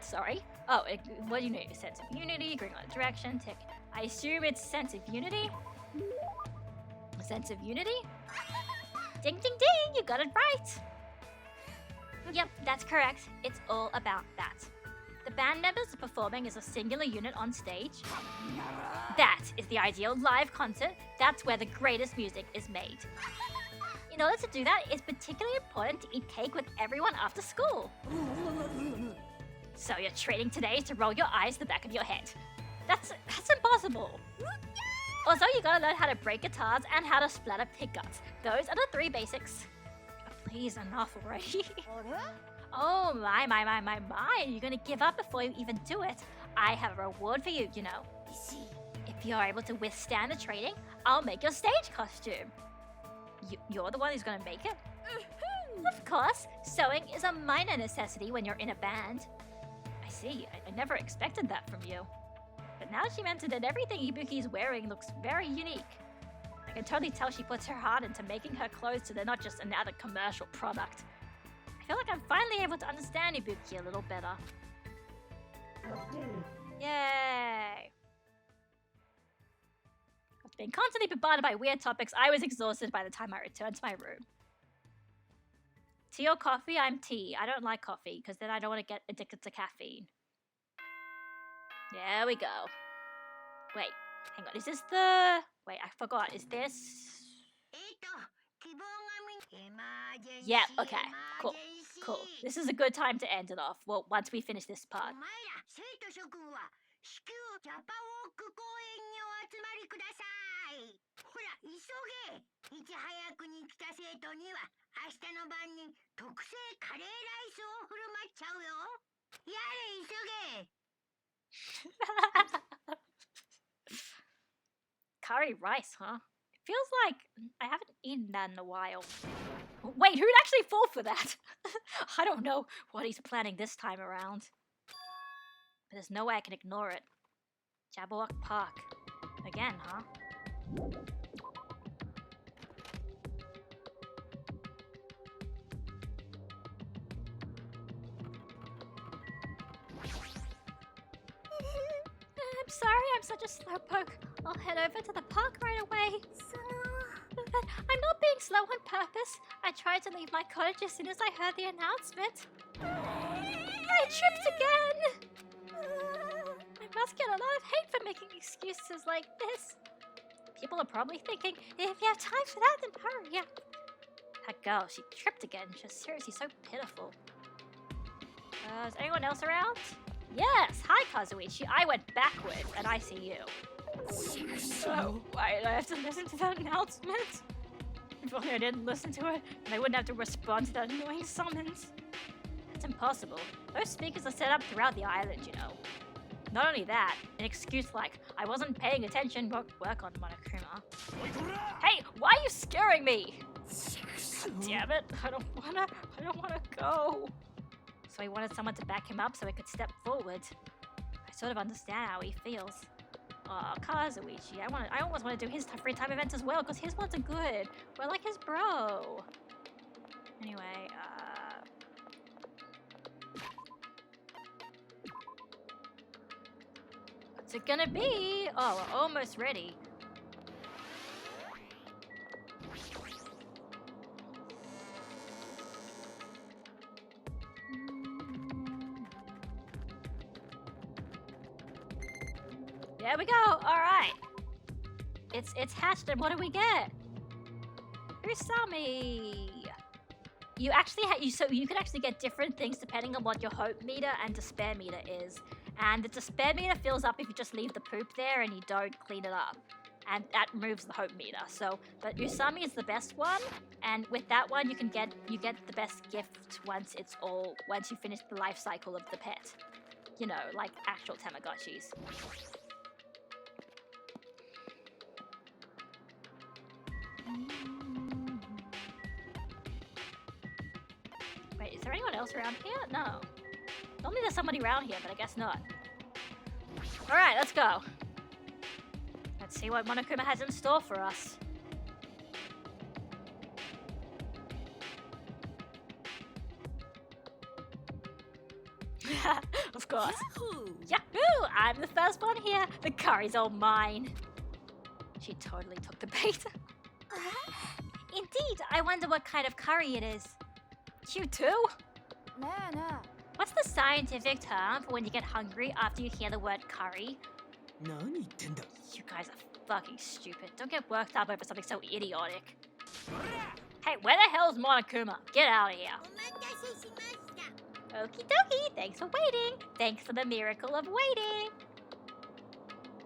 Sorry. Oh, what do you need? A sense of unity, agreeing on a direction, tick. I assume it's sense of unity? A sense of unity? Ding, ding, ding! You got it right! Yep, that's correct. It's all about that. The band members are performing as a singular unit on stage. That is the ideal live concert. That's where the greatest music is made. In order to do that, it's particularly important to eat cake with everyone after school. So your training today is to roll your eyes to the back of your head. That's impossible. Also, you gotta learn how to break guitars and how to splatter pickups. Those are the 3 basics. Please, enough already. Oh my. You're gonna give up before you even do it. I have a reward for you, you know. If you're able to withstand the training, I'll make your stage costume. You're the one who's gonna make it? Of course, sewing is a minor necessity when you're in a band. I see, I never expected that from you. But now she mentioned that everything Ibuki's wearing looks very unique. I can totally tell she puts her heart into making her clothes so they're not just another commercial product. I feel like I'm finally able to understand Ibuki a little better. Yay! I've been constantly bombarded by weird topics. I was exhausted by the time I returned to my room. Tea or coffee? I'm tea. I don't like coffee because then I don't want to get addicted to caffeine. There we go. Wait, hang on. Is this the... Wait, I forgot. Is this... Yeah, okay. Cool. This is a good time to end it off. Well, once we finish this part. Curry rice, huh? It feels like I haven't eaten that in a while. Wait, who'd actually fall for that? I don't know what he's planning this time around. But there's no way I can ignore it. Jabberwock Park. Again, huh? I'm sorry, I'm such a slowpoke. I'll head over to the park right away. But I'm not being slow on purpose. I tried to leave my cottage as soon as I heard the announcement. I tripped again! I must get a lot of hate for making excuses like this. People are probably thinking, if you have time for that, then hurry up. That girl, she tripped again. She's seriously so pitiful. Is anyone else around? Yes! Hi, Kazuichi. I went backwards, and I see you. So, why did I have to listen to that announcement? If only I didn't listen to it, and I wouldn't have to respond to that annoying summons. It's impossible. Those speakers are set up throughout the island, you know. Not only that, an excuse like, I wasn't paying attention won't work on Monokuma. Hey, why are you scaring me? God damn it, I don't wanna go. So he wanted someone to back him up so he could step forward. I sort of understand how he feels. Aw, Kazuichi, I almost want to do his free time events as well, because his ones are good. We're like his bro. Anyway, what's it gonna be? Oh, we're almost ready. There we go. All right. It's hatched, and what do we get? Usami. You actually so you can actually get different things depending on what your hope meter and despair meter is. And the despair meter fills up if you just leave the poop there and you don't clean it up. And that removes the hope meter. So, but Usami is the best one, and with that one you get the best gift once you finish the life cycle of the pet. You know, like actual Tamagotchis. Wait, is there anyone else around here? No. Normally there's somebody around here, but I guess not. Alright, let's go. Let's see what Monokuma has in store for us. Of course. Yahoo! I'm the first one here. The curry's all mine. She totally took the bait. Indeed, I wonder what kind of curry it is. You too? What's the scientific term for when you get hungry after you hear the word curry? 何言ってんだ You guys are fucking stupid. Don't get worked up over something so idiotic. Hey, where the hell's Monokuma? Get out of here. Okie dokie, thanks for waiting. Thanks for the miracle of waiting.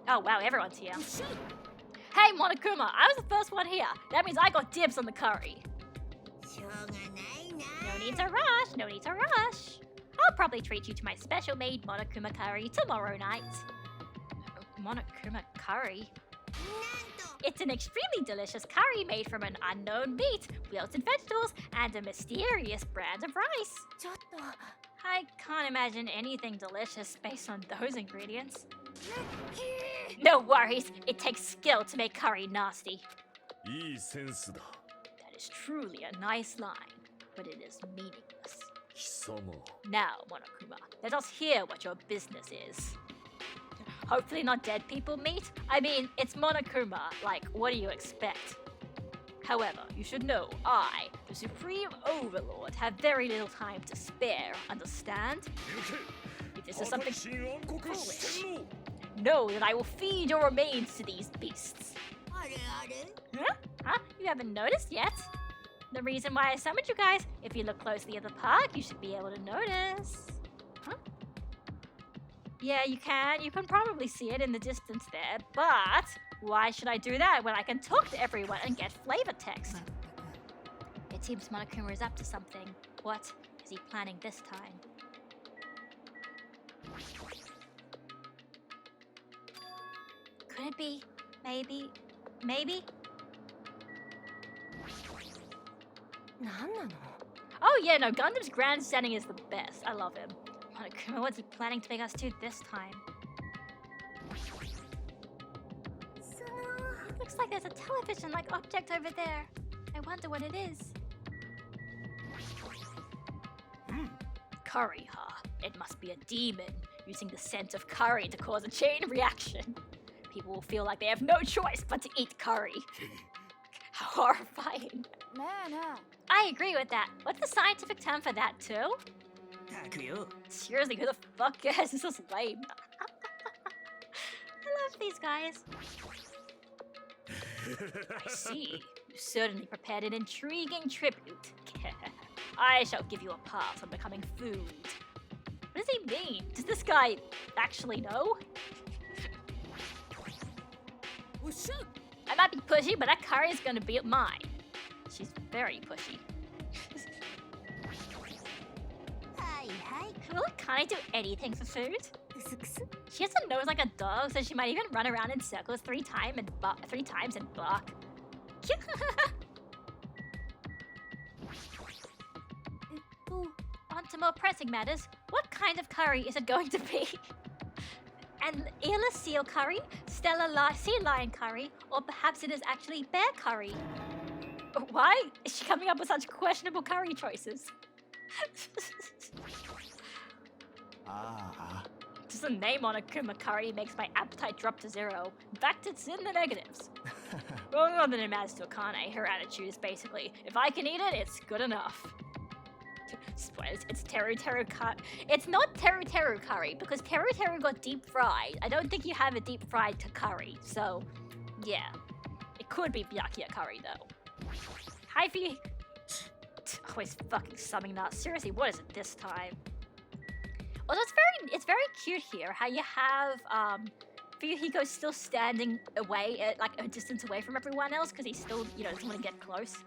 Oh wow, everyone's here. Hey Monokuma, I was the first one here. That means I got dibs on the curry. No need to rush, no need to rush. I'll probably treat you to my special made Monokuma curry tomorrow night. Monokuma curry? It's an extremely delicious curry made from an unknown meat, wilted vegetables, and a mysterious brand of rice. I can't imagine anything delicious based on those ingredients. No worries, it takes skill to make curry nasty. いいセンスだ That is truly a nice line, but it is meaningless. 貴様 Now, Monokuma, let us hear what your business is. Hopefully not dead people meat? I mean, it's Monokuma, like, what do you expect? However, you should know I, the Supreme Overlord, have very little time to spare, understand? If this is something foolish, know that I will feed your remains to these beasts. Huh? Huh? You haven't noticed yet? The reason why I summoned you guys, if you look closely at the park, you should be able to notice. Huh? Yeah, you can. You can probably see it in the distance there, but why should I do that when I can talk to everyone and get flavor text? It seems Monokuma is up to something. What is he planning this time? Could it be? Maybe? Maybe? Oh yeah, no, Gundam's grandstanding is the best. I love him. Monokuma, what's he planning to make us do this time? Looks like there's a television-like object over there. I wonder what it is. Curry, huh? It must be a demon, using the scent of curry to cause a chain reaction. People will feel like they have no choice but to eat curry. How horrifying. I agree with that. What's the scientific term for that, too? たくよ Seriously, who the fuck cares? This is lame. I love these guys. I see. You certainly prepared an intriguing tribute. I shall give you a pass on becoming food. What does he mean? Does this guy actually know? I might be pushy, but that curry is gonna be mine. She's very pushy. Well, can't I do anything for food? She has a nose like a dog, so she might even run around in circles three times and bark. On to more pressing matters. What kind of curry is it going to be? An earless seal curry, sea lion curry, or perhaps it is actually bear curry? Why is she coming up with such questionable curry choices? Just the name on a Kuma curry makes my appetite drop to 0. In fact, it's in the negatives. Well, more than it matters to Akane, her attitude is basically, if I can eat it, it's good enough. It's Teru Teru curry. It's not Teru Teru curry, because Teru Teru got deep fried. I don't think you have a deep fried curry, so yeah. It could be Byakuya curry, though. Hi, Fi. Always fucking summing that. Seriously, what is it this time? Although it's very cute here how you have Fuyuhiko still standing away, like a distance away from everyone else because he still, doesn't want to get close.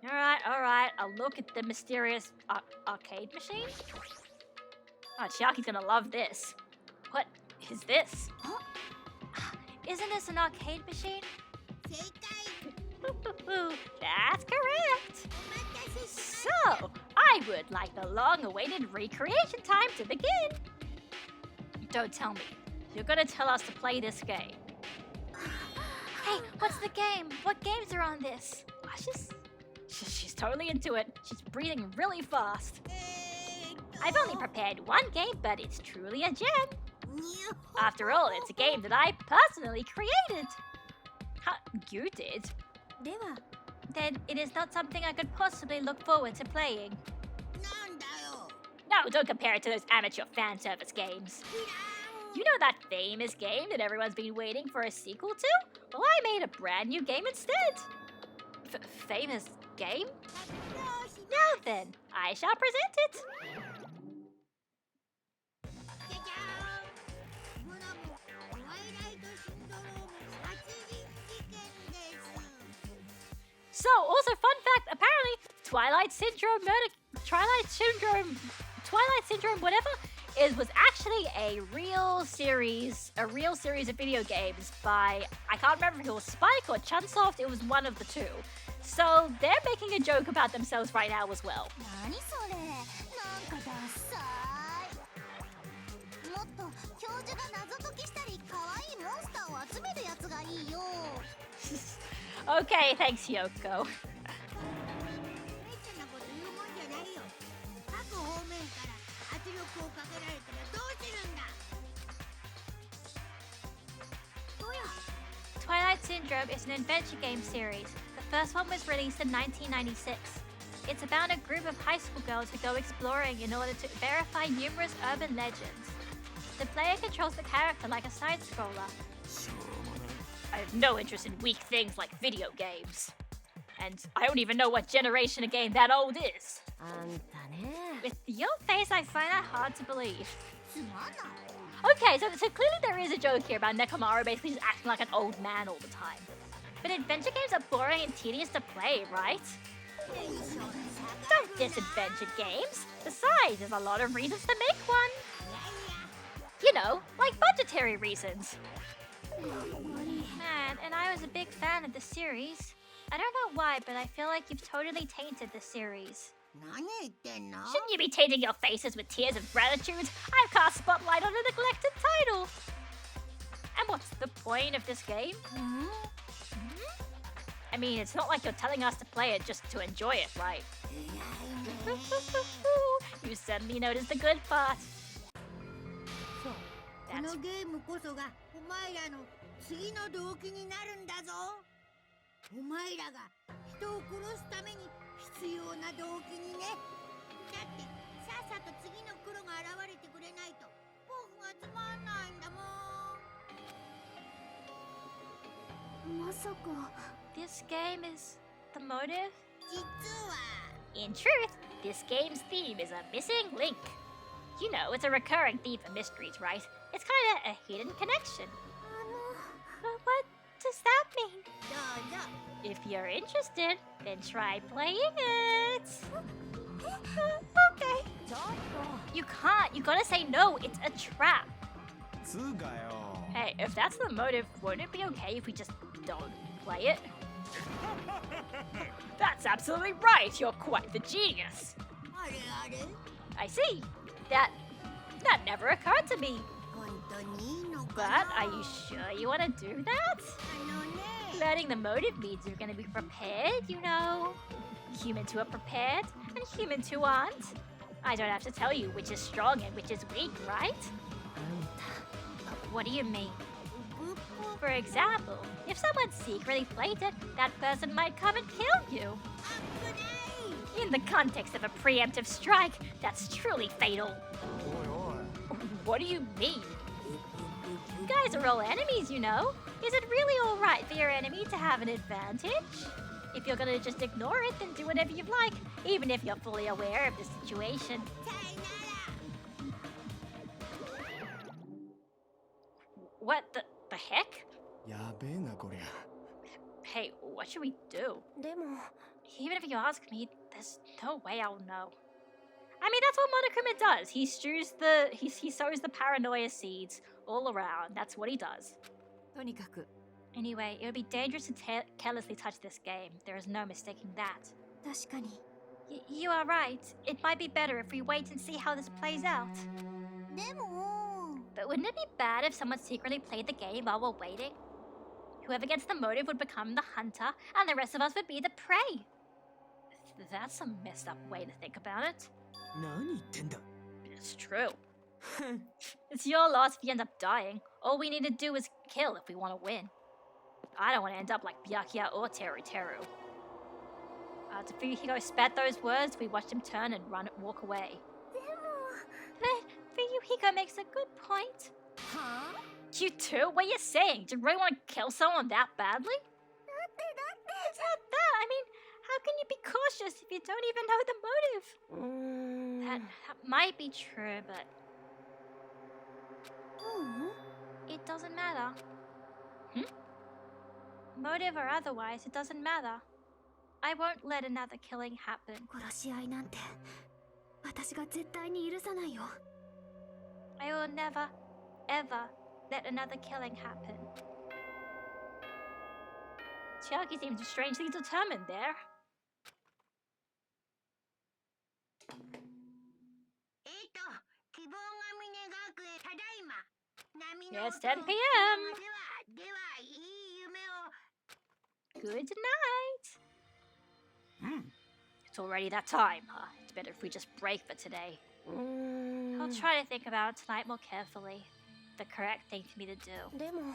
Alright, I'll look at the mysterious arcade machine. Oh, Chiaki's gonna love this. What is this? Isn't this an arcade machine? That's correct. So, I would like the long-awaited recreation time to begin. Don't tell me. You're gonna tell us to play this game. Hey, what's the game? What games are on this? She's totally into it. She's breathing really fast. I've only prepared one game, but it's truly a gem. After all, it's a game that I personally created. Huh, you did? then it is not something I could possibly look forward to playing. なんだよ No, don't compare it to those amateur fan service games. You know that famous game that everyone's been waiting for a sequel to? Well, I made a brand new game instead. Famous game? Now then, I shall present it. じゃじゃーんブラボートワイライトシンドローム殺人事件です So, also fun fact, apparently Twilight Syndrome, whatever, was actually a real series of video games by, I can't remember if it was Spike or Chunsoft, it was one of the two. So they're making a joke about themselves right now as well. 何それなんかダッサいもっと教授が謎解きしたり可愛いモンスターを集めるやつがいいよ Okay, thanks, Yoko. めっちゃなこと言うもんじゃないよ各方面から圧力をかけられたらどうするんだどうや Twilight Syndrome is an adventure game series. The first one was released in 1996. It's about a group of high school girls who go exploring in order to verify numerous urban legends. The player controls the character like a side-scroller. I have no interest in weak things like video games. And I don't even know what generation a game that old is. あんたね With your face, I find that hard to believe. つまんない Okay, so clearly there is a joke here about Nekomaru basically just acting like an old man all the time. But adventure games are boring and tedious to play, right? Don't diss adventure games. Besides, there's a lot of reasons to make one. You know, like budgetary reasons. Man, and I was a big fan of the series. I don't know why, but I feel like you've totally tainted the series. 何言ってんの Shouldn't you be tainting your faces with tears of gratitude? I've cast spotlight on a neglected title. And what's the point of this game? I mean, it's not like you're telling us to play it just to enjoy it, right? You certainly noticed the good part. このゲームこそがお前らの次の動機になるんだぞお前らが人を殺すために必要な動機にねだってさっさと次の黒が現れてくれないと僕がつまんないんだもんまさか This game is the motive? 実は In truth, this game's theme is a missing link. You know, it's a recurring theme for mysteries, right? It's kind of a hidden connection. But what does that mean? どうぞ If you're interested, then try playing it. Okay. You can't. You gotta say no. It's a trap. つうかよ Hey, if that's the motive, wouldn't it be okay if we just don't play it? That's absolutely right. You're quite the genius. あれあれ I see. That never occurred to me. 本当にいいのか But な are you sure you want to do that? あのね Learning the motive means you're going to be prepared, you know. Humans who are prepared and humans who aren't. I don't have to tell you which is strong and which is weak, right? What do you mean? For example, if someone secretly played it, that person might come and kill you. In the context of a preemptive strike, that's truly fatal. おいおい What do you mean? You guys are all enemies, you know. Is it really alright for your enemy to have an advantage? If you're gonna just ignore it, then do whatever you like, even if you're fully aware of the situation. さよなら What the heck? やべえなこりゃ Hey, what should we do? でも Even if you ask me, there's no way I'll know. I mean, that's what Monokuma does. He sows the paranoia seeds all around. That's what he does. とにかく Anyway, it would be dangerous to carelessly touch this game. There is no mistaking that. 確かに You are right. It might be better if we wait and see how this plays out. でも But wouldn't it be bad if someone secretly played the game while we're waiting? Whoever gets the motive would become the hunter, and the rest of us would be the prey. That's a messed up way to think about it. 何言ってんだ It's true. It's your loss if you end up dying. All we need to do is kill if we want to win. I don't want to end up like Byakuya or Teru Teru. After Fuyuhiko spat those words, we watched him turn and walk away. But Fuyuhiko makes a good point. Huh? You too? What are you saying? Do you really want to kill someone that badly? It's not that. I mean, how can you be cautious if you don't even know the motive? That might be true, but it doesn't matter. Motive or otherwise, it doesn't matter. I won't let another killing happen. 殺し合いなんて私が絶対に許さないよ。 I will never, ever let another killing happen. Chiaki seems strangely determined there. Yeah, it's 10 p.m. Good night. It's already that time. It's better if we just break for today. I'll try to think about it tonight more carefully. The correct thing for me to do. でも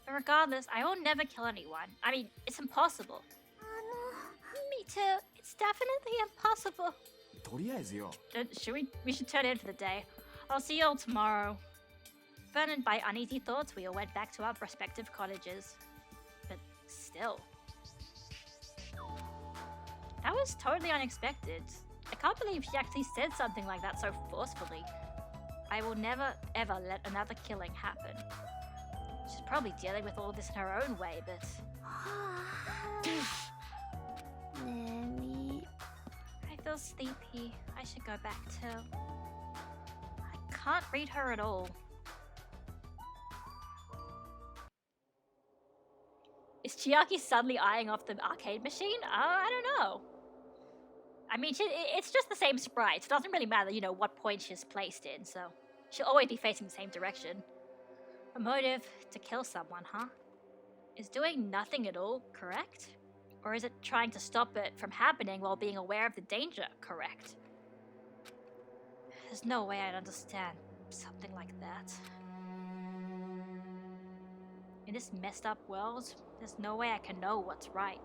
But regardless, I will never kill anyone. I mean, it's impossible. Me too. It's definitely impossible. とりあえずよ。 We should turn in for the day. I'll see you all tomorrow. Burdened by uneasy thoughts, we all went back to our respective cottages. But still. That was totally unexpected. I can't believe she actually said something like that so forcefully. I will never, ever let another killing happen. She's probably dealing with all this in her own way, but... 眠い I feel sleepy. I should go back too. I can't read her at all. Is Chiaki suddenly eyeing off the arcade machine? I don't know. I mean, it's just the same sprite. It doesn't really matter, you know, what point she's placed in, so... She'll always be facing the same direction. A motive to kill someone, huh? Is doing nothing at all correct? Or is it trying to stop it from happening while being aware of the danger correct? There's no way I'd understand something like that. In this messed up world, there's no way I can know what's right.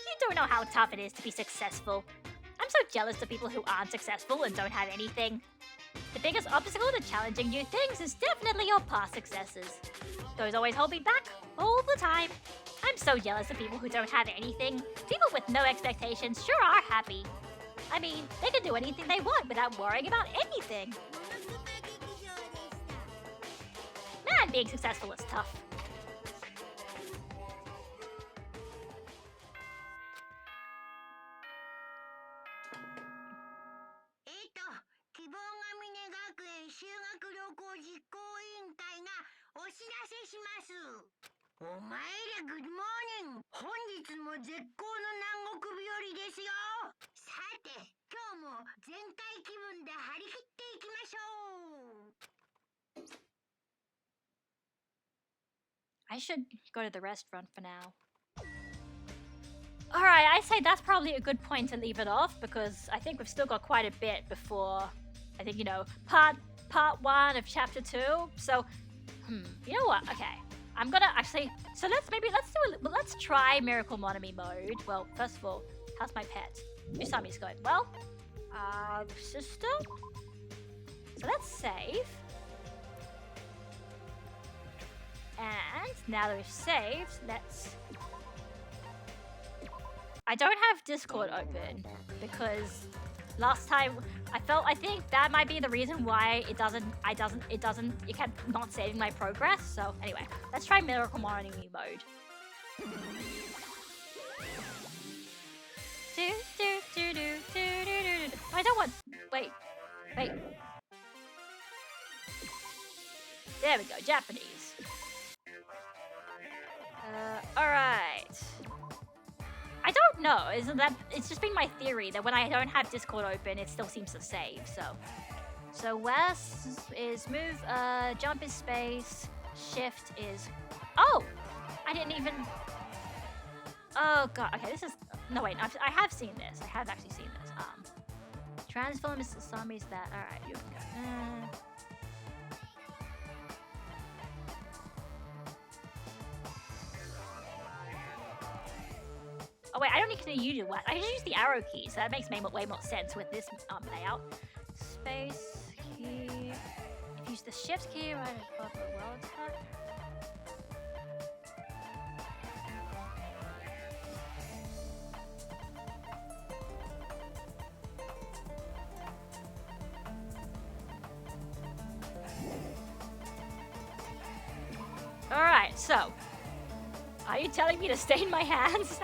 You don't know how tough it is to be successful. I'm so jealous of people who aren't successful and don't have anything. The biggest obstacle to challenging new things is definitely your past successes. Those always hold me back, all the time. I'm so jealous of people who don't have anything. People with no expectations sure are happy. I mean, they can do anything they want without worrying about anything. Man, being successful is tough. I should go to the restaurant for now. Alright, I say that's probably a good point to leave it off because I think we've still got quite a bit before, I think, you know, part 1 of chapter 2. So, you know what? Okay. I'm gonna actually, so let's try Miracle Monami mode. Well, first of all, how's my pet? Usami's going well. Sister? So let's save. And now that we've saved, let's... I don't have Discord open because last time I think that might be the reason why it kept not saving my progress. So anyway, let's try Miracle Monami mode. I don't want, wait. There we go, Japanese. Alright. I don't know, isn't that, it's just been my theory that when I don't have Discord open, it still seems to save, so West is move, jump is space, shift is, oh! I didn't even, oh god, okay, this is, no wait, I have seen this, I have actually seen this, transform is the zombies that, alright, you can go, wait, I don't need to use what? I just use the arrow key, so that makes way more sense with this layout. Space key. Use the shift key right above the world tab. Alright, so are you telling me to stain my hands?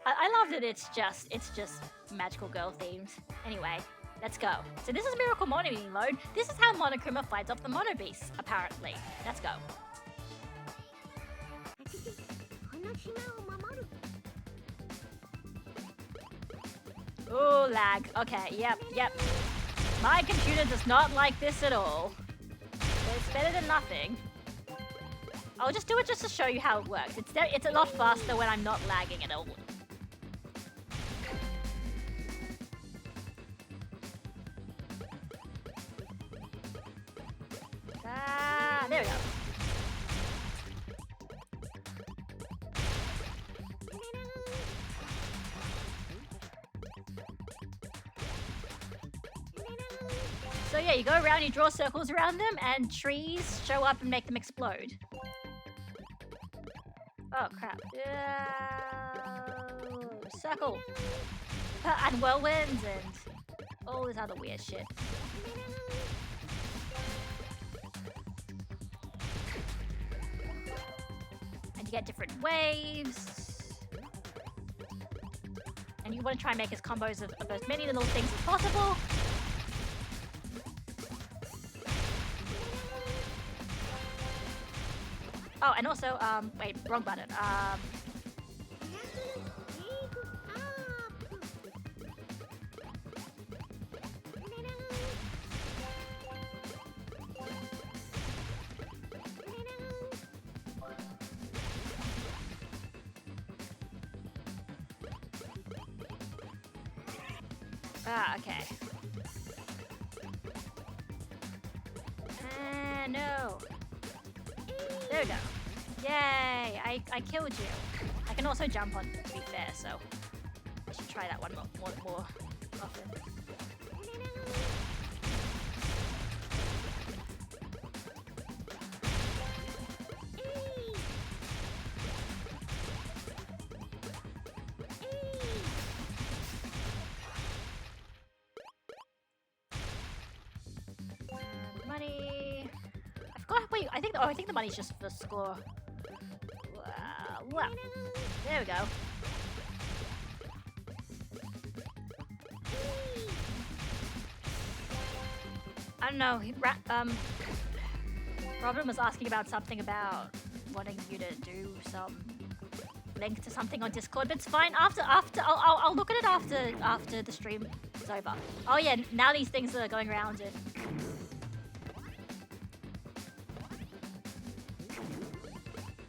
I love that it's just magical girl themed. Anyway, let's go. So this is Miracle Mono Beast mode. This is how Monokuma fights off the Mono Beast, apparently. Let's go. Ooh, lag. Okay, yep. My computer does not like this at all. But it's better than nothing. I'll just do it just to show you how it works. It's a lot faster when I'm not lagging at all. There we go. So yeah, you go around, you draw circles around them, and trees show up and make them explode. Oh crap. Circle. And whirlwinds and all this other weird shit. And you get different waves. And you want to try and make as combos of as many little things as possible. Oh, and also, wait, wrong button. Okay. No. There we go. Yay! I killed you. I can also jump on, to be fair, so I should try that one more often. Money. I forgot. Wait, I think the money's just for score. Well, there we go. I don't know. Robin was asking about something about wanting you to do some link to something on Discord, but it's fine. I'll look at it after the stream is over. Oh yeah, now these things are going around it.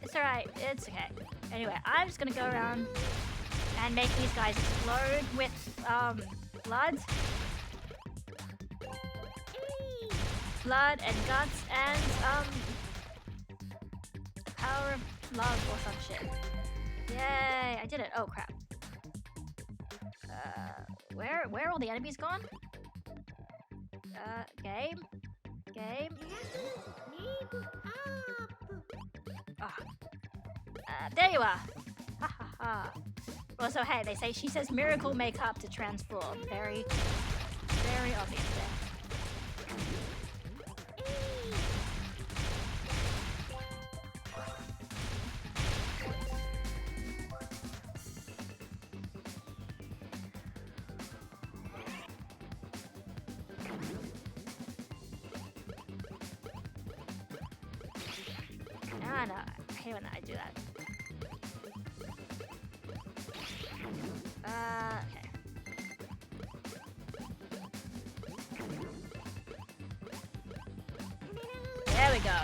It's alright, it's okay. Anyway, I'm just gonna go around and make these guys explode with blood. Blood and guts and the power of love or some shit. Yay, I did it. Oh crap. Where are all the enemies gone? Game. There you are. Ha ha ha. Also, hey, she says miracle makeup to transform. Very, very obvious there. No, I hate when I do that. Okay. There we go.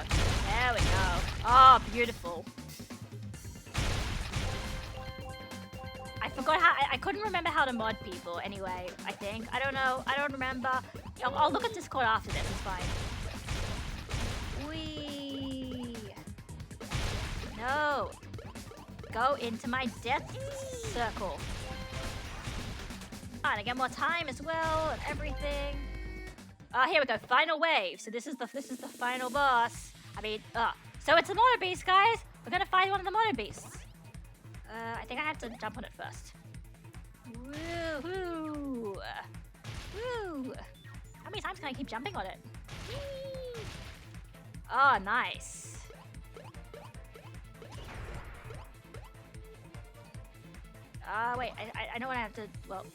There we go. Oh, beautiful. I forgot how. I couldn't remember how to mod people anyway, I think. I don't know. I don't remember. I'll look at Discord after this. It's fine. Whee! No. go into my death circle. Oh, and I get more time as well and everything. Here we go. Final wave. So this is the final boss. I mean, so it's a mono beast, guys. We're gonna find one of the mono beasts. I think I have to jump on it first. Woohoo! Woo! How many times can I keep jumping on it? Oh, nice. Wait, I know what I have to, well.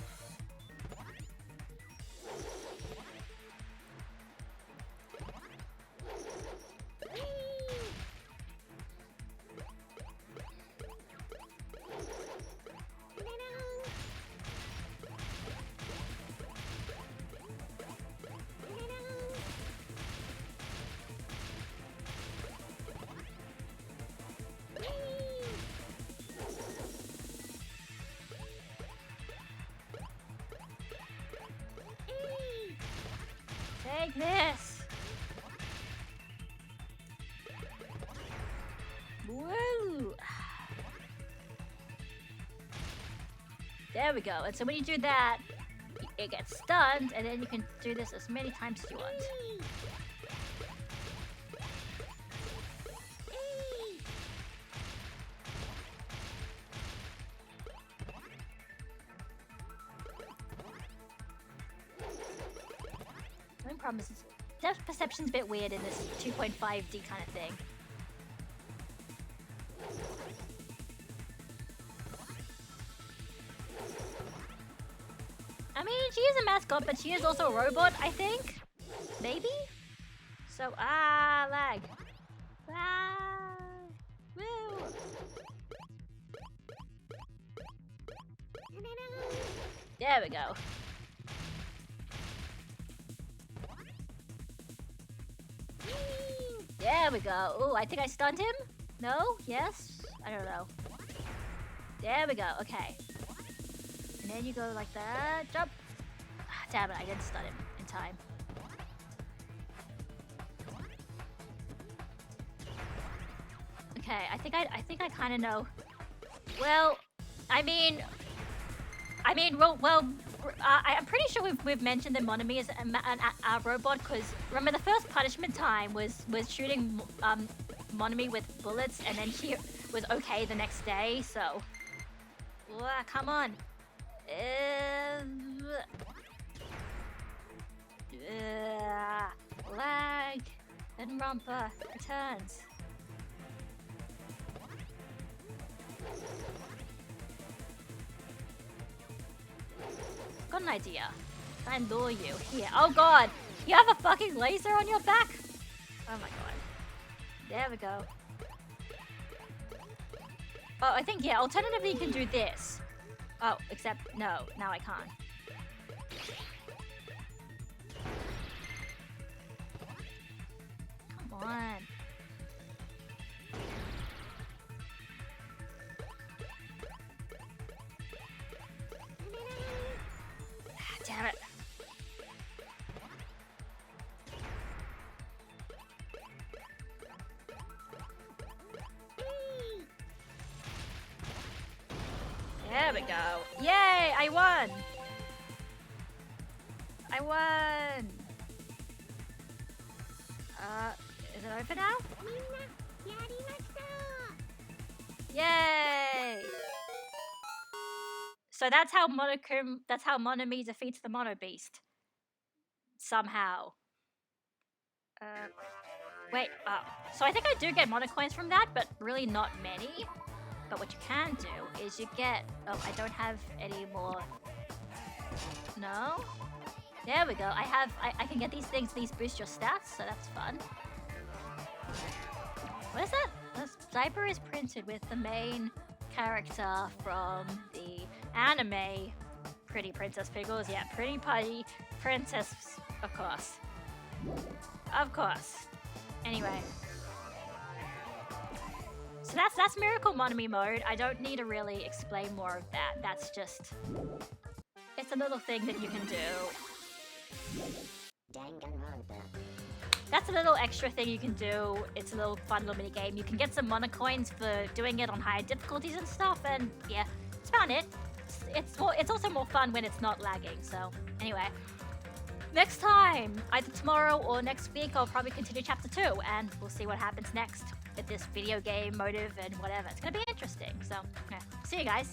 Take this! Woo! There we go. And so when you do that, it gets stunned, and then you can do this as many times as you want. The only problem is depth perception's a bit weird in this 2.5D kind of thing. I mean, she is a mascot, but she is also a robot, I think? Maybe? So, lag. Woo! There we go. There we go. Oh, I think I stunned him? No? Yes? I don't know. There we go. Okay. And then you go like that. Jump. Damn it, I didn't stun him in time. Okay, I think I kind of know. Well, I'm pretty sure we've mentioned that Monami is a robot, because remember the first punishment time was shooting Monami with bullets, and then she was okay the next day. So, come on, lag, and Danganronpa returns. Got an idea. Try and lure you. Here. Oh god! You have a fucking laser on your back? Oh my god. There we go. Oh, I think, yeah, alternatively you can do this. Oh, except, no. Now I can't. Come on. Damn it. There we go. Yay, I won. I won. Is it over now? Yay! So that's how Monami defeats the Mono Beast. Somehow. Wait, so I think I do get Mono Coins from that, but really not many. But what you can do is you get... Oh, I don't have any more... No? There we go. I can get these things. These boost your stats, so that's fun. What is that? This diaper is printed with the main character from the anime Pretty Princess Pickles. Yeah, Pretty Putty Princess, of course. Of course. Anyway. So that's Miracle Monami mode. I don't need to really explain more of that. That's just... It's a little thing that you can do. that's a little extra thing you can do. It's a little fun little mini game. You can get some mana coins for doing it on higher difficulties and stuff. And yeah, it's about it. It's also more fun when it's not lagging. So anyway, next time, either tomorrow or next week, I'll probably continue chapter 2, and we'll see what happens next with this video game motive and whatever. It's gonna be interesting. So yeah, see you guys.